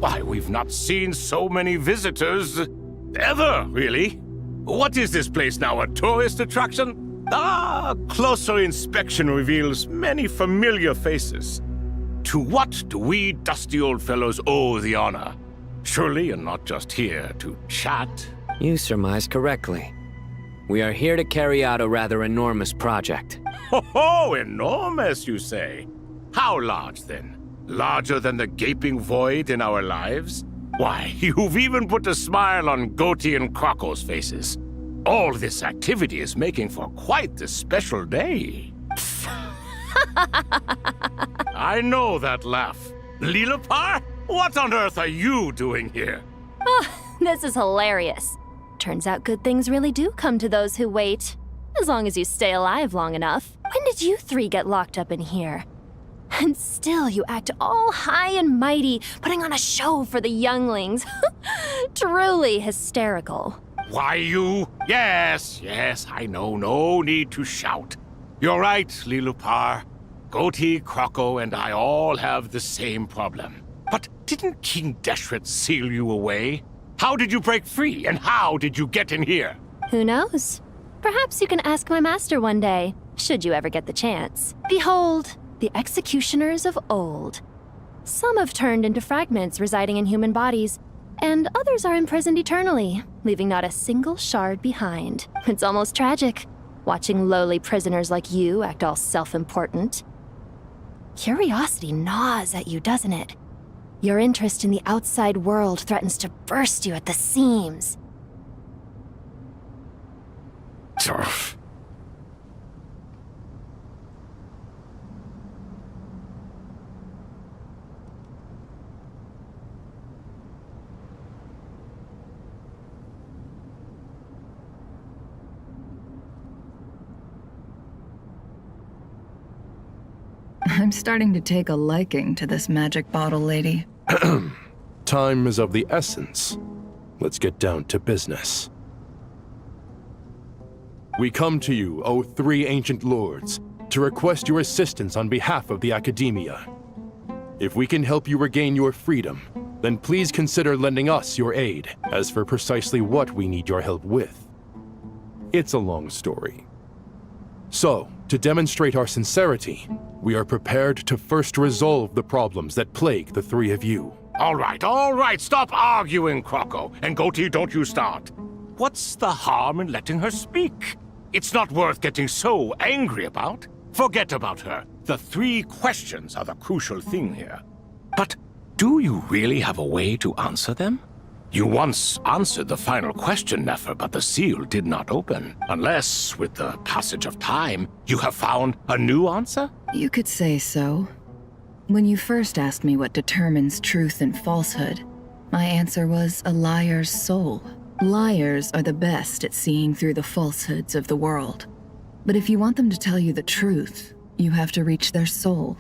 Why, we've not seen so many visitors ever, really. What is this place now, a tourist attraction? Closer inspection reveals many familiar faces. To what do we dusty old fellows owe the honor? Surely you're not just here to chat. You surmise correctly. We are here to carry out a rather enormous project. Ho, enormous, you say? How large, then? Larger than the gaping void in our lives? Why, you've even put a smile on Goatee and Crocco's faces. All this activity is making for quite the special day. I know that laugh. Lilipar? What on earth are you doing here? This is hilarious. Turns out good things really do come to those who wait. As long as you stay alive long enough. When did you 3 get locked up in here? And still you act all high and mighty, putting on a show for the younglings. Truly hysterical. Why, you? Yes, I know. No need to shout. You're right, Lilipar. Goatee, Crocco, and I all have the same problem. But didn't King Deshret seal you away? How did you break free, and how did you get in here? Who knows? Perhaps you can ask my master one day, should you ever get the chance. Behold, the executioners of old. Some have turned into fragments residing in human bodies, and others are imprisoned eternally, leaving not a single shard behind. It's almost tragic, watching lowly prisoners like you act all self-important. Curiosity gnaws at you, doesn't it? Your interest in the outside world threatens to burst you at the seams. I'm starting to take a liking to this magic bottle lady. Time is of the essence. Let's get down to business. We come to you, O three ancient lords, to request your assistance on behalf of the Academia. If we can help you regain your freedom, then please consider lending us your aid. As for precisely what we need your help with, it's a long story. So, to demonstrate our sincerity, we are prepared to first resolve the problems that plague the three of you. All right, stop arguing, Croco. And Goatee, don't you start. What's the harm in letting her speak? It's not worth getting so angry about. Forget about her. The three questions are the crucial thing here. But do you really have a way to answer them? You once answered the final question, Nefer, but the seal did not open. Unless, with the passage of time, you have found a new answer? You could say so. When you first asked me what determines truth and falsehood, my answer was a liar's soul. Liars are the best at seeing through the falsehoods of the world. But if you want them to tell you the truth, you have to reach their soul.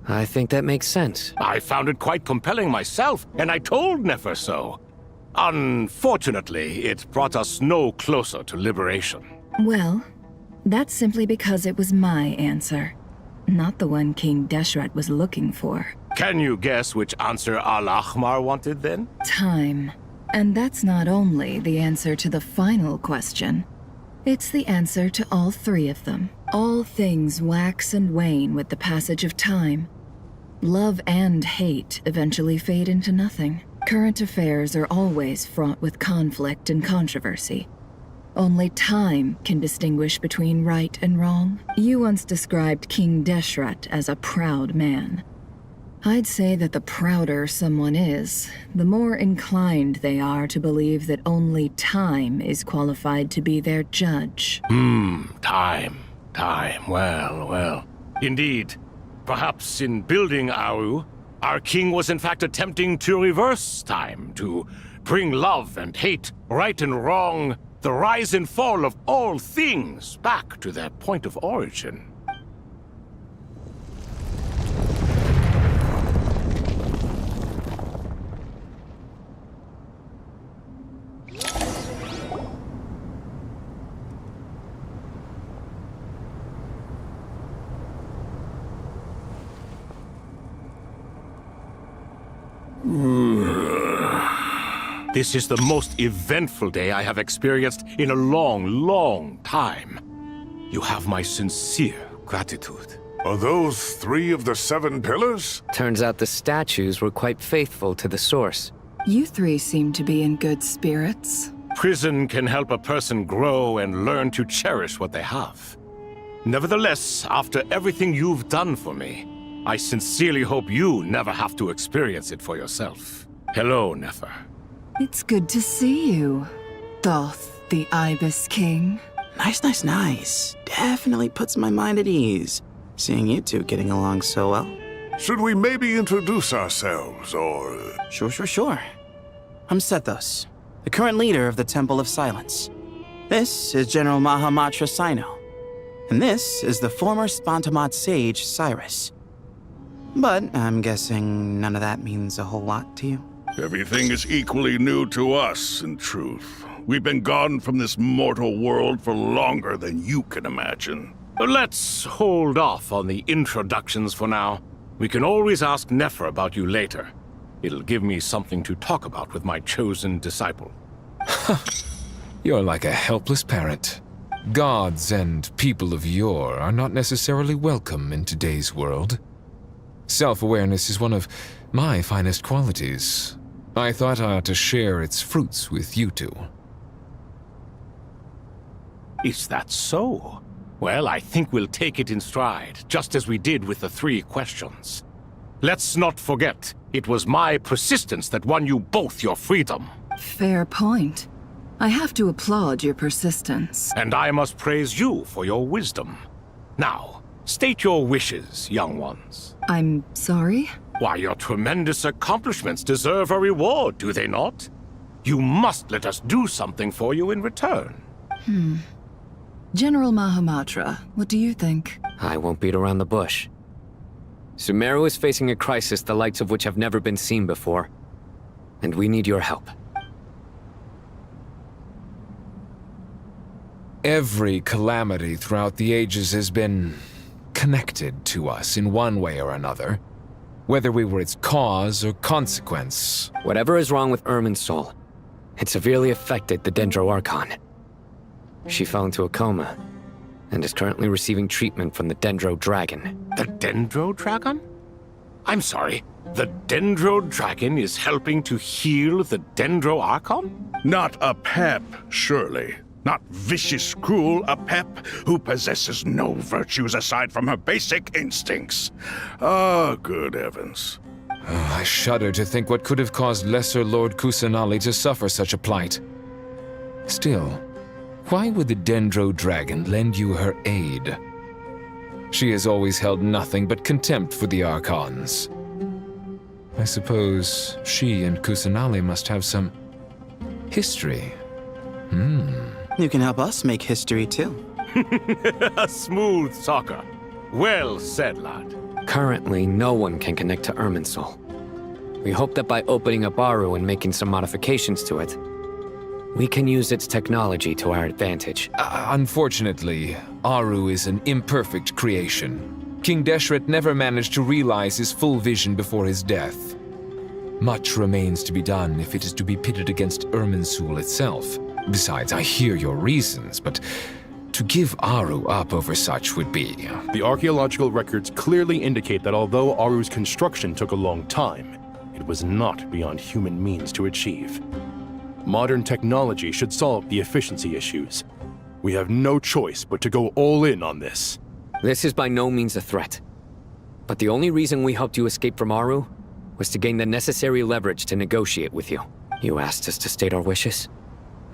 I think that makes sense. I found it quite compelling myself, and I told Nefer so. Unfortunately, it brought us no closer to liberation. Well, that's simply because it was my answer, not the one King Deshret was looking for. Can you guess which answer Al-Ahmar wanted then? Time. And that's not only the answer to the final question. It's the answer to all three of them. All things wax and wane with the passage of time. Love and hate eventually fade into nothing. Current affairs are always fraught with conflict and controversy. Only time can distinguish between right and wrong. You once described King Deshret as a proud man. I'd say that the prouder someone is, the more inclined they are to believe that only time is qualified to be their judge. Time. Well. Indeed. Perhaps in building Aru, our king was in fact attempting to reverse time, to bring love and hate, right and wrong, the rise and fall of all things back to their point of origin. This is the most eventful day I have experienced in a long time. You have my sincere gratitude. Are those 3 of the 7 pillars? Turns out the statues were quite faithful to the source. You three seem to be in good spirits. Prison can help a person grow and learn to cherish what they have. Nevertheless, after everything you've done for me, I sincerely hope you never have to experience it for yourself. Hello, Nefer. It's good to see you, Thoth, the Ibis King. Nice. Definitely puts my mind at ease, seeing you two getting along so well. Should we maybe introduce ourselves, or... Sure. I'm Sethos, the current leader of the Temple of Silence. This is General Mahamatra Sino, and this is the former Spantamat sage, Cyrus. But I'm guessing none of that means a whole lot to you. Everything is equally new to us, in truth. We've been gone from this mortal world for longer than you can imagine. Let's hold off on the introductions for now. We can always ask Nefer about you later. It'll give me something to talk about with my chosen disciple. You're like a helpless parent. Gods and people of yore are not necessarily welcome in today's world. Self-awareness is one of my finest qualities. I thought I ought to share its fruits with you two. Is that so? Well, I think we'll take it in stride, just as we did with the 3 questions. Let's not forget, it was my persistence that won you both your freedom. Fair point. I have to applaud your persistence. And I must praise you for your wisdom. Now, state your wishes, young ones. I'm sorry? Why, your tremendous accomplishments deserve a reward, do they not? You must let us do something for you in return. General Mahamatra, what do you think? I won't beat around the bush. Sumeru is facing a crisis the likes of which have never been seen before. And we need your help. Every calamity throughout the ages has been connected to us in one way or another, whether we were its cause or consequence. Whatever is wrong with Irminsul, it severely affected the Dendro Archon. She fell into a coma and is currently receiving treatment from the Dendro Dragon. The Dendro Dragon? I'm sorry, the Dendro Dragon is helping to heal the Dendro Archon? Not a pep, surely. Not vicious, cruel, a pep who possesses no virtues aside from her basic instincts. Ah, good heavens. Oh, I shudder to think what could have caused Lesser Lord Kusanali to suffer such a plight. Still, why would the Dendro Dragon lend you her aid? She has always held nothing but contempt for the Archons. I suppose she and Kusanali must have some history. You can help us make history too. Smooth talker. Well said, lad. Currently, no one can connect to Irminsul. We hope that by opening up Aru and making some modifications to it, we can use its technology to our advantage. Unfortunately, Aru is an imperfect creation. King Deshret never managed to realize his full vision before his death. Much remains to be done if it is to be pitted against Irminsul itself. Besides, I hear your reasons, but to give Aru up over such would be... The archaeological records clearly indicate that although Aru's construction took a long time, it was not beyond human means to achieve. Modern technology should solve the efficiency issues. We have no choice but to go all in on this. This is by no means a threat. But the only reason we helped you escape from Aru was to gain the necessary leverage to negotiate with you. You asked us to state our wishes,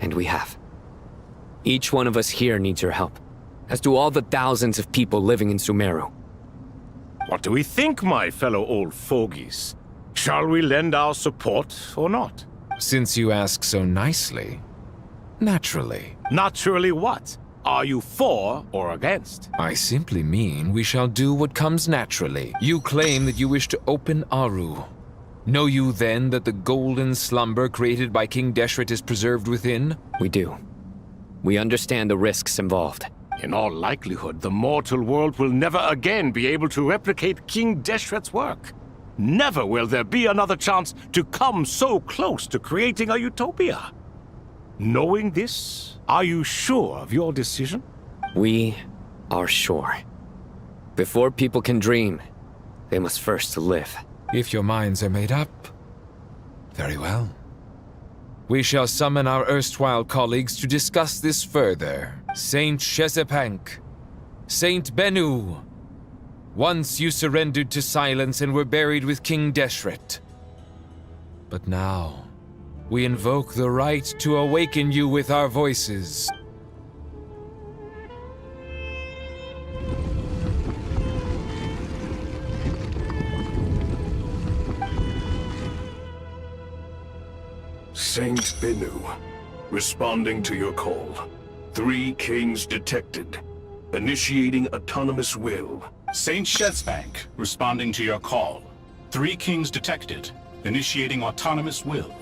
and we have. Each one of us here needs your help, as do all the thousands of people living in Sumeru. What do we think, my fellow old fogies? Shall we lend our support or not? Since you ask so nicely, naturally. Naturally what? Are you for or against? I simply mean we shall do what comes naturally. You claim that you wish to open Aru. Know you then that the golden slumber created by King Deshret is preserved within? We do. We understand the risks involved. In all likelihood, the mortal world will never again be able to replicate King Deshret's work. Never will there be another chance to come so close to creating a utopia. Knowing this, are you sure of your decision? We are sure. Before people can dream, they must first live. If your minds are made up, very well. We shall summon our erstwhile colleagues to discuss this further. Saint Shezepank, Saint Bennu. Once you surrendered to silence and were buried with King Deshret. But now, we invoke the right to awaken you with our voices. Saint Bennu, responding to your call. 3 kings detected. Initiating autonomous will. Saint Shezbank, responding to your call. 3 kings detected. Initiating autonomous will.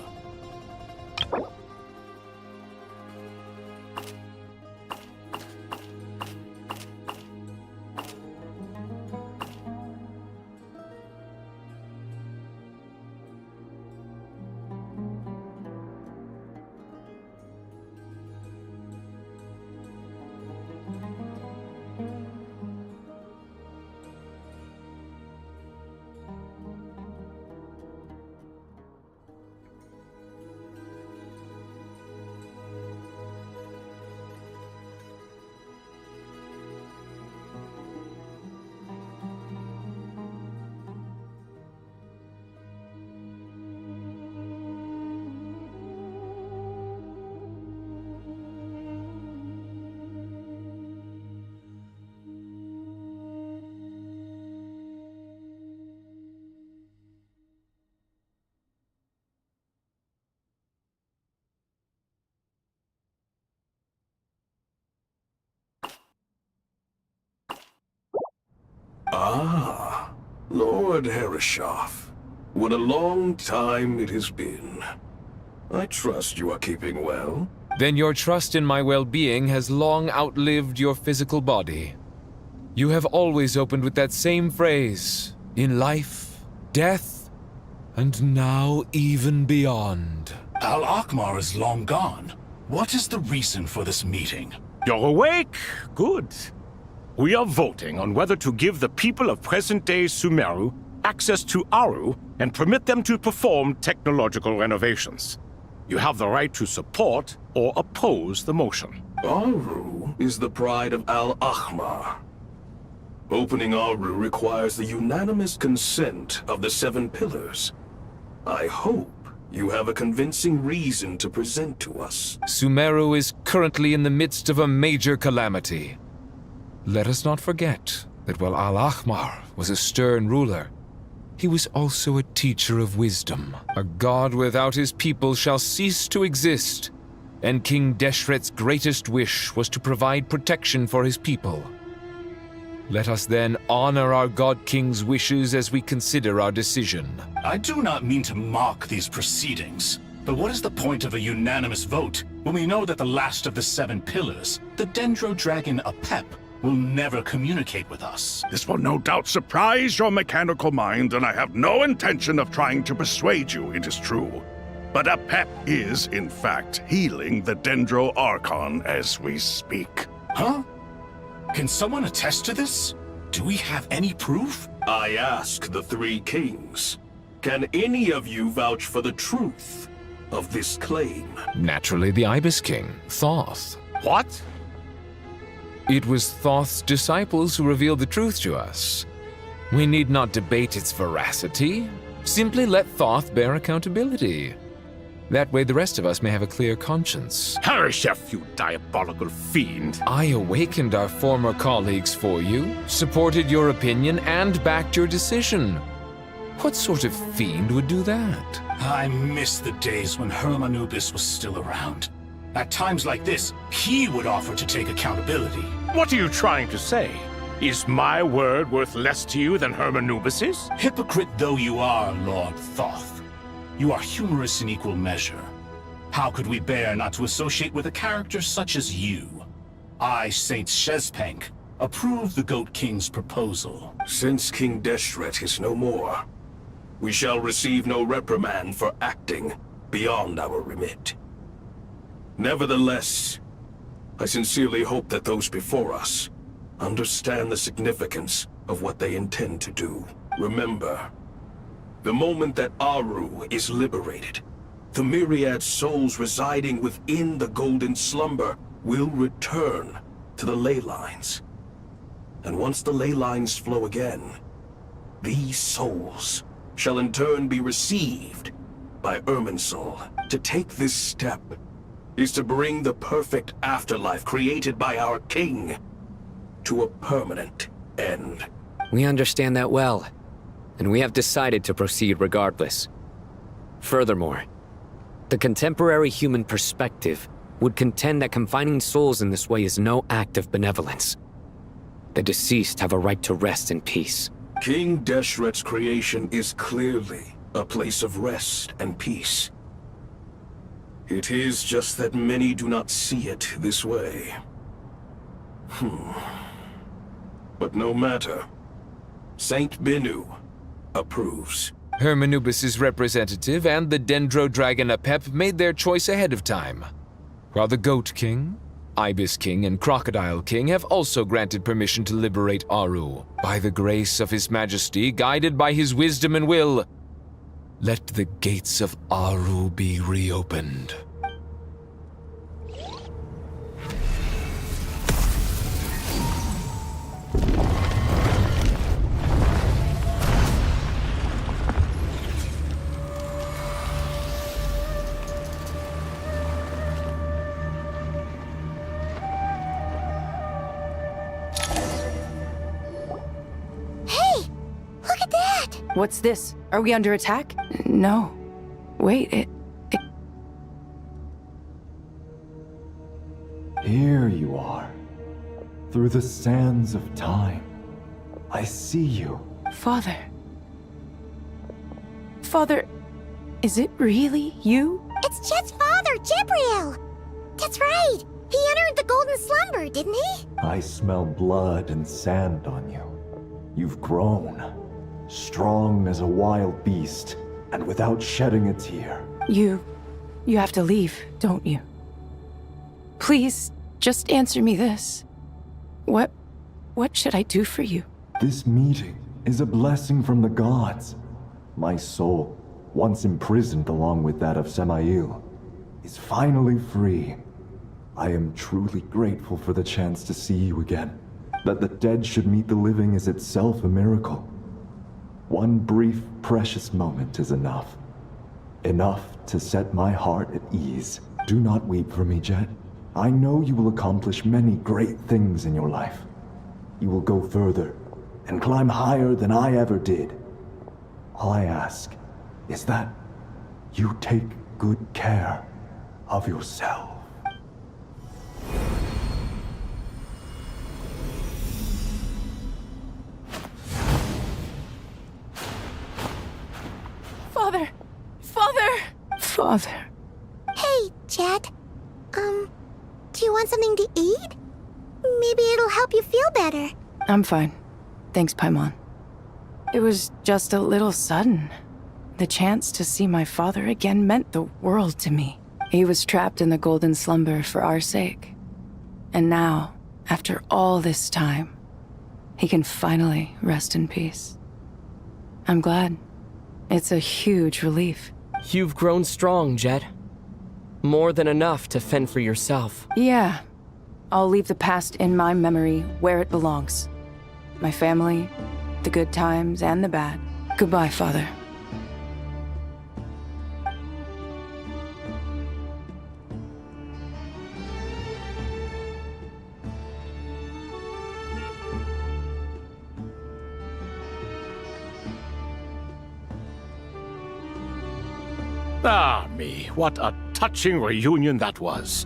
Ah, Lord Herreshoff. What a long time it has been. I trust you are keeping well. Then your trust in my well-being has long outlived your physical body. You have always opened with that same phrase, in life, death, and now even beyond. Al-Akhmar is long gone. What is the reason for this meeting? You're awake? Good. We are voting on whether to give the people of present-day Sumeru access to Aru and permit them to perform technological renovations. You have the right to support or oppose the motion. Aru is the pride of Al-Akhmar. Opening Aru requires the unanimous consent of the 7 pillars. I hope you have a convincing reason to present to us. Sumeru is currently in the midst of a major calamity. Let us not forget that while Al-Akhmar was a stern ruler, he was also a teacher of wisdom. A god without his people shall cease to exist, and King Deshret's greatest wish was to provide protection for his people. Let us then honor our God King's wishes as we consider our decision. I do not mean to mock these proceedings, but what is the point of a unanimous vote when we know that the last of the 7 pillars, the Dendro Dragon Apep, will never communicate with us? This will no doubt surprise your mechanical mind, and I have no intention of trying to persuade you it is true. But Apep is, in fact, healing the Dendro Archon as we speak. Huh? Can someone attest to this? Do we have any proof? I ask the 3 kings. Can any of you vouch for the truth of this claim? Naturally, the Ibis King, Thoth. What? It was Thoth's disciples who revealed the truth to us. We need not debate its veracity. Simply let Thoth bear accountability. That way the rest of us may have a clear conscience. Herreshoff, you diabolical fiend! I awakened our former colleagues for you, supported your opinion, and backed your decision. What sort of fiend would do that? I miss the days when Hermanubis was still around. At times like this, he would offer to take accountability. What are you trying to say? Is my word worth less to you than Hermanubis's? Hypocrite though you are, Lord Thoth, you are humorous in equal measure. How could we bear not to associate with a character such as you? I, Saint Shezpank, approve the Goat King's proposal. Since King Deshret is no more, we shall receive no reprimand for acting beyond our remit. Nevertheless, I sincerely hope that those before us understand the significance of what they intend to do. Remember, the moment that Aru is liberated, the myriad souls residing within the Golden Slumber will return to the ley lines. And once the ley lines flow again, these souls shall in turn be received by Irminsul. To take this step is to bring the perfect afterlife created by our king to a permanent end. We understand that well, and we have decided to proceed regardless. Furthermore, the contemporary human perspective would contend that confining souls in this way is no act of benevolence. The deceased have a right to rest in peace. King Deshret's creation is clearly a place of rest and peace. It is just that many do not see it this way. But no matter. Saint Binu approves. Hermanubis' representative and the Dendro Dragon Apep made their choice ahead of time, while the Goat King, Ibis King, and Crocodile King have also granted permission to liberate Aru. By the grace of His Majesty, guided by his wisdom and will, let the gates of Aru be reopened. What's this? Are we under attack? No. Wait, it... Here you are, through the sands of time. I see you. Father. Father, is it really you? It's Jet's father, Jibriel! That's right! He entered the golden slumber, didn't he? I smell blood and sand on you. You've grown. Strong as a wild beast, and without shedding a tear. You have to leave, don't you? Please, just answer me this. What should I do for you? This meeting is a blessing from the gods. My soul, once imprisoned along with that of Samael, is finally free. I am truly grateful for the chance to see you again. That the dead should meet the living is itself a miracle. One brief, precious moment is enough. Enough to set my heart at ease. Do not weep for me, Jet. I know you will accomplish many great things in your life. You will go further and climb higher than I ever did. All I ask is that you take good care of yourself. Father! Father! Father. Hey, Jet. Do you want something to eat? Maybe it'll help you feel better. I'm fine. Thanks, Paimon. It was just a little sudden. The chance to see my father again meant the world to me. He was trapped in the golden slumber for our sake. And now, after all this time, he can finally rest in peace. I'm glad. It's a huge relief. You've grown strong, Jet. More than enough to fend for yourself. Yeah. I'll leave the past in my memory where it belongs. My family, the good times and the bad. Goodbye, Father. Ah, me, what a touching reunion that was.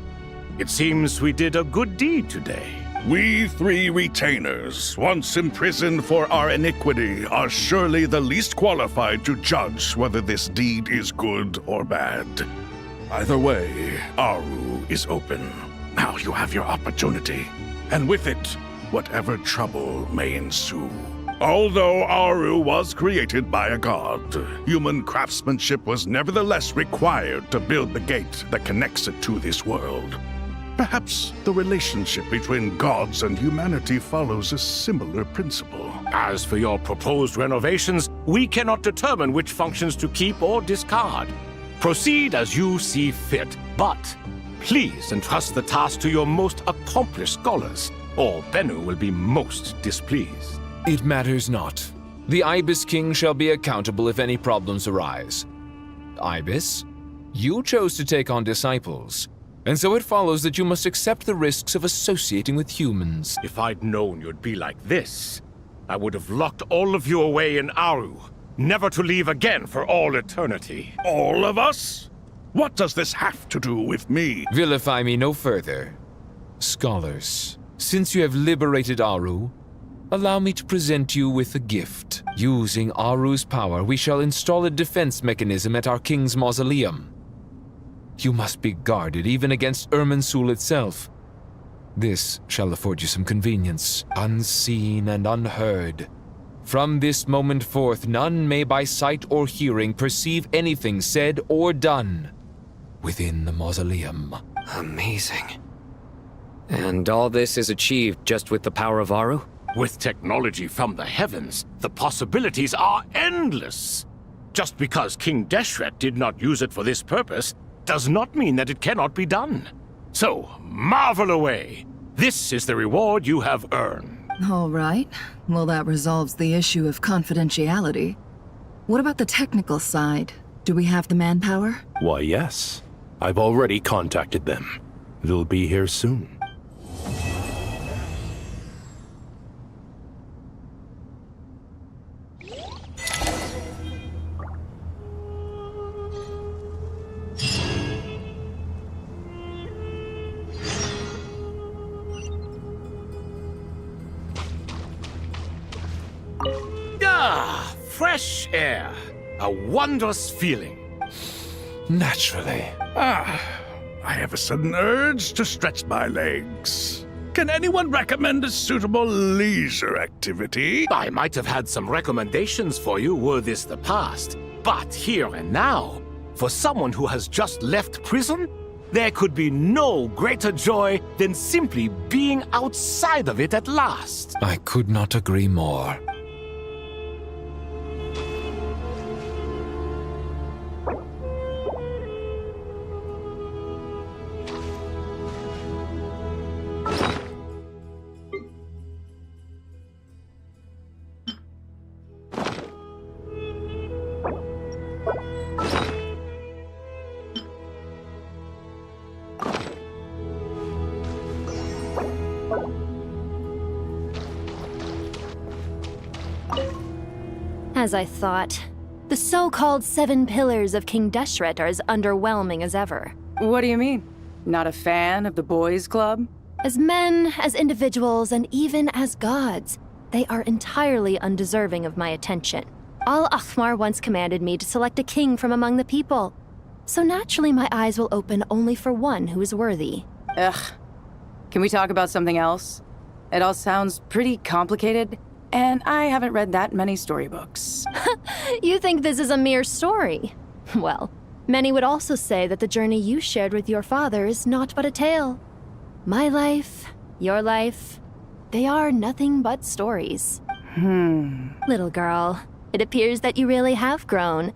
It seems we did a good deed today. We three retainers, once imprisoned for our iniquity, are surely the least qualified to judge whether this deed is good or bad. Either way, Aru is open. Now you have your opportunity, and with it, whatever trouble may ensue. Although Aru was created by a god, human craftsmanship was nevertheless required to build the gate that connects it to this world. Perhaps the relationship between gods and humanity follows a similar principle. As for your proposed renovations, we cannot determine which functions to keep or discard. Proceed as you see fit, but please entrust the task to your most accomplished scholars, or Bennu will be most displeased. It matters not. The Ibis King shall be accountable if any problems arise. Ibis, you chose to take on disciples, and so it follows that you must accept the risks of associating with humans. If I'd known you'd be like this, I would have locked all of you away in Aru, never to leave again for all eternity. All of us? What does this have to do with me? Vilify me no further. Scholars, since you have liberated Aru, allow me to present you with a gift. Using Aru's power, we shall install a defense mechanism at our king's mausoleum. You must be guarded even against Irminsul itself. This shall afford you some convenience, unseen and unheard. From this moment forth, none may by sight or hearing perceive anything said or done within the mausoleum. Amazing. And all this is achieved just with the power of Aru? With technology from the heavens, the possibilities are endless. Just because King Deshret did not use it for this purpose does not mean that it cannot be done. So, marvel away. This is the reward you have earned. All right. Well, that resolves the issue of confidentiality. What about the technical side? Do we have the manpower? Why, yes. I've already contacted them. They'll be here soon. fresh air. A wondrous feeling. Naturally. I have a sudden urge to stretch my legs. Can anyone recommend a suitable leisure activity? I might have had some recommendations for you were this the past. But here and now, for someone who has just left prison, there could be no greater joy than simply being outside of it at last. I could not agree more. As I thought, the so-called 7 pillars of King Deshret are as underwhelming as ever. What do you mean? Not a fan of the boys' club? As men, as individuals, and even as gods, they are entirely undeserving of my attention. Al-Akhmar once commanded me to select a king from among the people, so naturally my eyes will open only for one who is worthy. Ugh. Can we talk about something else? It all sounds pretty complicated, and I haven't read that many storybooks. You think this is a mere story? Well, many would also say that the journey you shared with your father is not but a tale. My life, your life, they are nothing but stories. Little girl, it appears that you really have grown.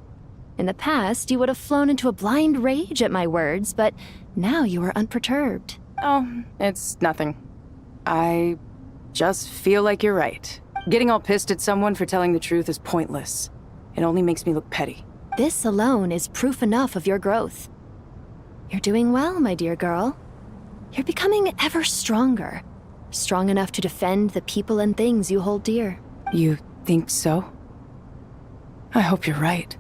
In the past, you would have flown into a blind rage at my words, but now you are unperturbed. Oh, it's nothing. I just feel like you're right. Getting all pissed at someone for telling the truth is pointless. It only makes me look petty. This alone is proof enough of your growth. You're doing well, my dear girl. You're becoming ever stronger. Strong enough to defend the people and things you hold dear. You think so? I hope you're right.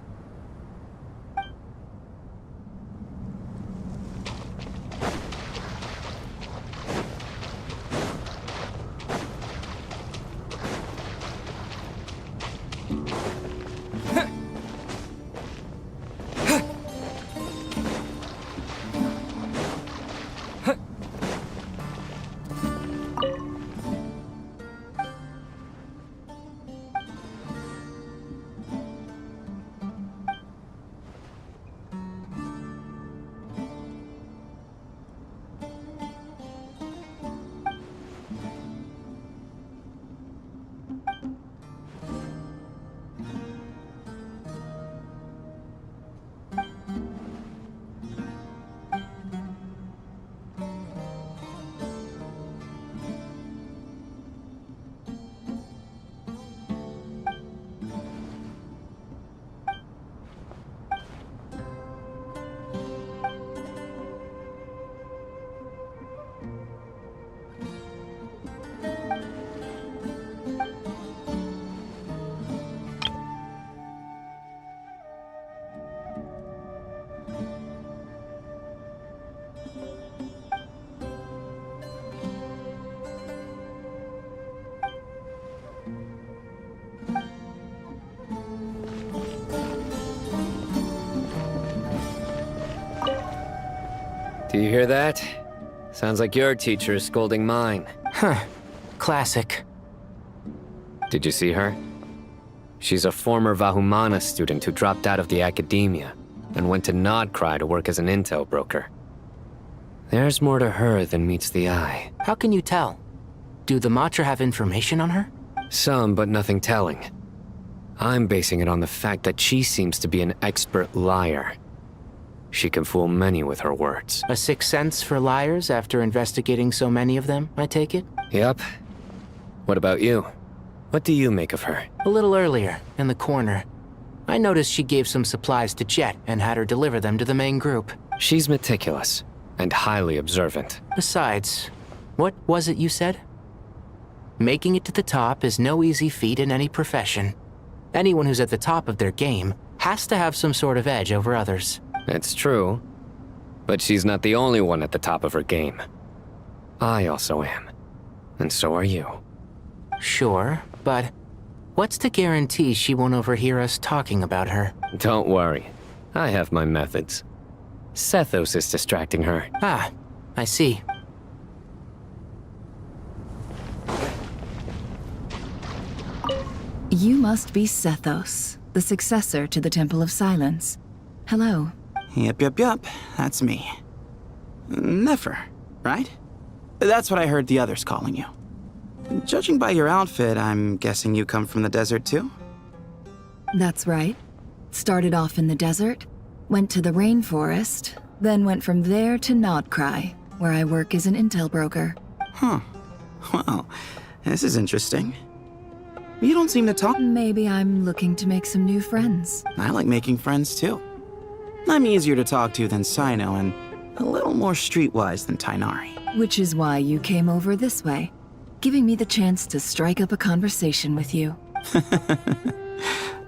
Do you hear that? Sounds like your teacher is scolding mine. Huh. Classic. Did you see her? She's a former Vahumana student who dropped out of the academia and went to Nodcry to work as an intel broker. There's more to her than meets the eye. How can you tell? Do the Matra have information on her? Some, but nothing telling. I'm basing it on the fact that she seems to be an expert liar. She can fool many with her words. A sixth sense for liars after investigating so many of them, I take it? Yep. What about you? What do you make of her? A little earlier, in the corner. I noticed she gave some supplies to Jet and had her deliver them to the main group. She's meticulous and highly observant. Besides, what was it you said? Making it to the top is no easy feat in any profession. Anyone who's at the top of their game has to have some sort of edge over others. It's true, but she's not the only one at the top of her game. I also am, and so are you. Sure, but What's to guarantee she won't overhear us talking about her? Don't worry. I have my methods. Sethos is distracting her. Ah, I see. You must be Sethos, the successor to the Temple of Silence. Hello. Yep, that's me. Nefer, right? That's what I heard the others calling you. Judging by your outfit, I'm guessing you come from the desert too? That's right. Started off in the desert, went to the rainforest, then went from there to Nodcry, where I work as an intel broker. Huh. Well, this is interesting. You don't seem to talk. Maybe I'm looking to make some new friends. I like making friends too. I'm easier to talk to than Sino and a little more streetwise than Tainari. Which is why you came over this way, giving me the chance to strike up a conversation with you.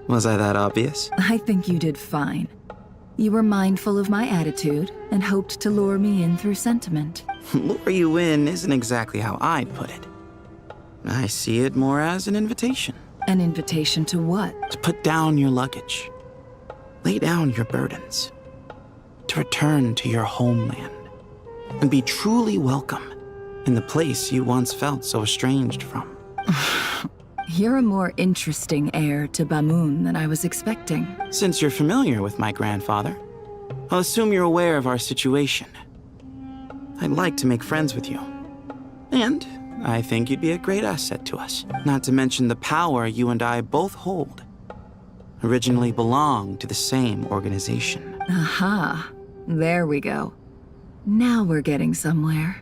Was I that obvious? I think you did fine. You were mindful of my attitude and hoped to lure me in through sentiment. Lure you in isn't exactly how I'd put it. I see it more as an invitation. An invitation to what? To put down your luggage. Lay down your burdens. To return to your homeland. And be truly welcome in the place you once felt so estranged from. You're a more interesting heir to Bamun than I was expecting. Since you're familiar with my grandfather, I'll assume you're aware of our situation. I'd like to make friends with you. And I think you'd be a great asset to us. Not to mention the power you and I both hold. Originally belonged to the same organization. Aha. There we go. Now we're getting somewhere.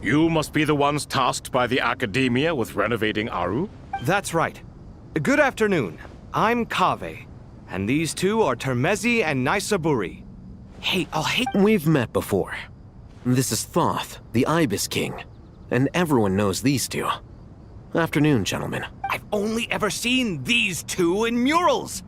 You must be the ones tasked by the Academia with renovating Aru? That's right. Good afternoon. I'm Kaveh, and these two are Termezi and Naisaburi. Hey, We've met before. This is Thoth, the Ibis King, and everyone knows these two. Afternoon, gentlemen. I've only ever seen these two in murals!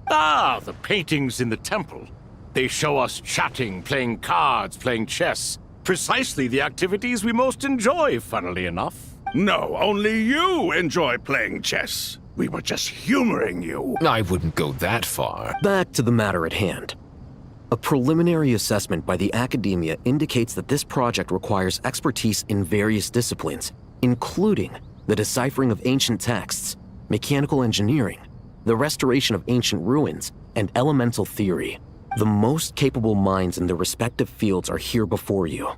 Ah, the paintings in the temple. They show us chatting, playing cards, playing chess. Precisely the activities we most enjoy, funnily enough. No, only you enjoy playing chess. We were just humoring you. I wouldn't go that far. Back to the matter at hand. A preliminary assessment by the Academia indicates that this project requires expertise in various disciplines, including the deciphering of ancient texts, mechanical engineering, the restoration of ancient ruins, and elemental theory. The most capable minds in their respective fields are here before you.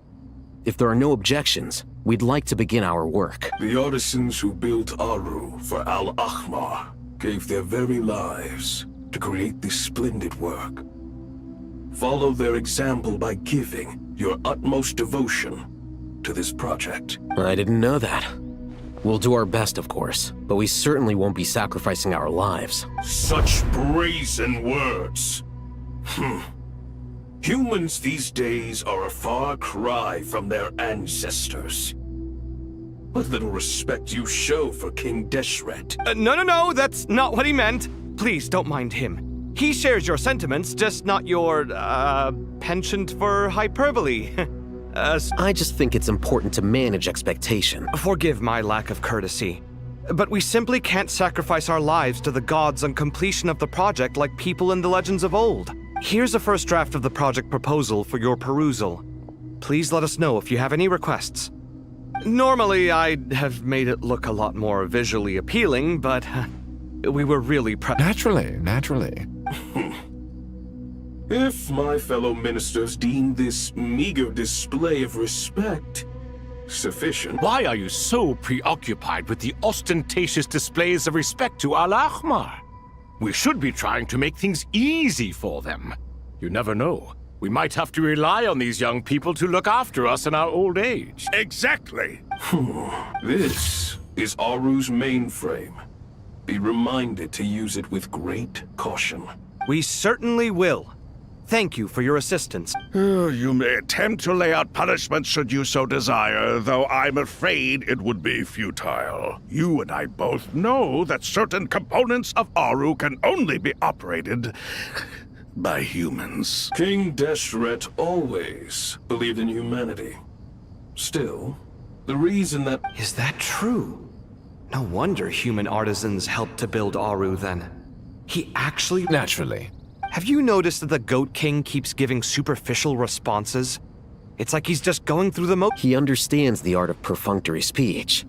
If there are no objections, we'd like to begin our work. The artisans who built Aru for Al-Ahmar gave their very lives to create this splendid work. Follow their example by giving your utmost devotion to this project. I didn't know that. We'll do our best, of course, but we certainly won't be sacrificing our lives. Such brazen words. Humans these days are a far cry from their ancestors. What little respect you show for King Deshret. No, that's not what he meant. Please, don't mind him. He shares your sentiments, just not your, penchant for hyperbole. I just think it's important to manage expectation. Forgive my lack of courtesy. But we simply can't sacrifice our lives to the gods on completion of the project like people in the legends of old. Here's a first draft of the project proposal for your perusal. Please let us know if you have any requests. Normally, I'd have made it look a lot more visually appealing, but we were really Naturally. If my fellow ministers deem this meager display of respect sufficient... Why are you so preoccupied with the ostentatious displays of respect to Al-Ahmar? We should be trying to make things easy for them. You never know. We might have to rely on these young people to look after us in our old age. Exactly. This is Aru's mainframe. Be reminded to use it with great caution. We certainly will. Thank you for your assistance. You may attempt to lay out punishment should you so desire, though I'm afraid it would be futile. You and I both know that certain components of Aru can only be operated by humans. King Deshret always believed in humanity. Still, the reason that... Is that true? No wonder human artisans helped to build Aru then. He actually... Naturally. Have you noticed that the Goat King keeps giving superficial responses? It's like he's just going through the He understands the art of perfunctory speech.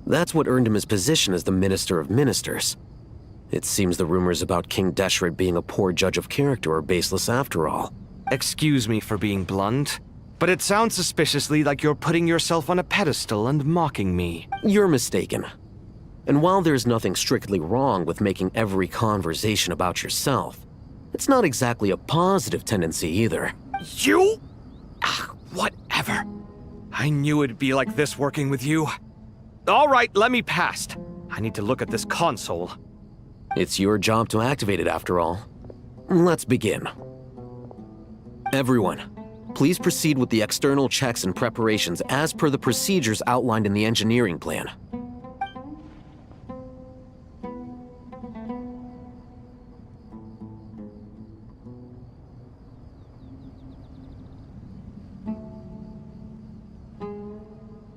That's what earned him his position as the Minister of Ministers. It seems the rumors about King Deshret being a poor judge of character are baseless after all. Excuse me for being blunt, but it sounds suspiciously like you're putting yourself on a pedestal and mocking me. You're mistaken. And while there's nothing strictly wrong with making every conversation about yourself, it's not exactly a positive tendency either. You? Whatever. I knew it'd be like this working with you. All right, let me past. I need to look at this console. It's your job to activate it after all. Let's begin. Everyone, please proceed with the external checks and preparations as per the procedures outlined in the engineering plan.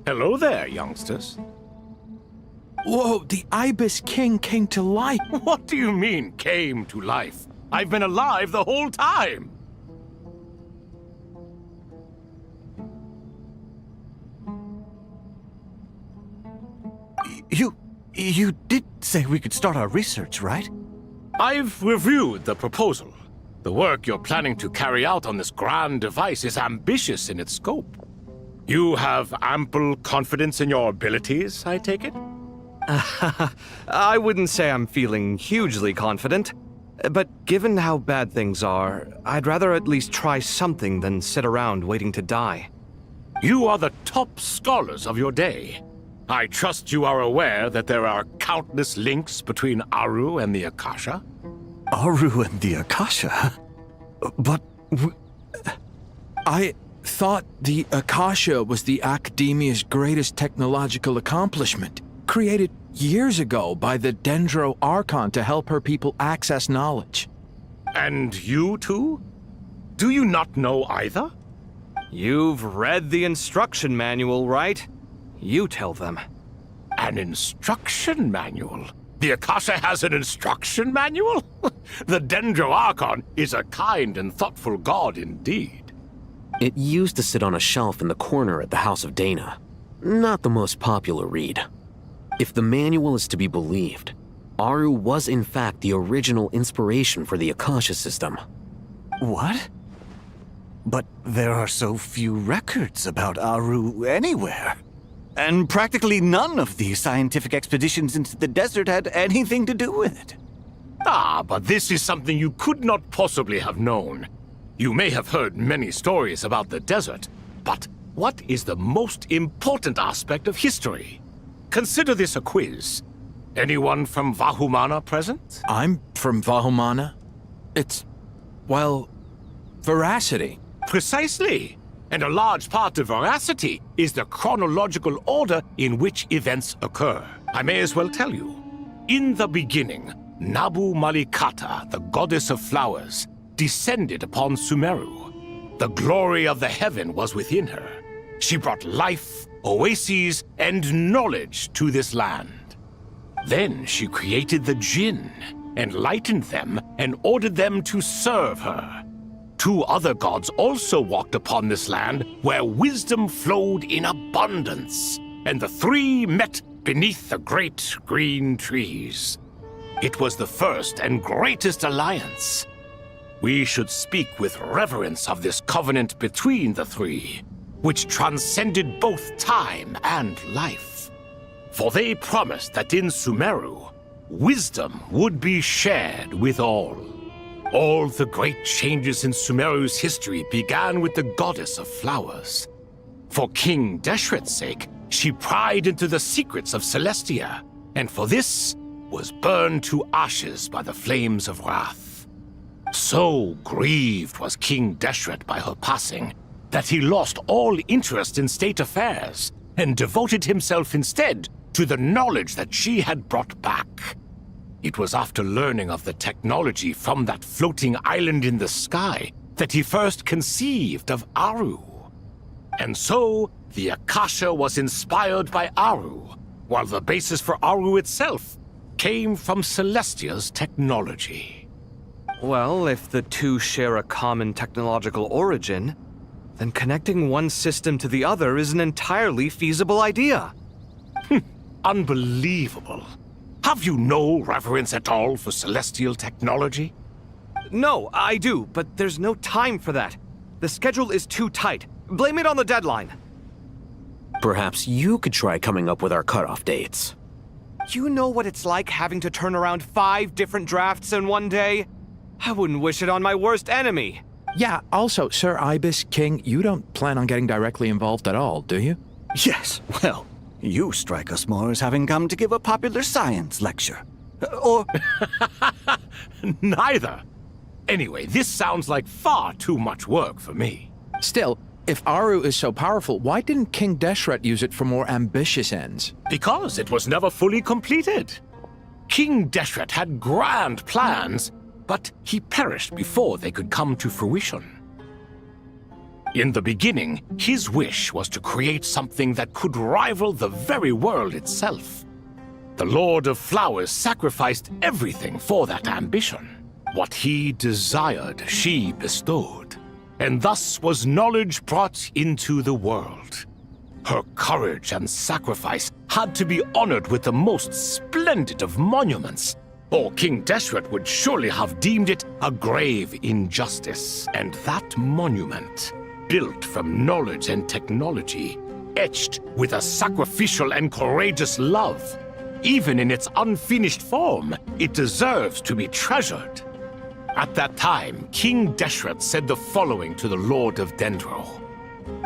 Hello there, youngsters. Whoa, the Ibis King came to life. What do you mean, came to life? I've been alive the whole time. You did say we could start our research, right? I've reviewed the proposal. The work you're planning to carry out on this grand device is ambitious in its scope. You have ample confidence in your abilities, I take it? I wouldn't say I'm feeling hugely confident. But given how bad things are, I'd rather at least try something than sit around waiting to die. You are the top scholars of your day. I trust you are aware that there are countless links between Aru and the Akasha? Aru and the Akasha? But... I thought the Akasha was the Academia's greatest technological accomplishment, created years ago by the Dendro Archon to help her people access knowledge. And you too? Do you not know either? You've read the instruction manual, right? You tell them. An instruction manual? The Akasha has an instruction manual? The Dendro Archon is a kind and thoughtful god indeed. It used to sit on a shelf in the corner at the House of Dana. Not the most popular read. If the manual is to be believed, Aru was in fact the original inspiration for the Akasha system. What? But there are so few records about Aru anywhere. And practically none of these scientific expeditions into the desert had anything to do with it. Ah, but this is something you could not possibly have known. You may have heard many stories about the desert, but what is the most important aspect of history? Consider this a quiz. Anyone from Vahumana present? I'm from Vahumana. It's, well, veracity. Precisely. And a large part of veracity is the chronological order in which events occur. I may as well tell you. In the beginning, Nabu Malikata, the goddess of flowers, descended upon Sumeru. The glory of the heaven was within her. She brought life, oases, and knowledge to this land. Then she created the Jinn, enlightened them, and ordered them to serve her. 2 other gods also walked upon this land where wisdom flowed in abundance, and the 3 met beneath the great green trees. It was the first and greatest alliance. We should speak with reverence of this covenant between the 3, which transcended both time and life. For they promised that in Sumeru, wisdom would be shared with all. All the great changes in Sumeru's history began with the goddess of flowers. For King Deshret's sake, she pried into the secrets of Celestia, and for this was burned to ashes by the flames of wrath. So grieved was King Deshret by her passing that he lost all interest in state affairs and devoted himself instead to the knowledge that she had brought back. It was after learning of the technology from that floating island in the sky that he first conceived of Aru. And so, the Akasha was inspired by Aru, while the basis for Aru itself came from Celestia's technology. Well, if the two share a common technological origin, then connecting one system to the other is an entirely feasible idea. Unbelievable. Have you no reverence at all for celestial technology? No, I do, but there's no time for that. The schedule is too tight. Blame it on the deadline. Perhaps you could try coming up with our cutoff dates. You know what it's like having to turn around 5 different drafts in one day? I wouldn't wish it on my worst enemy. Yeah, also, Sir Ibis King, you don't plan on getting directly involved at all, do you? Yes, well, you strike us more as having come to give a popular science lecture. Or... Neither. Anyway, this sounds like far too much work for me. Still, if Aru is so powerful, why didn't King Deshret use it for more ambitious ends? Because it was never fully completed. King Deshret had grand plans, but he perished before they could come to fruition. In the beginning, his wish was to create something that could rival the very world itself. The Lord of Flowers sacrificed everything for that ambition. What he desired, she bestowed, and thus was knowledge brought into the world. Her courage and sacrifice had to be honored with the most splendid of monuments, or King Deshret would surely have deemed it a grave injustice. And that monument, built from knowledge and technology, etched with a sacrificial and courageous love, even in its unfinished form, it deserves to be treasured. At that time, King Deshret said the following to the Lord of Dendro.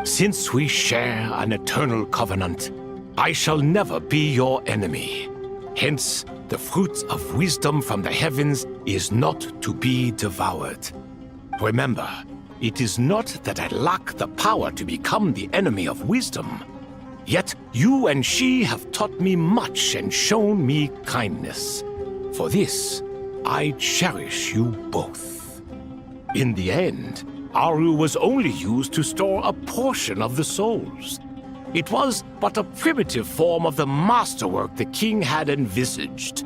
Since we share an eternal covenant, I shall never be your enemy. Hence, the fruit of wisdom from the heavens is not to be devoured. Remember, it is not that I lack the power to become the enemy of wisdom. Yet you and she have taught me much and shown me kindness. For this, I cherish you both. In the end, Aru was only used to store a portion of the souls. It was but a primitive form of the masterwork the king had envisaged.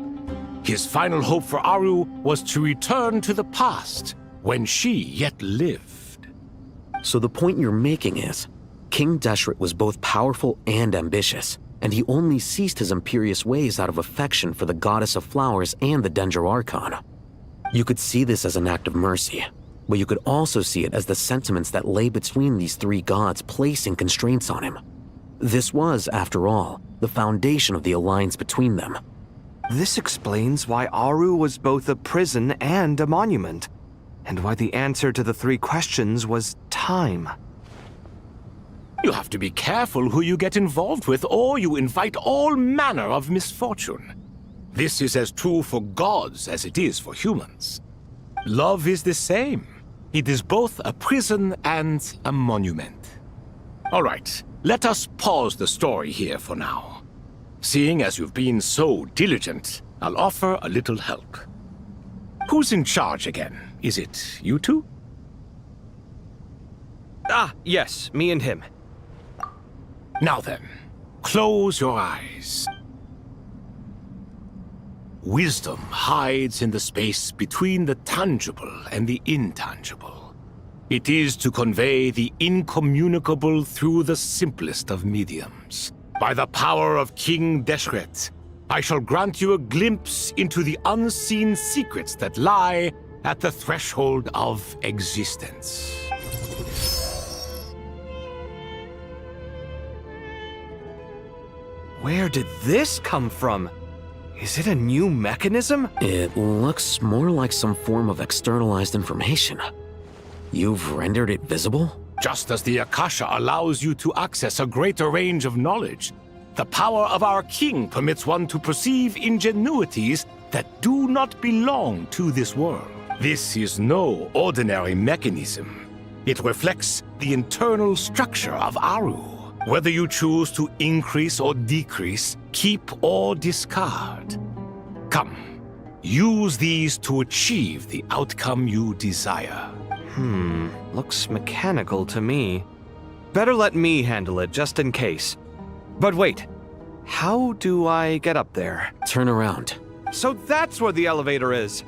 His final hope for Aru was to return to the past, when she yet lived. So the point you're making is, King Deshret was both powerful and ambitious, and he only ceased his imperious ways out of affection for the Goddess of Flowers and the Dendro Archon. You could see this as an act of mercy, but you could also see it as the sentiments that lay between these three gods placing constraints on him. This was, after all, the foundation of the alliance between them. This explains why Aru was both a prison and a monument, and why the answer to the 3 questions was time. You have to be careful who you get involved with, or you invite all manner of misfortune. This is as true for gods as it is for humans. Love is the same. It is both a prison and a monument. All right, let us pause the story here for now. Seeing as you've been so diligent, I'll offer a little help. Who's in charge again? Is it you two? Ah, yes, me and him. Now then, close your eyes. Wisdom hides in the space between the tangible and the intangible. It is to convey the incommunicable through the simplest of mediums. By the power of King Deshret, I shall grant you a glimpse into the unseen secrets that lie at the threshold of existence. Where did this come from? Is it a new mechanism? It looks more like some form of externalized information. You've rendered it visible? Just as the Akasha allows you to access a greater range of knowledge, the power of our king permits one to perceive ingenuities that do not belong to this world. This is no ordinary mechanism. It reflects the internal structure of Aru. Whether you choose to increase or decrease, keep or discard. Come, use these to achieve the outcome you desire. Looks mechanical to me. Better let me handle it, just in case. But wait, how do I get up there? Turn around. So that's where the elevator is!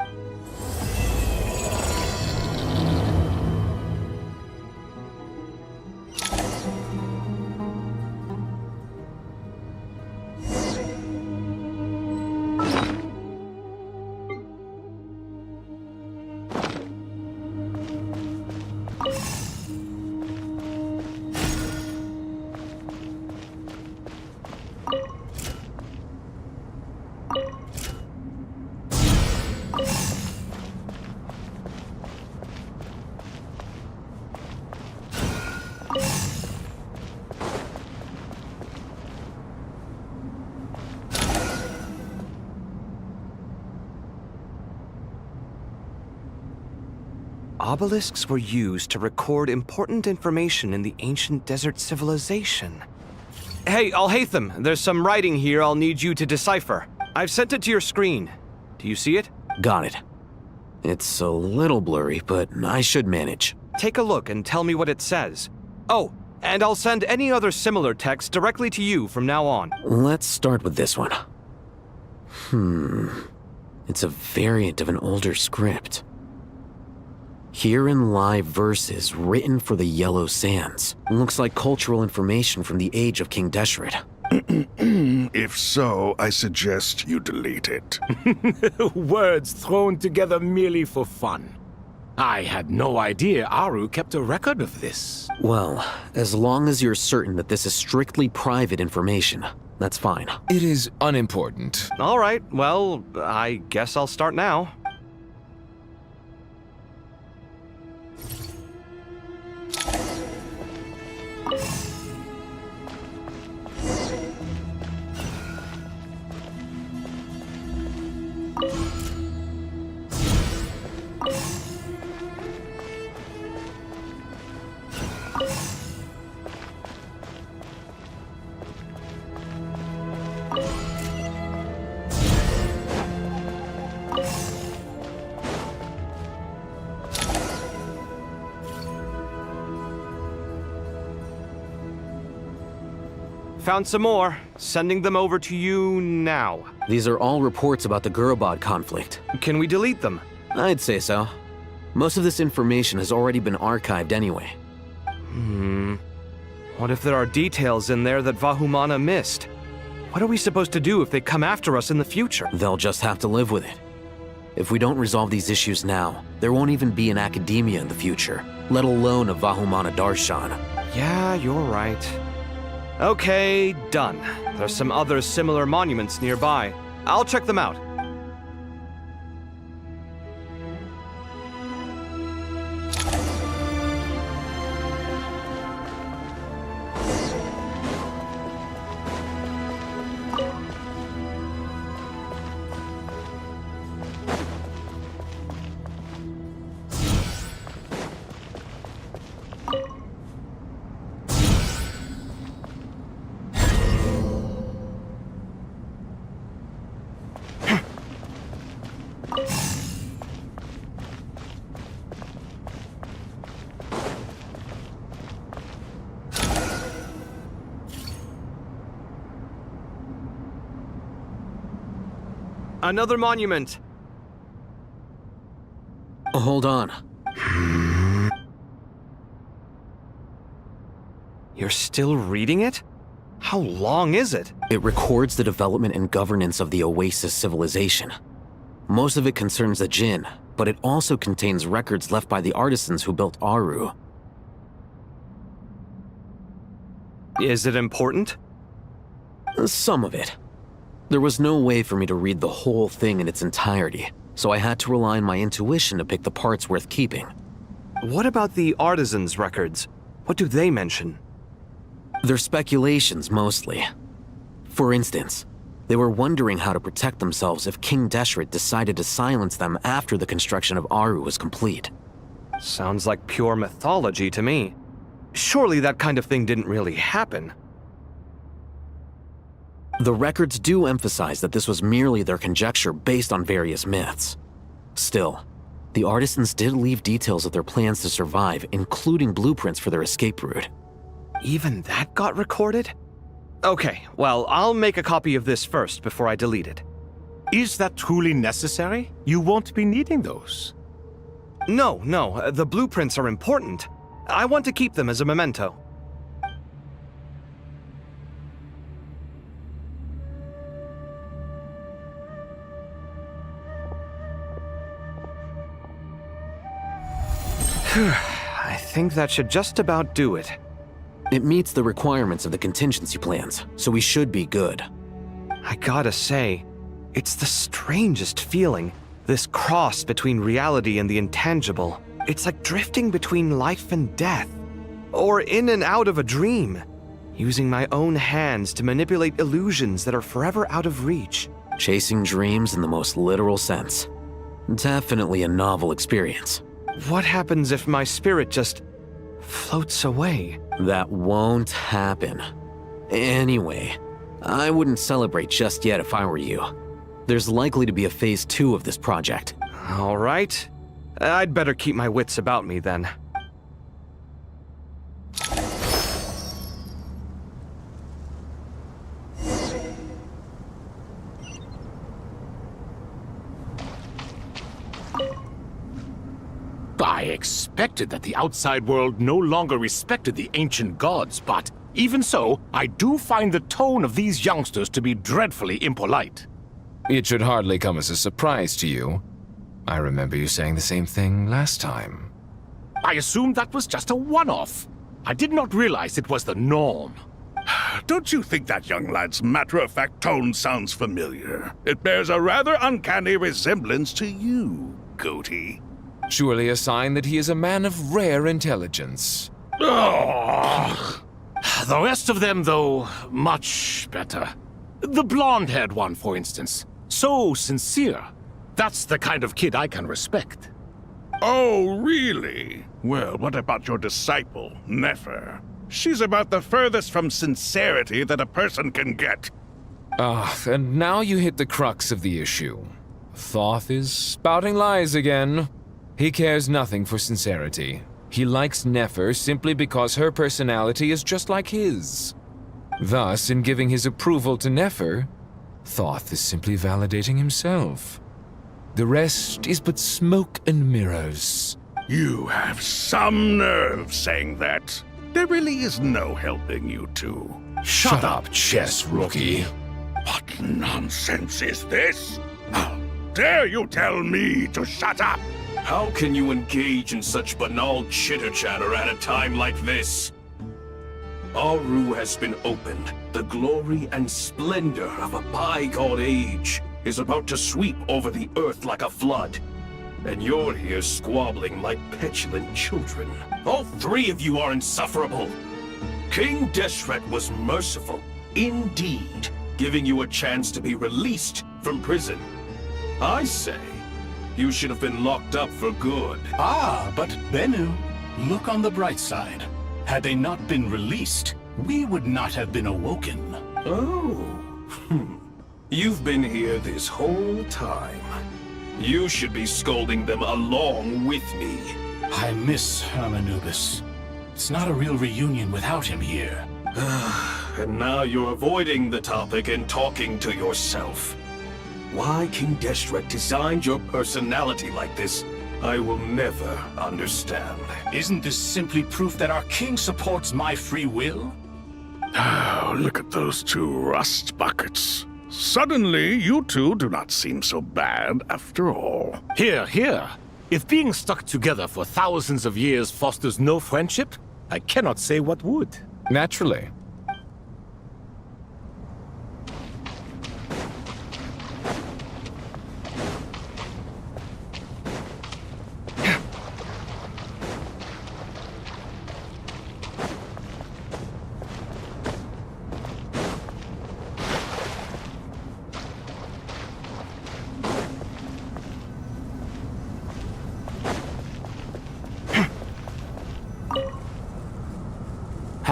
Obelisks were used to record important information in the ancient desert civilization. Hey, Al-Haytham, there's some writing here I'll need you to decipher. I've sent it to your screen. Do you see it? Got it. It's a little blurry, but I should manage. Take a look and tell me what it says. Oh, and I'll send any other similar text directly to you from now on. Let's start with this one. It's a variant of an older script. Herein lie verses written for the Yellow Sands. Looks like cultural information from the age of King Deshret. If so, I suggest you delete it. Words thrown together merely for fun. I had no idea Aru kept a record of this. Well, as long as you're certain that this is strictly private information, that's fine. It is unimportant. All right, well, I guess I'll start now. Found some more. Sending them over to you now. These are all reports about the Gurubad conflict. Can we delete them? I'd say so. Most of this information has already been archived anyway. What if there are details in there that Vahumana missed? What are we supposed to do if they come after us in the future? They'll just have to live with it. If we don't resolve these issues now, there won't even be an academia in the future, let alone a Vahumana Darshan. Yeah, you're right. Okay, done. There's some other similar monuments nearby. I'll check them out. Another monument! Hold on. You're still reading it? How long is it? It records the development and governance of the Oasis civilization. Most of it concerns the Jinn, but it also contains records left by the artisans who built Aru. Is it important? Some of it. There was no way for me to read the whole thing in its entirety, so I had to rely on my intuition to pick the parts worth keeping. What about the artisans' records? What do they mention? They're speculations, mostly. For instance, They were wondering how to protect themselves if King Deshret decided to silence them after the construction of Aru was complete. Sounds like pure mythology to me. Surely that kind of thing didn't really happen. The records do emphasize that this was merely their conjecture based on various myths. Still, the artisans did leave details of their plans to survive, including blueprints for their escape route. Even that got recorded? Okay, well, I'll make a copy of this first before I delete it. Is that truly necessary? You won't be needing those. No, the blueprints are important. I want to keep them as a memento. I think that should just about do it. It meets the requirements of the contingency plans, so we should be good. I gotta say, it's the strangest feeling, this cross between reality and the intangible. It's like drifting between life and death, or in and out of a dream, using my own hands to manipulate illusions that are forever out of reach. Chasing dreams in the most literal sense. Definitely a novel experience. What happens if my spirit just floats away? That won't happen. Anyway, I wouldn't celebrate just yet if I were you. There's likely to be a phase 2 of this project. All right. I'd better keep my wits about me then. I expected that the outside world no longer respected the ancient gods, but even so, I do find the tone of these youngsters to be dreadfully impolite. It should hardly come as a surprise to you. I remember you saying the same thing last time. I assumed that was just a one-off. I did not realize it was the norm. Don't you think that young lad's matter-of-fact tone sounds familiar? It bears a rather uncanny resemblance to you, Goatee. Surely a sign that he is a man of rare intelligence. The rest of them, though, much better. The blonde-haired one, for instance. So sincere. That's the kind of kid I can respect. Oh, really? Well, what about your disciple, Nefer? She's about the furthest from sincerity that a person can get. And now you hit the crux of the issue. Thoth is spouting lies again. He cares nothing for sincerity. He likes Nefer simply because her personality is just like his. Thus, in giving his approval to Nefer, Thoth is simply validating himself. The rest is but smoke and mirrors. You have some nerve saying that. There really is no helping you two. Shut up, chess rookie. What nonsense is this? How dare you tell me to shut up? How can you engage in such banal chitter-chatter at a time like this? Aru has been opened. The glory and splendor of a bygone age is about to sweep over the earth like a flood. And you're here squabbling like petulant children. All three of you are insufferable. King Deshret was merciful, indeed, giving you a chance to be released from prison. I say, you should have been locked up for good. But Bennu, look on the bright side. Had they not been released, we would not have been awoken. Oh. You've been here this whole time. You should be scolding them along with me. I miss Hermanubis. It's not a real reunion without him here. And now you're avoiding the topic and talking to yourself. Why King Deshret designed your personality like this, I will never understand. Isn't this simply proof that our king supports my free will? Oh, look at those two rust buckets. Suddenly, you two do not seem so bad after all. Here. If being stuck together for thousands of years fosters no friendship, I cannot say what would. Naturally.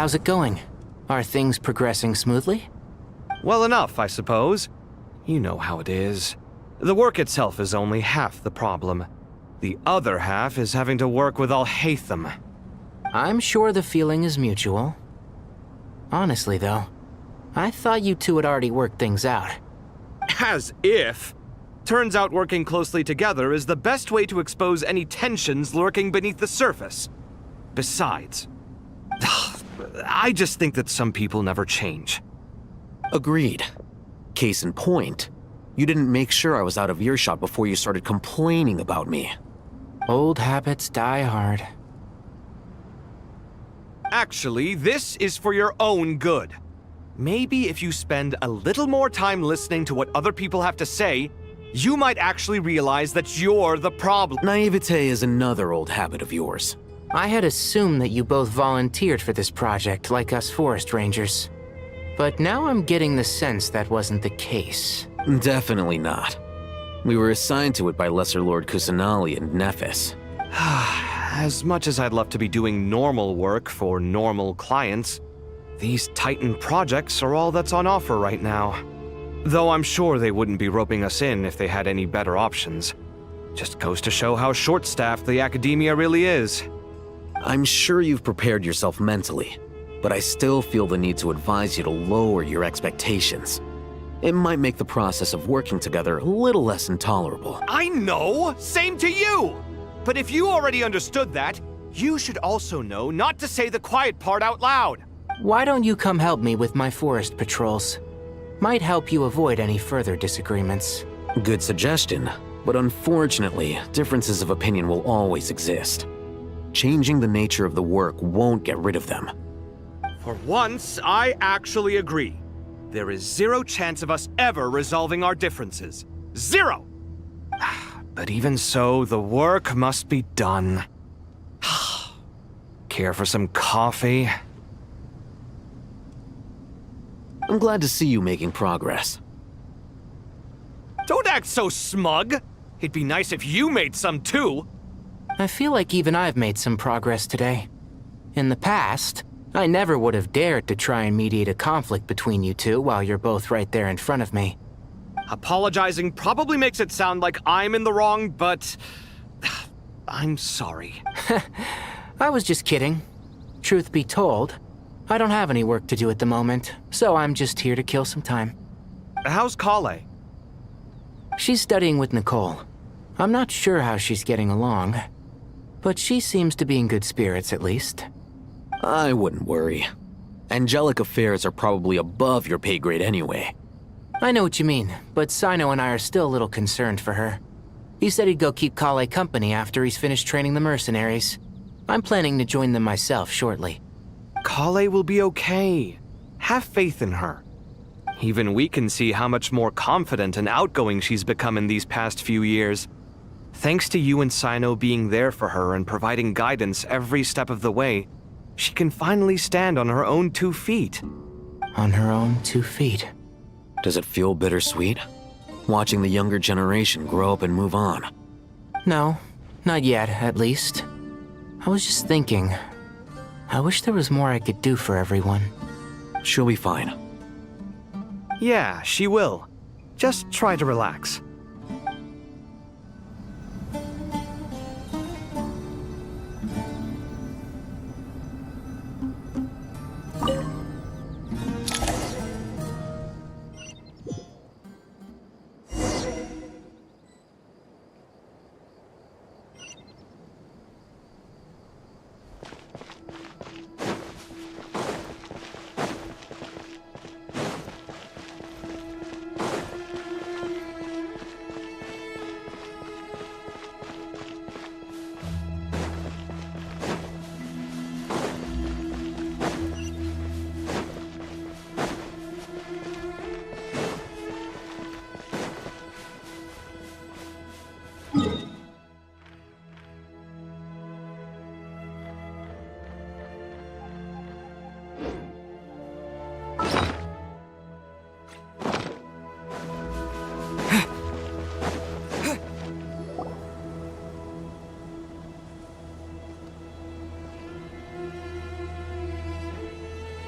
How's it going? Are things progressing smoothly? Well enough, I suppose. You know how it is. The work itself is only half the problem. The other half is having to work with Al-Haytham. I'm sure the feeling is mutual. Honestly, though, I thought you two had already worked things out. As if! Turns out working closely together is the best way to expose any tensions lurking beneath the surface. Besides, I just think that some people never change. Agreed. Case in point, you didn't make sure I was out of earshot before you started complaining about me. Old habits die hard. Actually, this is for your own good. Maybe if you spend a little more time listening to what other people have to say, you might actually realize that you're the problem. Naivete is another old habit of yours. I had assumed that you both volunteered for this project like us forest rangers. But now I'm getting the sense that wasn't the case. Definitely not. We were assigned to it by Lesser Lord Kusanali and Nephis. As much as I'd love to be doing normal work for normal clients, these Titan projects are all that's on offer right now. Though I'm sure they wouldn't be roping us in if they had any better options. Just goes to show how short-staffed the academia really is. I'm sure you've prepared yourself mentally, but I still feel the need to advise you to lower your expectations. It might make the process of working together a little less intolerable. I know! Same to you! But if you already understood that, you should also know not to say the quiet part out loud. Why don't you come help me with my forest patrols? Might help you avoid any further disagreements. Good suggestion, but unfortunately, differences of opinion will always exist. Changing the nature of the work won't get rid of them. For once, I actually agree. There is zero chance of us ever resolving our differences. Zero! But even so, the work must be done. Care for some coffee? I'm glad to see you making progress. Don't act so smug! It'd be nice if you made some too! I feel like even I've made some progress today. In the past, I never would have dared to try and mediate a conflict between you two while you're both right there in front of me. Apologizing probably makes it sound like I'm in the wrong, but I'm sorry. I was just kidding. Truth be told, I don't have any work to do at the moment, so I'm just here to kill some time. How's Kale? She's studying with Nicole. I'm not sure how she's getting along, but she seems to be in good spirits at least. I wouldn't worry. Angelic affairs are probably above your pay grade anyway. I know what you mean, but Sino and I are still a little concerned for her. He said he'd go keep Kale company after he's finished training the mercenaries. I'm planning to join them myself shortly. Kale will be okay. Have faith in her. Even we can see how much more confident and outgoing she's become in these past few years. Thanks to you and Sino being there for her and providing guidance every step of the way, she can finally stand on her own 2 feet. On her own 2 feet. Does it feel bittersweet? Watching the younger generation grow up and move on? No, not yet, at least. I was just thinking, I wish there was more I could do for everyone. She'll be fine. Yeah, she will. Just try to relax.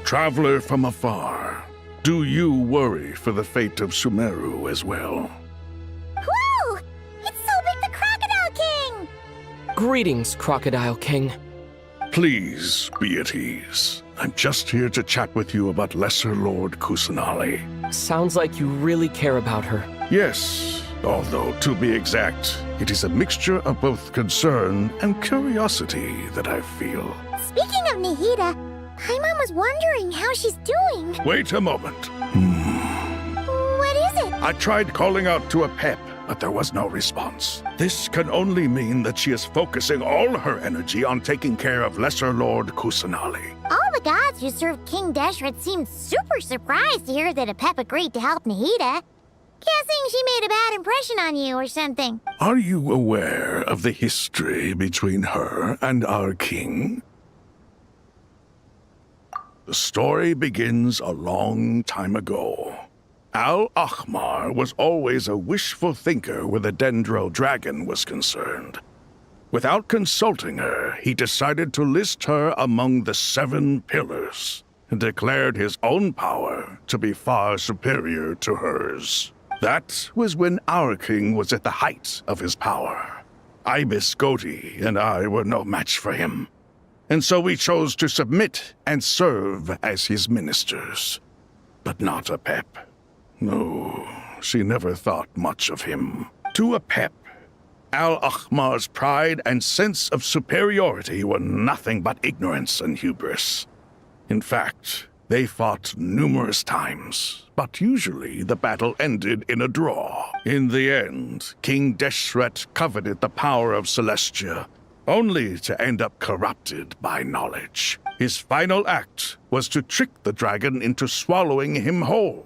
Traveler from afar, do you worry for the fate of Sumeru as well? Whoa! It's so big the Crocodile King! Greetings, Crocodile King. Please be at ease. I'm just here to chat with you about Lesser Lord Kusanali. Sounds like you really care about her. Yes, although to be exact, it is a mixture of both concern and curiosity that I feel. Speaking of Nahida, Paimon was wondering how she's doing. Wait a moment. What is it? I tried calling out to Apep, but there was no response. This can only mean that she is focusing all her energy on taking care of Lesser Lord Kusanali. All the gods who served King Deshret seemed super surprised to hear that Apep agreed to help Nahida. Guessing she made a bad impression on you or something. Are you aware of the history between her and our king? The story begins a long time ago. Al-Ahmar was always a wishful thinker where the Dendro dragon was concerned. Without consulting her, he decided to list her among the 7 pillars and declared his own power to be far superior to hers. That was when our king was at the height of his power. Ibis Goti and I were no match for him, and so we chose to submit and serve as his ministers. But not Apep. No, she never thought much of him. To Apep, Al-Ahmar's pride and sense of superiority were nothing but ignorance and hubris. In fact, they fought numerous times, but usually the battle ended in a draw. In the end, King Deshret coveted the power of Celestia, only to end up corrupted by knowledge. His final act was to trick the dragon into swallowing him whole,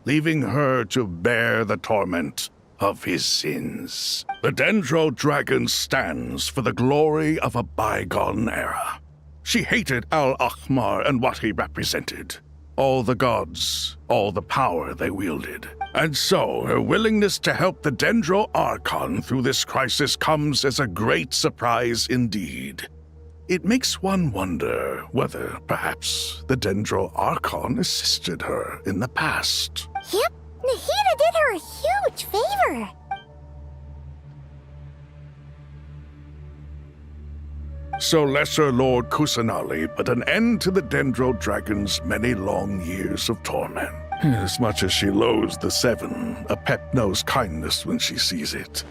leaving her to bear the torment of his sins. The Dendro dragon stands for the glory of a bygone era. She hated Al-Ahmar and what he represented. All the gods, all the power they wielded. And so, her willingness to help the Dendro Archon through this crisis comes as a great surprise indeed. It makes one wonder whether, perhaps, the Dendro Archon assisted her in the past. Yep, Nahida did her a huge favor. So Lesser Lord Kusanali put an end to the Dendro Dragon's many long years of torment. As much as she loathes the 7, Apep knows kindness when she sees it.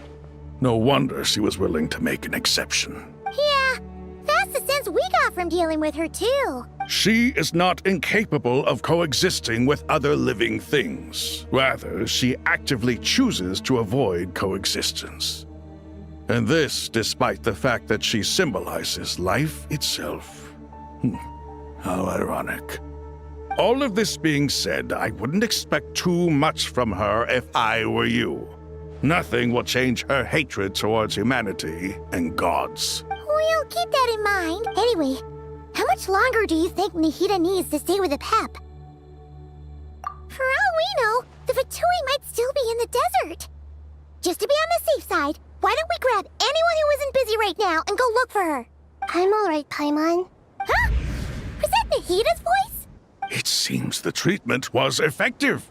No wonder she was willing to make an exception. Yeah, that's the sense we got from dealing with her too. She is not incapable of coexisting with other living things. Rather, she actively chooses to avoid coexistence. And this despite the fact that she symbolizes life itself. How ironic. All of this being said, I wouldn't expect too much from her if I were you. Nothing will change her hatred towards humanity and gods. We'll keep that in mind. Anyway, how much longer do you think Nahida needs to stay with Apep? For all we know, the Fatui might still be in the desert. Just to be on the safe side, why don't we grab anyone who isn't busy right now and go look for her? I'm alright, Paimon. Huh? Was that Nahida's voice? It seems the treatment was effective.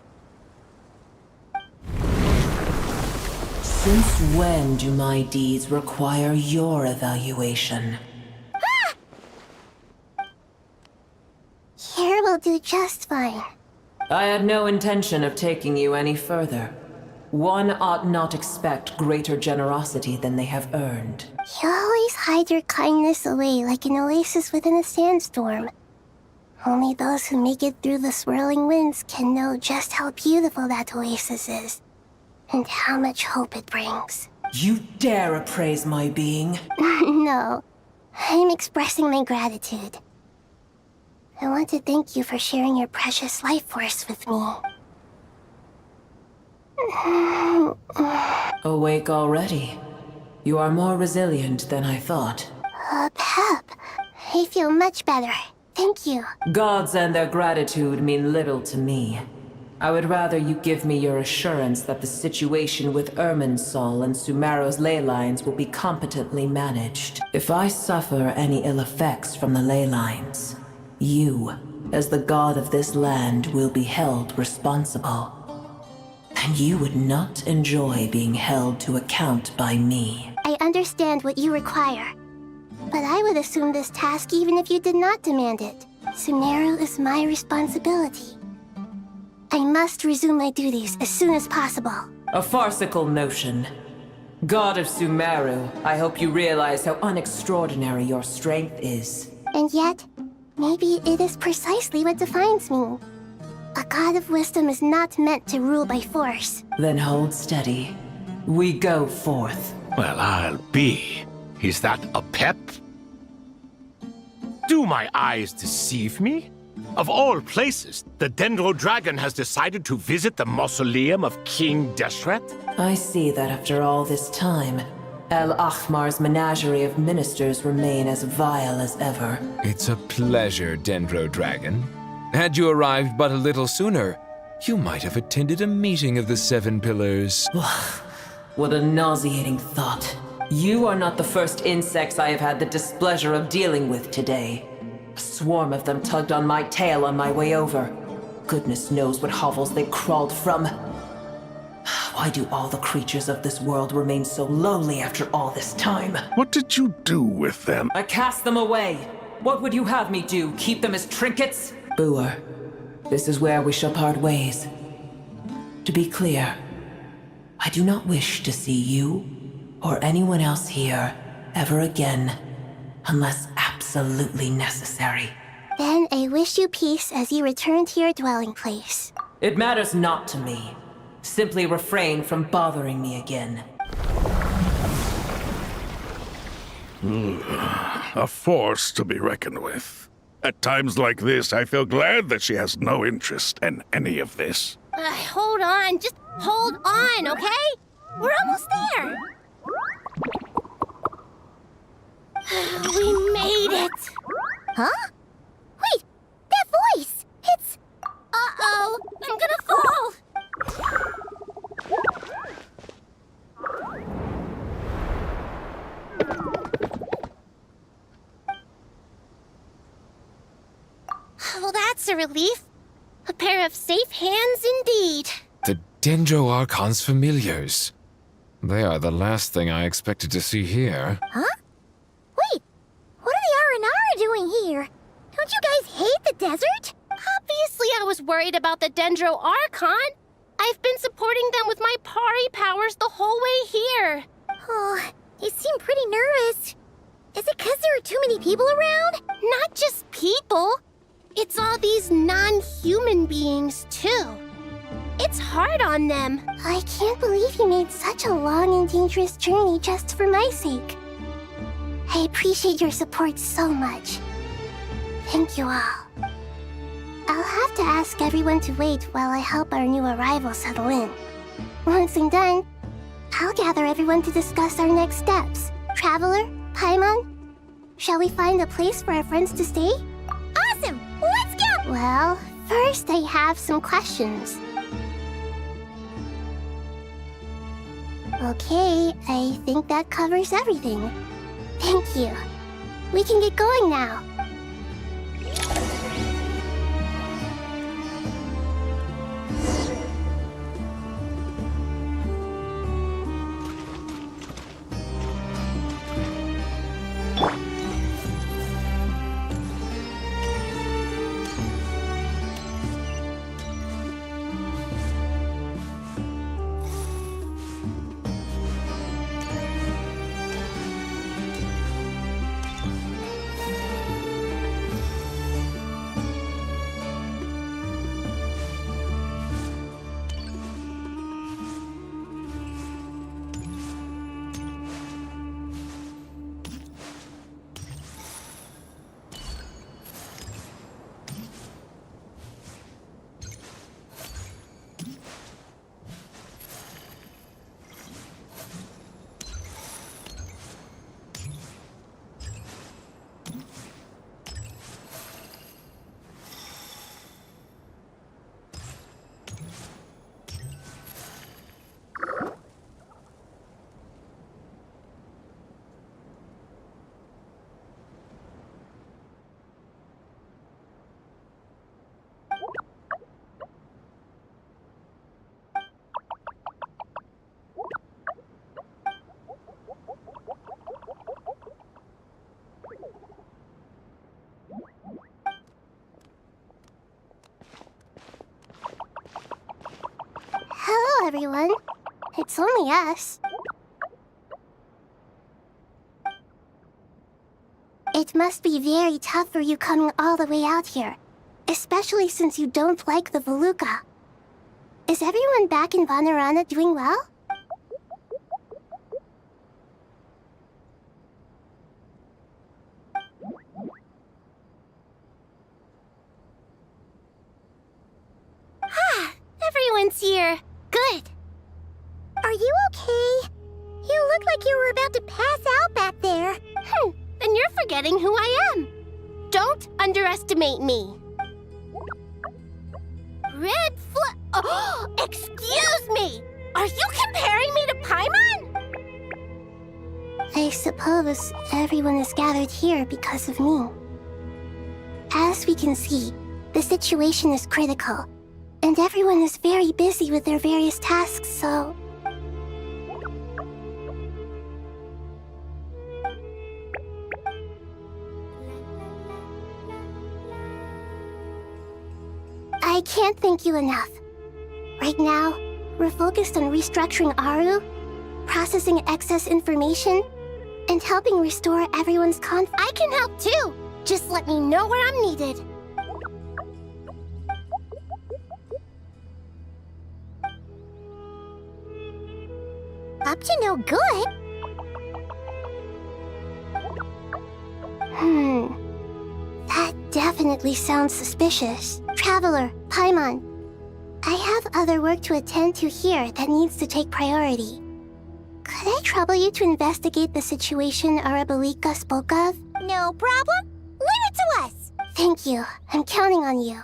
Since when do my deeds require your evaluation? Here will do just fine. I had no intention of taking you any further. One ought not expect greater generosity than they have earned. You always hide your kindness away like an oasis within a sandstorm. Only those who make it through the swirling winds can know just how beautiful that oasis is, and how much hope it brings. You dare appraise my being? No, I'm expressing my gratitude. I want to thank you for sharing your precious life force with me. Awake already? You are more resilient than I thought. Pep, I feel much better. Thank you. Gods and their gratitude mean little to me. I would rather you give me your assurance that the situation with Irminsul and Sumeru's ley lines will be competently managed. If I suffer any ill effects from the ley lines, you as the god of this land will be held responsible. And you would not enjoy being held to account by me. I understand what you require, but I would assume this task even if you did not demand it. Sumeru is my responsibility. I must resume my duties as soon as possible. A farcical notion. God of Sumeru, I hope you realize how unextraordinary your strength is. And yet, maybe it is precisely what defines me. A god of wisdom is not meant to rule by force. Then hold steady. We go forth. Well, I'll be. Is that a pep? Do my eyes deceive me? Of all places, the Dendro Dragon has decided to visit the mausoleum of King Deshret? I see that after all this time, El Ahmar's menagerie of ministers remain as vile as ever. It's a pleasure, Dendro Dragon. Had you arrived but a little sooner, you might have attended a meeting of the Seven Pillars. What a nauseating thought. You are not the first insects I have had the displeasure of dealing with today. A swarm of them tugged on my tail on my way over. Goodness knows what hovels they crawled from. Why do all the creatures of this world remain so lowly after all this time? What did you do with them? I cast them away. What would you have me do? Keep them as trinkets? Booer, this is where we shall part ways. To be clear, I do not wish to see you or anyone else here ever again, unless absolutely necessary. Then I wish you peace as you return to your dwelling place. It matters not to me. Simply refrain from bothering me again. A force to be reckoned with. At times like this, I feel glad that she has no interest in any of this. Hold on, just hold on, okay? We're almost there. We made it. Huh? Wait, that voice! It's... Uh-oh, I'm gonna fall! Well, that's a relief. A pair of safe hands indeed. The Dendro Archon's familiars. They are the last thing I expected to see here. Huh? Wait, what are the R&R doing here? Don't you guys hate the desert? Obviously I was worried about the Dendro Archon. I've been supporting them with my Pari powers the whole way here. Oh, you seem pretty nervous. Is it because there are too many people around? Not just people. It's all these non-human beings, too. It's hard on them. I can't believe you made such a long and dangerous journey just for my sake. I appreciate your support so much. Thank you all. I'll have to ask everyone to wait while I help our new arrival settle in. Once I'm done, I'll gather everyone to discuss our next steps. Traveler, Paimon, shall we find a place for our friends to stay? Awesome! Let's go! Well, first I have some questions. Okay, I think that covers everything. Thank you. We can get going now. everyone. It's only us. It must be very tough for you coming all the way out here, especially since you don't like the Voluka. Is everyone back in Vanarana doing well? Ah, everyone's here. Good. Are you okay? You look like you were about to pass out back there. Then you're forgetting who I am. Don't underestimate me. Red Oh, excuse me! Are you comparing me to Paimon? I suppose everyone is gathered here because of me. As we can see, the situation is critical, and everyone is very busy with their various tasks, so... I can't thank you enough. Right now, we're focused on restructuring Aru, processing excess information, and helping restore everyone's I can help too! Just let me know where I'm needed. Up to no good? That definitely sounds suspicious. Traveler, Paimon, I have other work to attend to here that needs to take priority. Could I trouble you to investigate the situation Arabalika spoke of? No problem. Leave it to us. Thank you. I'm counting on you.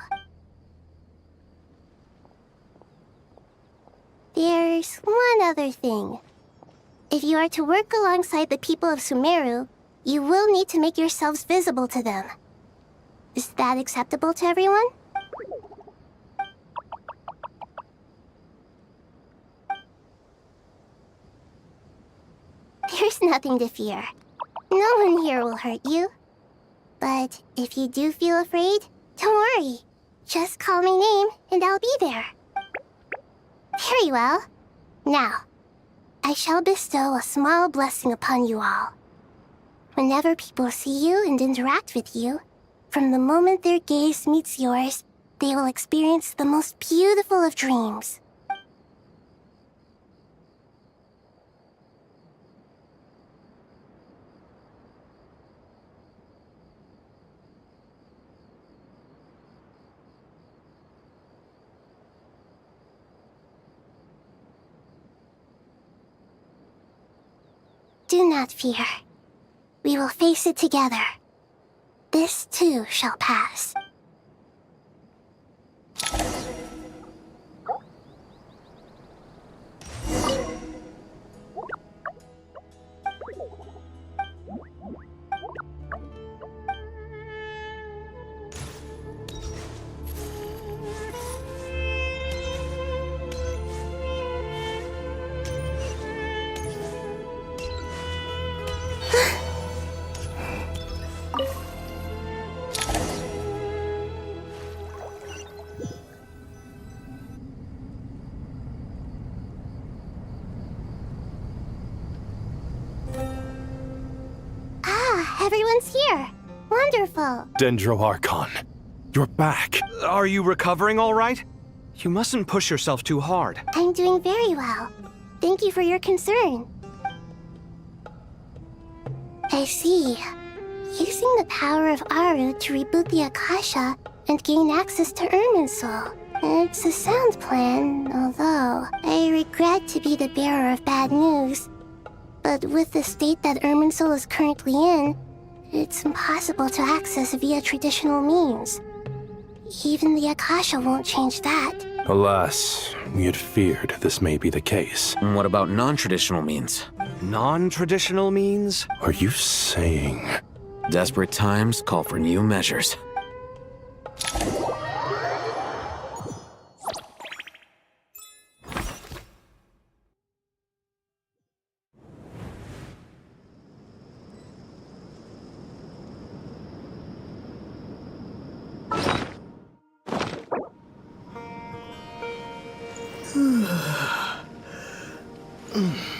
There's one other thing. If you are to work alongside the people of Sumeru, you will need to make yourselves visible to them. Is that acceptable to everyone? There's nothing to fear. No one here will hurt you. But if you do feel afraid, don't worry. Just call my name and I'll be there. Very well. Now, I shall bestow a small blessing upon you all. Whenever people see you and interact with you, from the moment their gaze meets yours, they will experience the most beautiful of dreams. Do not fear. We will face it together. This too shall pass. Everyone's here. Wonderful. Dendro Archon, you're back. Are you recovering all right? You mustn't push yourself too hard. I'm doing very well. Thank you for your concern. I see. Using the power of Aru to reboot the Akasha and gain access to Irminsul. It's a sound plan, although I regret to be the bearer of bad news. But with the state that Irminsul is currently in, it's impossible to access via traditional means. Even the Akasha won't change that. Alas, we had feared this may be the case. And what about non-traditional means? Non-traditional means? Are you saying... Desperate times call for new measures. you